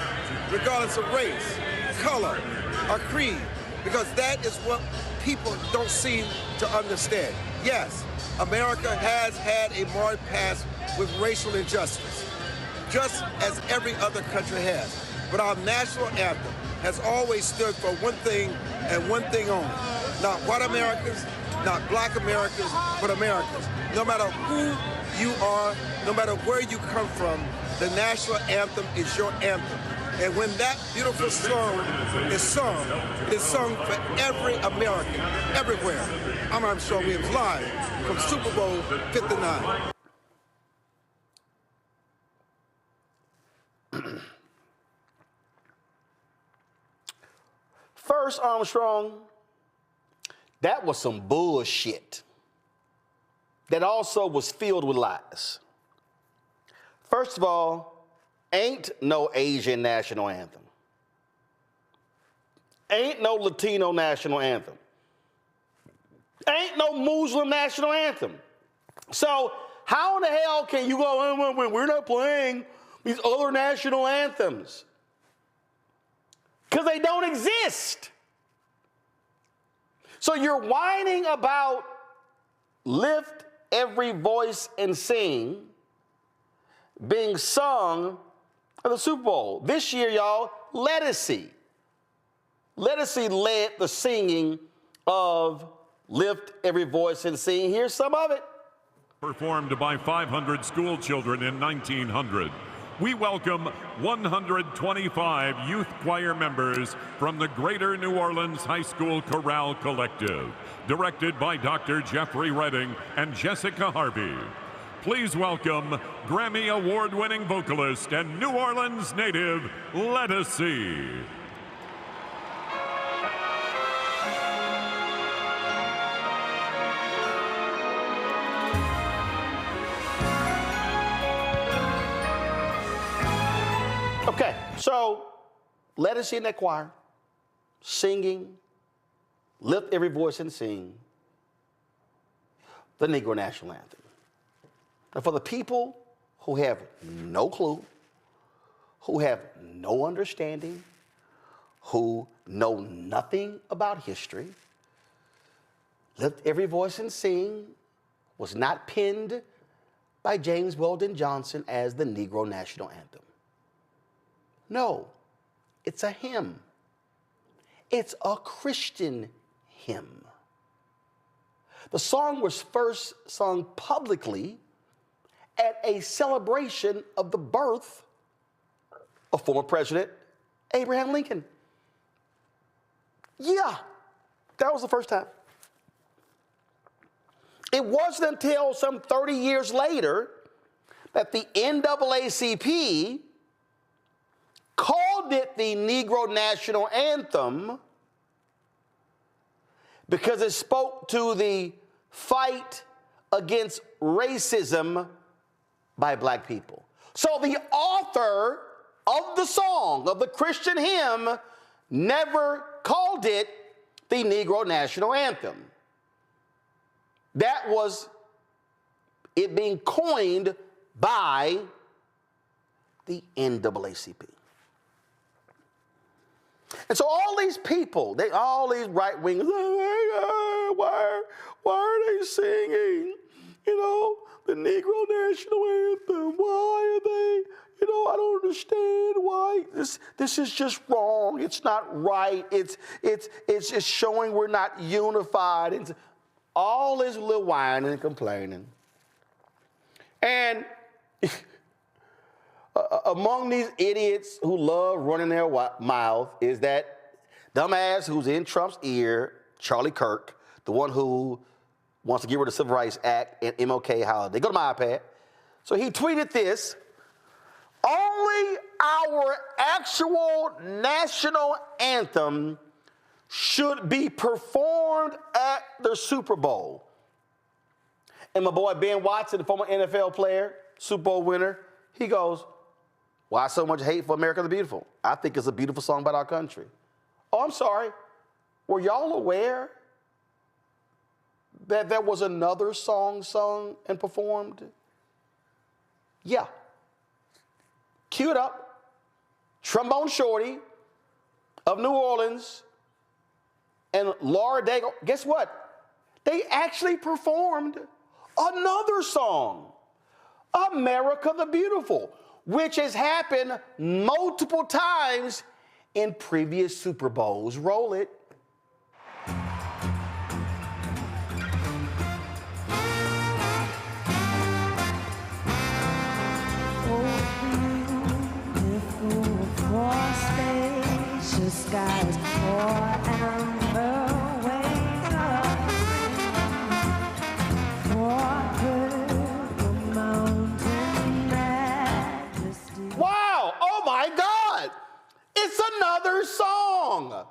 regardless of race, color, or creed, because that is what people don't seem to understand. Yes, America has had a marred past with racial injustice, just as every other country has. But our national anthem has always stood for one thing and one thing only. Not white Americans, not Black Americans, but Americans. No matter who you are, no matter where you come from, the national anthem is your anthem. And when that beautiful song is sung, it is sung for every American, everywhere. I'm Armstrong Williams, live from Super Bowl 59. First, Armstrong, that was some bullshit that also was filled with lies. First of all, ain't no Asian national anthem. Ain't no Latino national anthem. Ain't no Muslim national anthem. So how in the hell can you go, we're not playing these other national anthems? Because they don't exist. So you're whining about lift every voice and sing being sung at the Super Bowl. This year, y'all, Lettucey led the singing of Lift Every Voice and Sing. Here's some of it. Performed by 500 school children in 1900. We welcome 125 youth choir members from the Greater New Orleans High School Chorale Collective, directed by Dr. Jeffrey Redding and Jessica Harvey. Please welcome Grammy Award-winning vocalist and New Orleans native, Lettucey. Okay, so Lettucey in that choir, singing, lift every voice and sing the Negro National Anthem. And for the people who have no clue, who have no understanding, who know nothing about history, Lift Every Voice and Sing was not penned by James Weldon Johnson as the Negro National Anthem. No, it's a hymn. It's a Christian hymn. The song was first sung publicly at a celebration of the birth of former President Abraham Lincoln. Yeah, that was the first time. It wasn't until some 30 years later that the NAACP called it the Negro National Anthem because it spoke to the fight against racism by black people. So the author of the song, of the Christian hymn, never called it the Negro National Anthem. That was it being coined by the NAACP. And so all these people, all these right wingers, why are they singing, the Negro National Anthem? Why are they, I don't understand why. This is just wrong. It's not right. It's just showing we're not unified. It's all this little whining and complaining. And among these idiots who love running their mouth is that dumbass who's in Trump's ear, Charlie Kirk, the one who wants to get rid of the Civil Rights Act and MLK holiday. Go to my iPad. So he tweeted this: only our actual national anthem should be performed at the Super Bowl. And my boy Ben Watson, the former NFL player, Super Bowl winner, he goes, why so much hate for America the Beautiful? I think it's a beautiful song about our country. Oh, I'm sorry. Were y'all aware that there was another song sung and performed? Yeah. Cue it up. Trombone Shorty of New Orleans and Laura Daigle. Guess what? They actually performed another song, America the Beautiful, which has happened multiple times in previous Super Bowls. Roll it. Skies pour and away for mountain majesty. Wow! Oh my God! It's another song.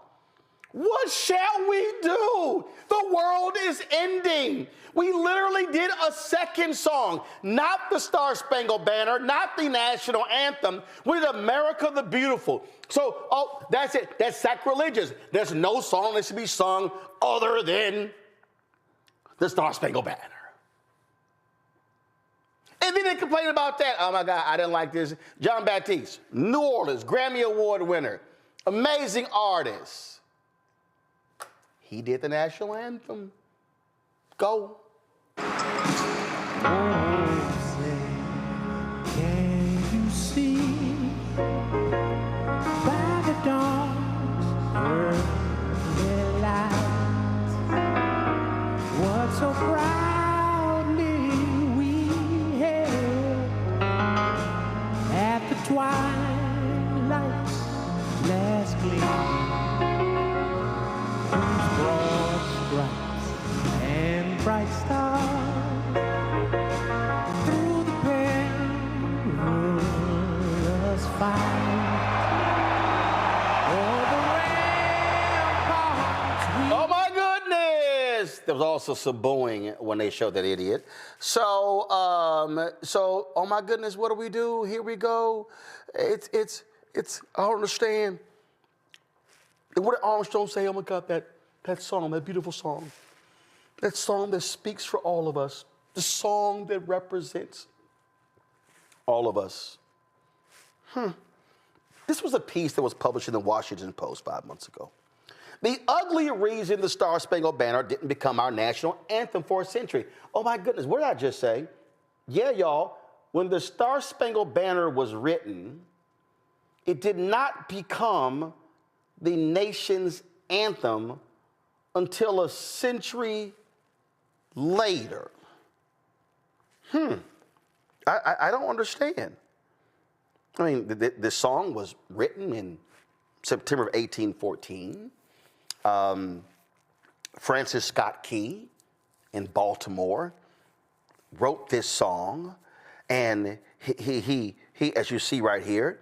What shall we do? The world is ending. We literally did a second song, not the Star Spangled Banner, not the national anthem, with America the Beautiful. So, that's it. That's sacrilegious. There's no song that should be sung other than the Star Spangled Banner. And then they complain about that. Oh my God, I didn't like this. John Baptiste, New Orleans, Grammy Award winner, amazing artist. He did the national anthem. Go. Can you see by the dawn's early light what so proudly we hailed at the twilight's last gleam, whose broad stripes and bright stars through the perilous fight. Oh my goodness! There was also some booing when they showed that idiot. So, oh my goodness, what do? Here we go. It's. I don't understand. What did Armstrong say? Oh my God, that song, that beautiful song, that song that speaks for all of us, the song that represents all of us. This was a piece that was published in the Washington Post 5 months ago. The ugly reason the Star Spangled Banner didn't become our national anthem for a century. Oh my goodness, what did I just say? Yeah, y'all, when the Star Spangled Banner was written, it did not become the nation's anthem until a century later. I don't understand. I mean, this song was written in September of 1814. Francis Scott Key in Baltimore wrote this song, and he as you see right here,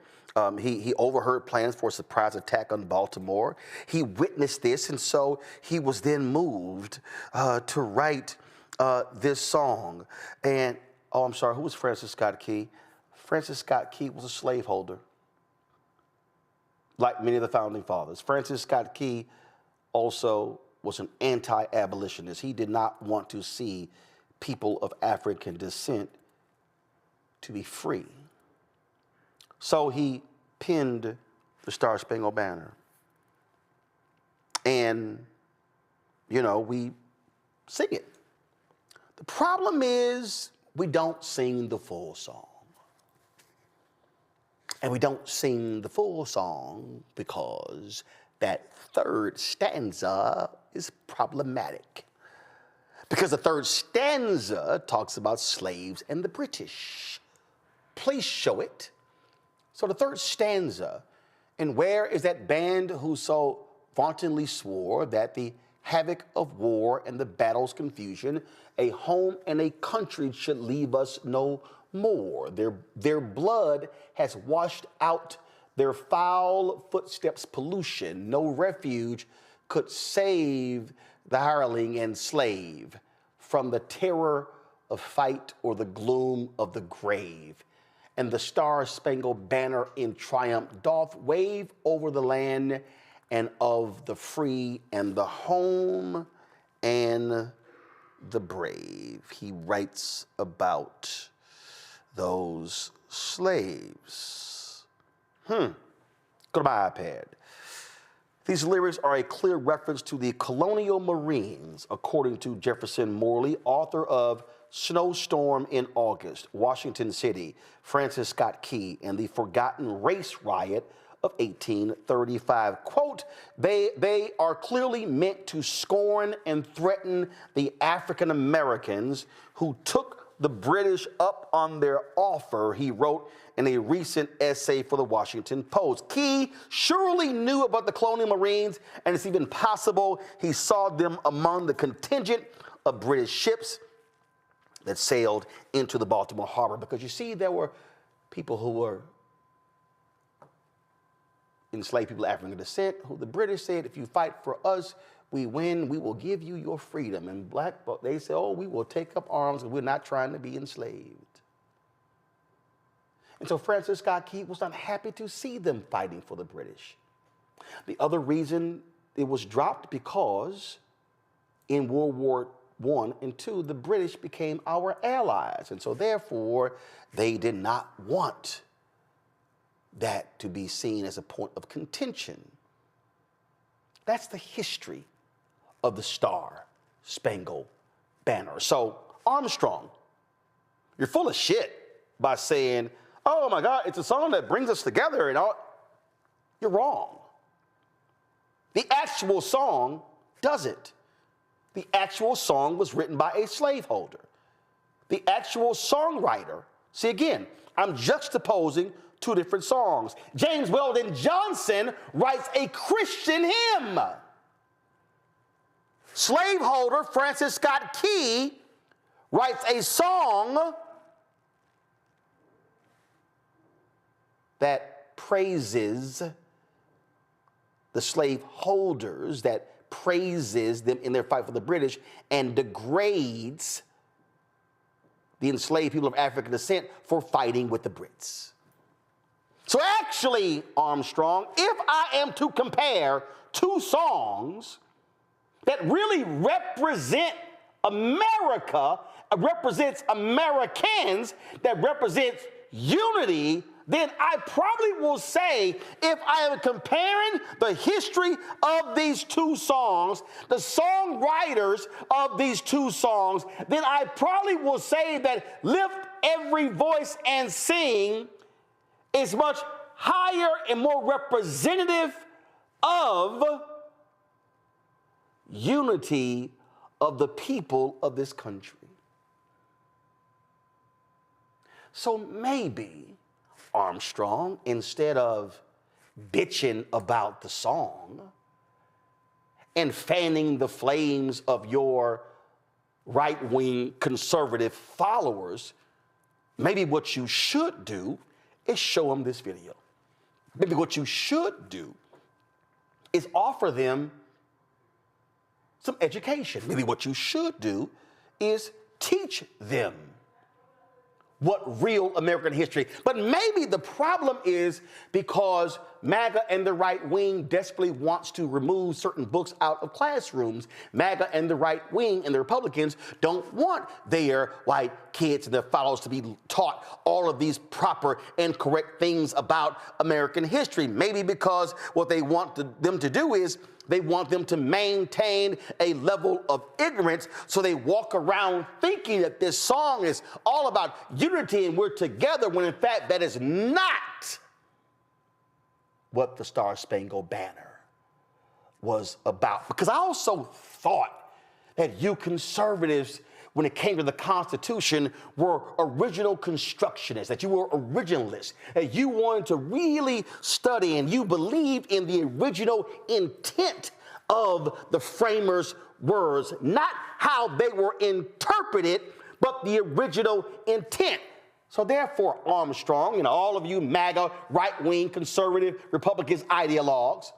he overheard plans for a surprise attack on Baltimore. He witnessed this, and so he was then moved to write this song. And, oh, I'm sorry, who was Francis Scott Key? Francis Scott Key was a slaveholder, like many of the founding fathers. Francis Scott Key also was an anti-abolitionist. He did not want to see people of African descent to be free. So he penned the Star Spangled Banner. And, you know, we sing it. The problem is we don't sing the full song. And we don't sing the full song because that third stanza is problematic. Because the third stanza talks about slaves and the British. Please show it. So the third stanza, and where is that band who so vauntingly swore that the havoc of war and the battle's confusion, a home and a country should leave us no more. Their blood has washed out their foul footsteps pollution. No refuge could save the hireling and slave from the terror of fight or the gloom of the grave. And the Star-Spangled Banner in triumph doth wave over the land and of the free and the home and the brave. He writes about those slaves. Go to my iPad. These lyrics are a clear reference to the colonial Marines, according to Jefferson Morley, author of Snowstorm in August, Washington City, Francis Scott Key, and the Forgotten Race Riot of 1835. Quote, they are clearly meant to scorn and threaten the African Americans who took the British up on their offer, he wrote in a recent essay for the Washington Post. Key surely knew about the colonial Marines, and it's even possible he saw them among the contingent of British ships that sailed into the Baltimore harbor. Because you see, there were people who were enslaved people of African descent, who the British said, if you fight for us, we win, we will give you your freedom. And black, they say, oh, we will take up arms and we're not trying to be enslaved. And so Francis Scott Key was not happy to see them fighting for the British. The other reason it was dropped because in World War one, and two, the British became our allies. And so therefore, they did not want that to be seen as a point of contention. That's the history of the Star-Spangled Banner. So Armstrong, you're full of shit by saying, oh my God, it's a song that brings us together and all. You're wrong. The actual song doesn't. The actual song was written by a slaveholder. The actual songwriter, see again, I'm juxtaposing two different songs. James Weldon Johnson writes a Christian hymn. Slaveholder Francis Scott Key writes a song that praises the slaveholders, that praises them in their fight for the British, and degrades the enslaved people of African descent for fighting with the Brits. So actually, Armstrong, if I am to compare two songs that really represent America, represents Americans, that represents unity, then I probably will say, if I am comparing the history of these two songs, the songwriters of these two songs, then I probably will say that Lift Every Voice and Sing is much higher and more representative of unity of the people of this country. So maybe, Armstrong, instead of bitching about the song and fanning the flames of your right-wing conservative followers, maybe what you should do is show them this video. Maybe what you should do is offer them some education. Maybe what you should do is teach them what real American history. But maybe the problem is because MAGA and the right wing desperately wants to remove certain books out of classrooms. MAGA and the right wing and the Republicans don't want their white kids and their followers to be taught all of these proper and correct things about American history. Maybe because what they want them to do is they want them to maintain a level of ignorance, so they walk around thinking that this song is all about unity and we're together, when in fact that is not what the Star-Spangled Banner was about. Because I also thought that you conservatives, when it came to the Constitution, were original constructionists, that you were originalists, that you wanted to really study and you believed in the original intent of the framers' words, not how they were interpreted, but the original intent. So therefore, Armstrong and all of you MAGA, right-wing, conservative, Republicans, ideologues,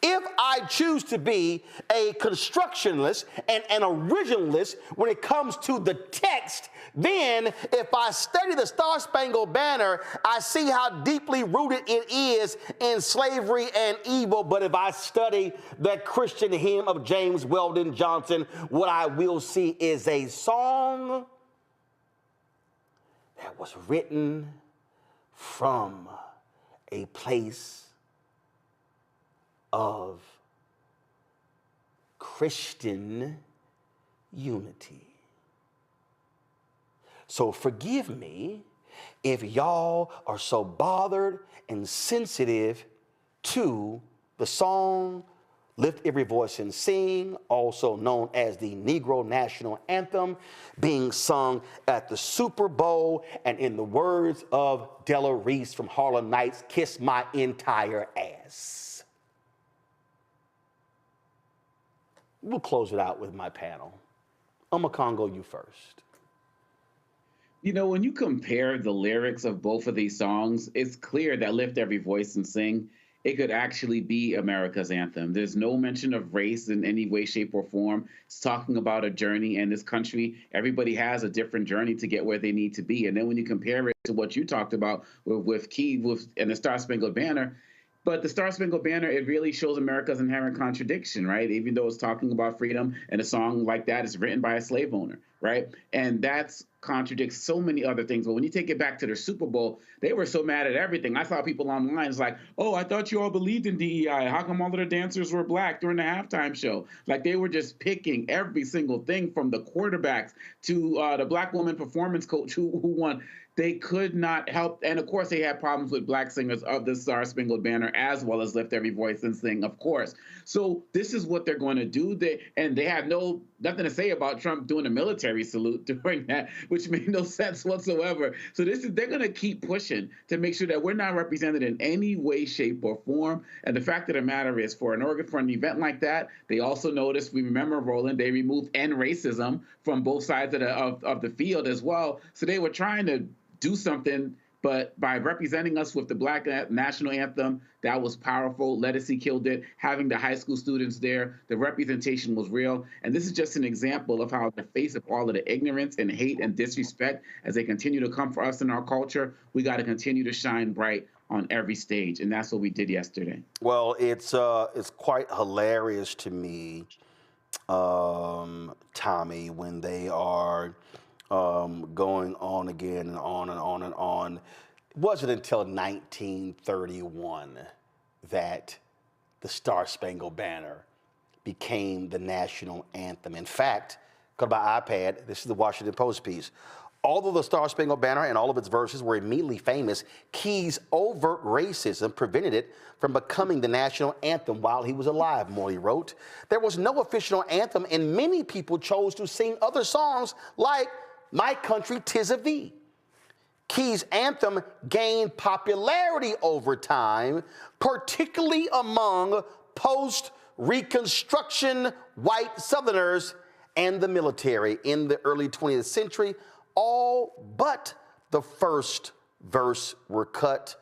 if I choose to be a constructionalist and an originalist when it comes to the text, then if I study the Star-Spangled Banner, I see how deeply rooted it is in slavery and evil. But if I study that Christian hymn of James Weldon Johnson, what I will see is a song that was written from a place of Christian unity. So forgive me if y'all are so bothered and sensitive to the song Lift Every Voice and Sing, also known as the Negro National Anthem, being sung at the Super Bowl, and in the words of Della Reese from Harlem Nights, kiss my entire ass. We'll close it out with my panel. Congo, you first. You know, when you compare the lyrics of both of these songs, it's clear that Lift Every Voice and Sing, it could actually be America's anthem. There's no mention of race in any way, shape, or form. It's talking about a journey in this country. Everybody has a different journey to get where they need to be. And then when you compare it to what you talked about with Key and the Star-Spangled Banner, But the Star Spangled Banner, it really shows America's inherent contradiction, right? Even though it's talking about freedom, and a song like that is written by a slave owner, right? And that's contradicts so many other things. But when you take it back to their Super Bowl, they were so mad at everything. I saw people online, it's like, oh, I thought you all believed in DEI. How come all of the dancers were black during the halftime show? Like, they were just picking every single thing, from the quarterbacks to the black woman performance coach who won. They could not help. And of course, they had problems with black singers of the Star Spangled Banner, as well as Lift Every Voice and Sing, of course. So this is what they're going to do. They have nothing to say about Trump doing a military salute during that, which made no sense whatsoever. So they're going to keep pushing to make sure that we're not represented in any way, shape, or form. And the fact of the matter is, for an event like that, they also noticed, we remember, Roland, they removed end racism from both sides of the field as well. So they were trying to do something, but by representing us with the Black National Anthem, that was powerful. Lettucey killed it. Having the high school students there, the representation was real. And this is just an example of how, in the face of all of the ignorance and hate and disrespect, as they continue to come for us in our culture, we got to continue to shine bright on every stage. And that's what we did yesterday. Well, it's quite hilarious to me, Tommy, when they are going on again and on and on and on. It wasn't until 1931 that the Star Spangled Banner became the national anthem. In fact, go to my iPad, this is the Washington Post piece. Although the Star Spangled Banner and all of its verses were immediately famous, Key's overt racism prevented it from becoming the national anthem while he was alive, Morley wrote. There was no official anthem, and many people chose to sing other songs like My Country 'Tis of Thee. Key's anthem gained popularity over time, particularly among post-Reconstruction white Southerners and the military in the early 20th century. All but the first verse were cut,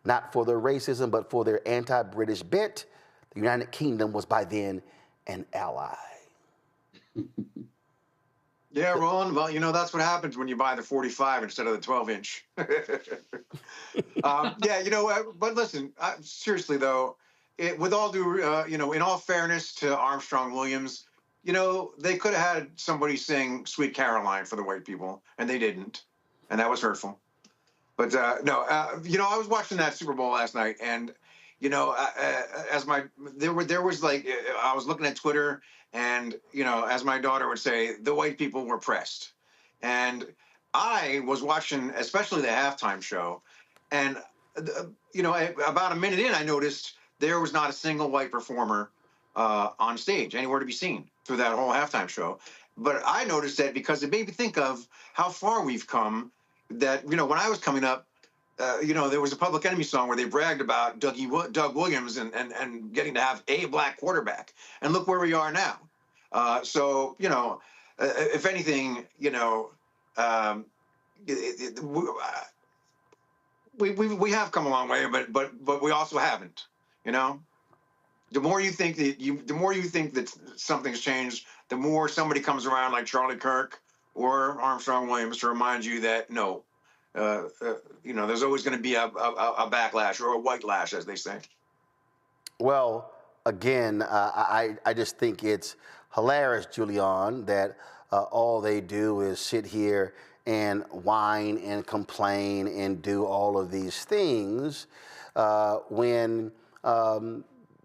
not for their racism, but for their anti-British bent. The United Kingdom was by then an ally. Yeah, Roland, well, you know, that's what happens when you buy the 45 instead of the 12-inch. Yeah, you know, but listen, seriously, though, with all due, you know, in all fairness to Armstrong Williams, you know, they could have had somebody sing Sweet Caroline for the white people, and they didn't, and that was hurtful. But no, you know, I was watching that Super Bowl last night, and, you know, there was like, I was looking at Twitter, and, you know, as my daughter would say, the white people were pressed. And I was watching, especially the halftime show, and, you know, about a minute in, I noticed there was not a single white performer on stage, anywhere to be seen through that whole halftime show. But I noticed that because it made me think of how far we've come, that, you know, when I was coming up, you know, there was a Public Enemy song where they bragged about Doug Williams and getting to have a black quarterback. And look where we are now. So, you know, if anything, you know, we have come a long way, but we also haven't, you know. The more you think that something's changed, the more somebody comes around like Charlie Kirk or Armstrong Williams to remind you that no, you know, there's always going to be a backlash or a white lash, as they say. Well, again, I just think it's hilarious, Julian, that all they do is sit here and whine and complain and do all of these things when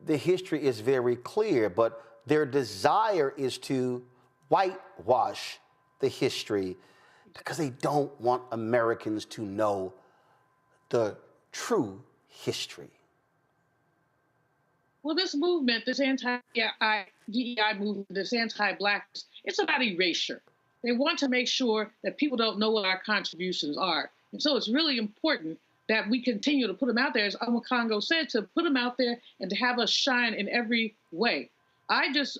the history is very clear, but their desire is to whitewash the history because they don't want Americans to know the true history. Well, this movement, this anti-DEI movement, this anti-blackness, it's about erasure. They want to make sure that people don't know what our contributions are. And so it's really important that we continue to put them out there, as Alma Congo said, to put them out there and to have us shine in every way. I just,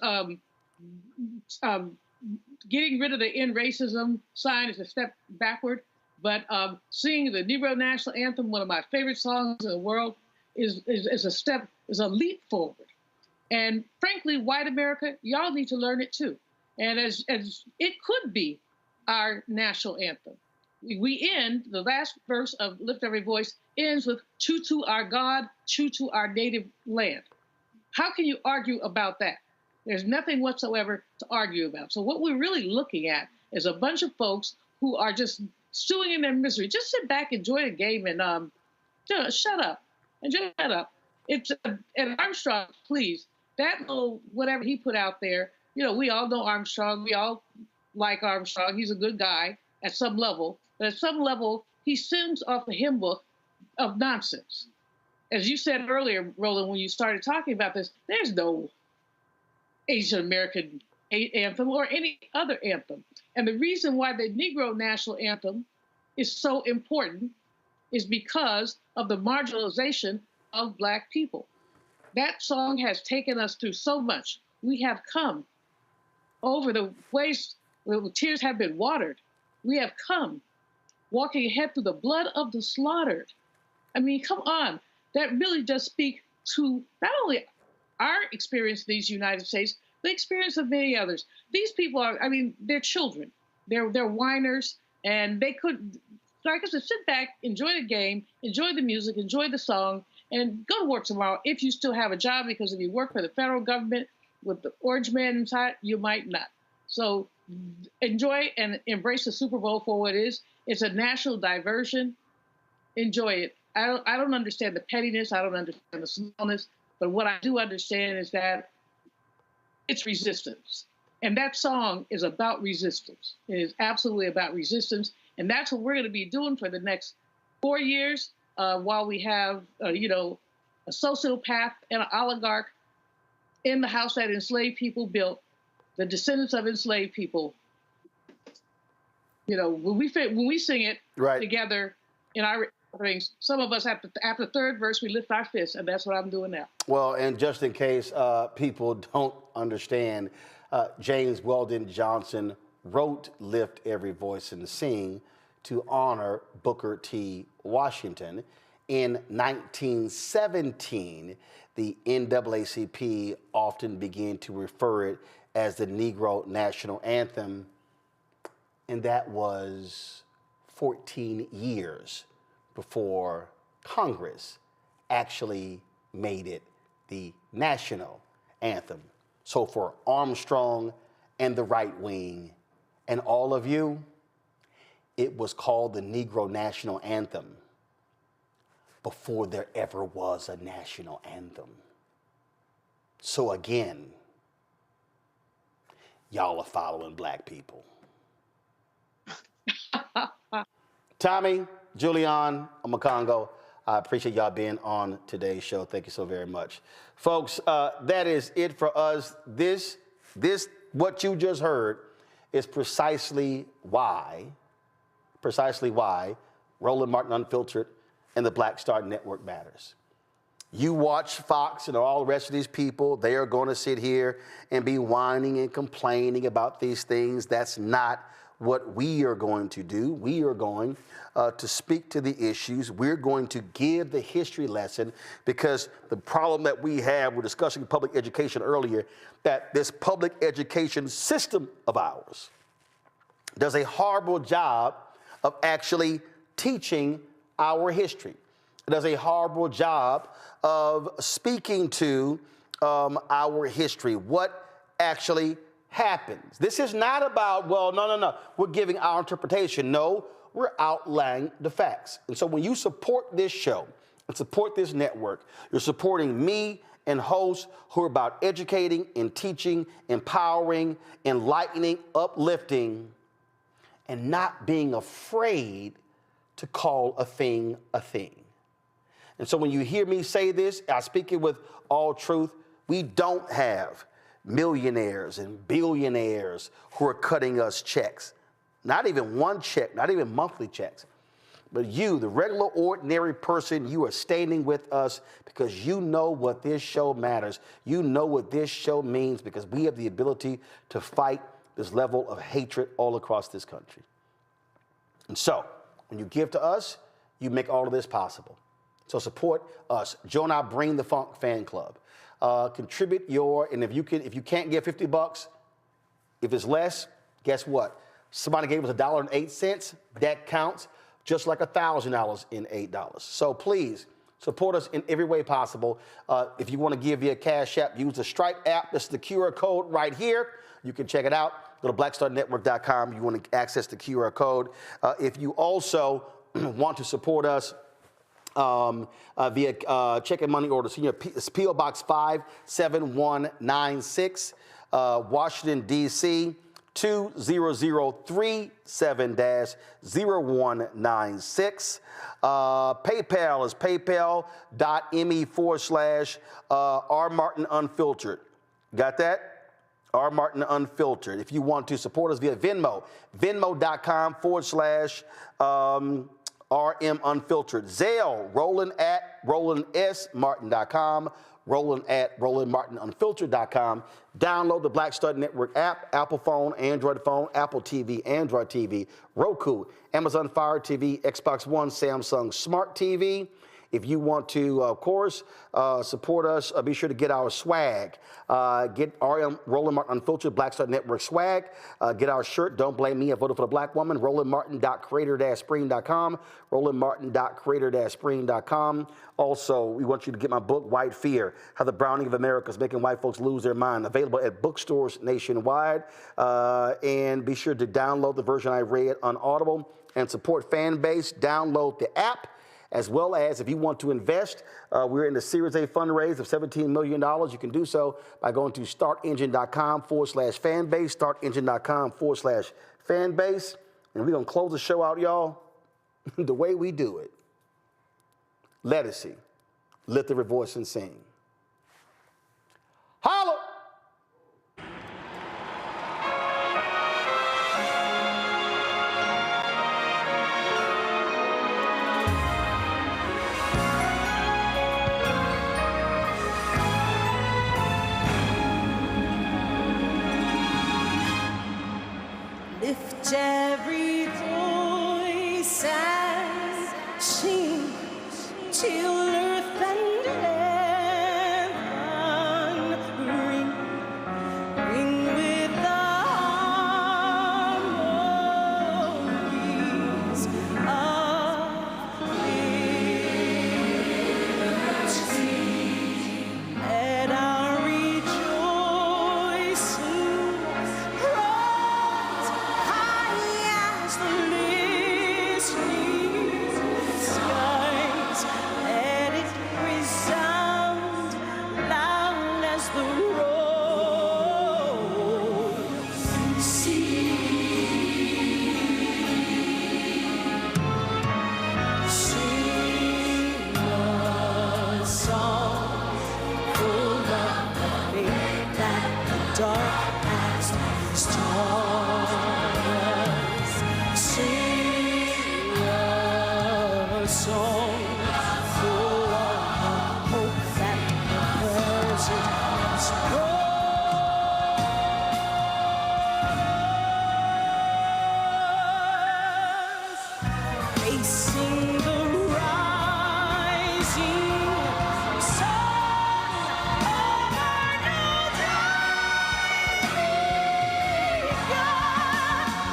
getting rid of the end racism sign is a step backward, but singing the Negro National Anthem, one of my favorite songs in the world, is a leap forward. And frankly, white America, y'all need to learn it too. And as it could be our national anthem. We end, the last verse of Lift Every Voice ends with true to our God, true to our native land. How can you argue about that? There's nothing whatsoever to argue about. So what we're really looking at is a bunch of folks who are just stewing in their misery. Just sit back, enjoy the game, and shut up. And just shut up. It's and Armstrong, please. That little whatever he put out there, you know, we all know Armstrong. We all like Armstrong. He's a good guy at some level. But at some level, he sings off the hymn book of nonsense. As you said earlier, Roland, when you started talking about this, there's no Asian American anthem or any other anthem. And the reason why the Negro National Anthem is so important is because of the marginalization of Black people. That song has taken us through so much. We have come over the ways where tears have been watered. We have come walking ahead through the blood of the slaughtered. I mean, come on. That really does speak to not only our experience in these United States, the experience of many others. These people are, I mean, they're children. They're whiners, and they could, like I said, sit back, enjoy the game, enjoy the music, enjoy the song, and go to work tomorrow if you still have a job, because if you work for the federal government with the orange man inside, you might not. So enjoy and embrace the Super Bowl for what it is. It's a national diversion. Enjoy it. I don't understand the pettiness. I don't understand the smallness. But what I do understand is that it's resistance. And that song is about resistance. It is absolutely about resistance. And that's what we're going to be doing for the next 4 years while we have, a sociopath and an oligarch in the house that enslaved people built, the descendants of enslaved people. You know, when we sing it together in our things, some of us after the third verse, we lift our fists, and that's what I'm doing now. Well, and just in case people don't understand, James Weldon Johnson wrote Lift Every Voice and Sing to honor Booker T. Washington. In 1917, the NAACP often began to refer it as the Negro National Anthem, and that was 14 years before Congress actually made it the national anthem. So for Armstrong and the right wing and all of you, it was called the Negro National Anthem before there ever was a national anthem. So again, y'all are following Black people. Tommy, Julian, Makongo, I appreciate y'all being on today's show. Thank you so very much. Folks, that is it for us. This, what you just heard is precisely why Roland Martin Unfiltered and the Black Star Network matters. You watch Fox and all the rest of these people, they are going to sit here and be whining and complaining about these things. That's not what we are going to do. We are going to speak to the issues. We're going to give the history lesson, because the problem that we have, we're discussing public education earlier, that this public education system of ours does a horrible job of actually teaching our history. It does a horrible job of speaking to our history, what actually happens. This is not about, well, no, we're giving our interpretation. No, we're outlining the facts. And so when you support this show and support this network, you're supporting me and hosts who are about educating and teaching, empowering, enlightening, uplifting, and not being afraid to call a thing a thing. And so when you hear me say this, I speak it with all truth. We don't have millionaires and billionaires who are cutting us checks. Not even one check, not even monthly checks. But you, the regular, ordinary person, you are standing with us because you know what this show matters. You know what this show means, because we have the ability to fight this level of hatred all across this country. And so, when you give to us, you make all of this possible. So support us. Join our Bring the Funk fan club. Contribute and if you can't give $50, if it's less, guess what? Somebody gave us $1.08. That counts just like $1,000 in $8. So please support us in every way possible. If you want to give via Cash App, use the Stripe app. This is the QR code right here. You can check it out. Go to blackstarnetwork.com. You want to access the QR code. If you also want to support us via check and money order, it's P.O. Box 57196, Washington, D.C., 20037-0196. PayPal is paypal.me/rmartinunfiltered. Got that? R. Martin Unfiltered. If you want to support us via Venmo, venmo.com/RM Unfiltered. Zelle, Roland@RolandSMartin.com, Roland@RolandMartinUnfiltered.com. Download the Black Star Network app, Apple phone, Android phone, Apple TV, Android TV, Roku, Amazon Fire TV, Xbox One, Samsung Smart TV. If you want to, of course, support us, be sure to get our swag. Get RM Roland Martin Unfiltered Black Star Network swag. Get our shirt, Don't Blame Me, I Voted for the Black Woman, RolandMartin.creator-spring.com, RolandMartin.creator-spring.com. Also, we want you to get my book, White Fear, How the Browning of America is Making White Folks Lose Their Mind, available at bookstores nationwide. And be sure to download the version I read on Audible and support Fanbase. Download the app. As well as if you want to invest, we're in the Series A fundraise of $17 million. You can do so by going to startengine.com/fanbase, startengine.com/fanbase. And we're going to close the show out, y'all, the way we do it. Let us see. Lift every voice and sing. Holla! Lift every voice and sing till earth and heaven ring, ring with the harmonies of liberty. Let our rejoicing rise high as the listening skies. Let it resound loud as the rolling sea. Sing a song full of faith that the dark past stars. Sing a song full of hope that the present has brought. Facing the rising sun over new day.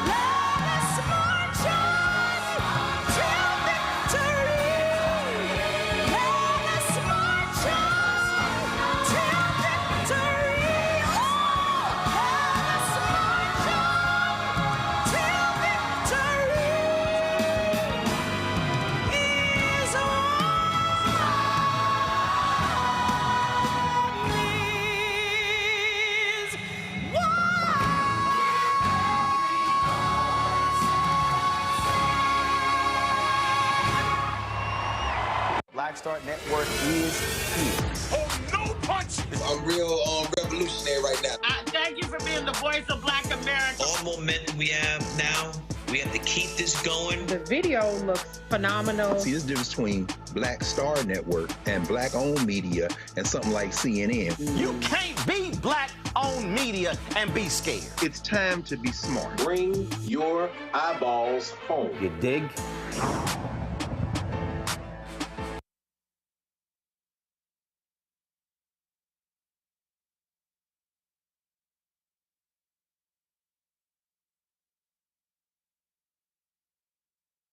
Let us march on till victory. Let us march on till victory. Oh, let us march on till victory is Black Star Network is here. Oh, no punch! I'm real revolutionary right now. Thank you for being the voice of Black America. All momentum we have now, we have to keep this going. The video looks phenomenal. See, there's a difference between Black Star Network and black-owned media and something like CNN. You can't be black-owned media and be scared. It's time to be smart. Bring your eyeballs home. You dig?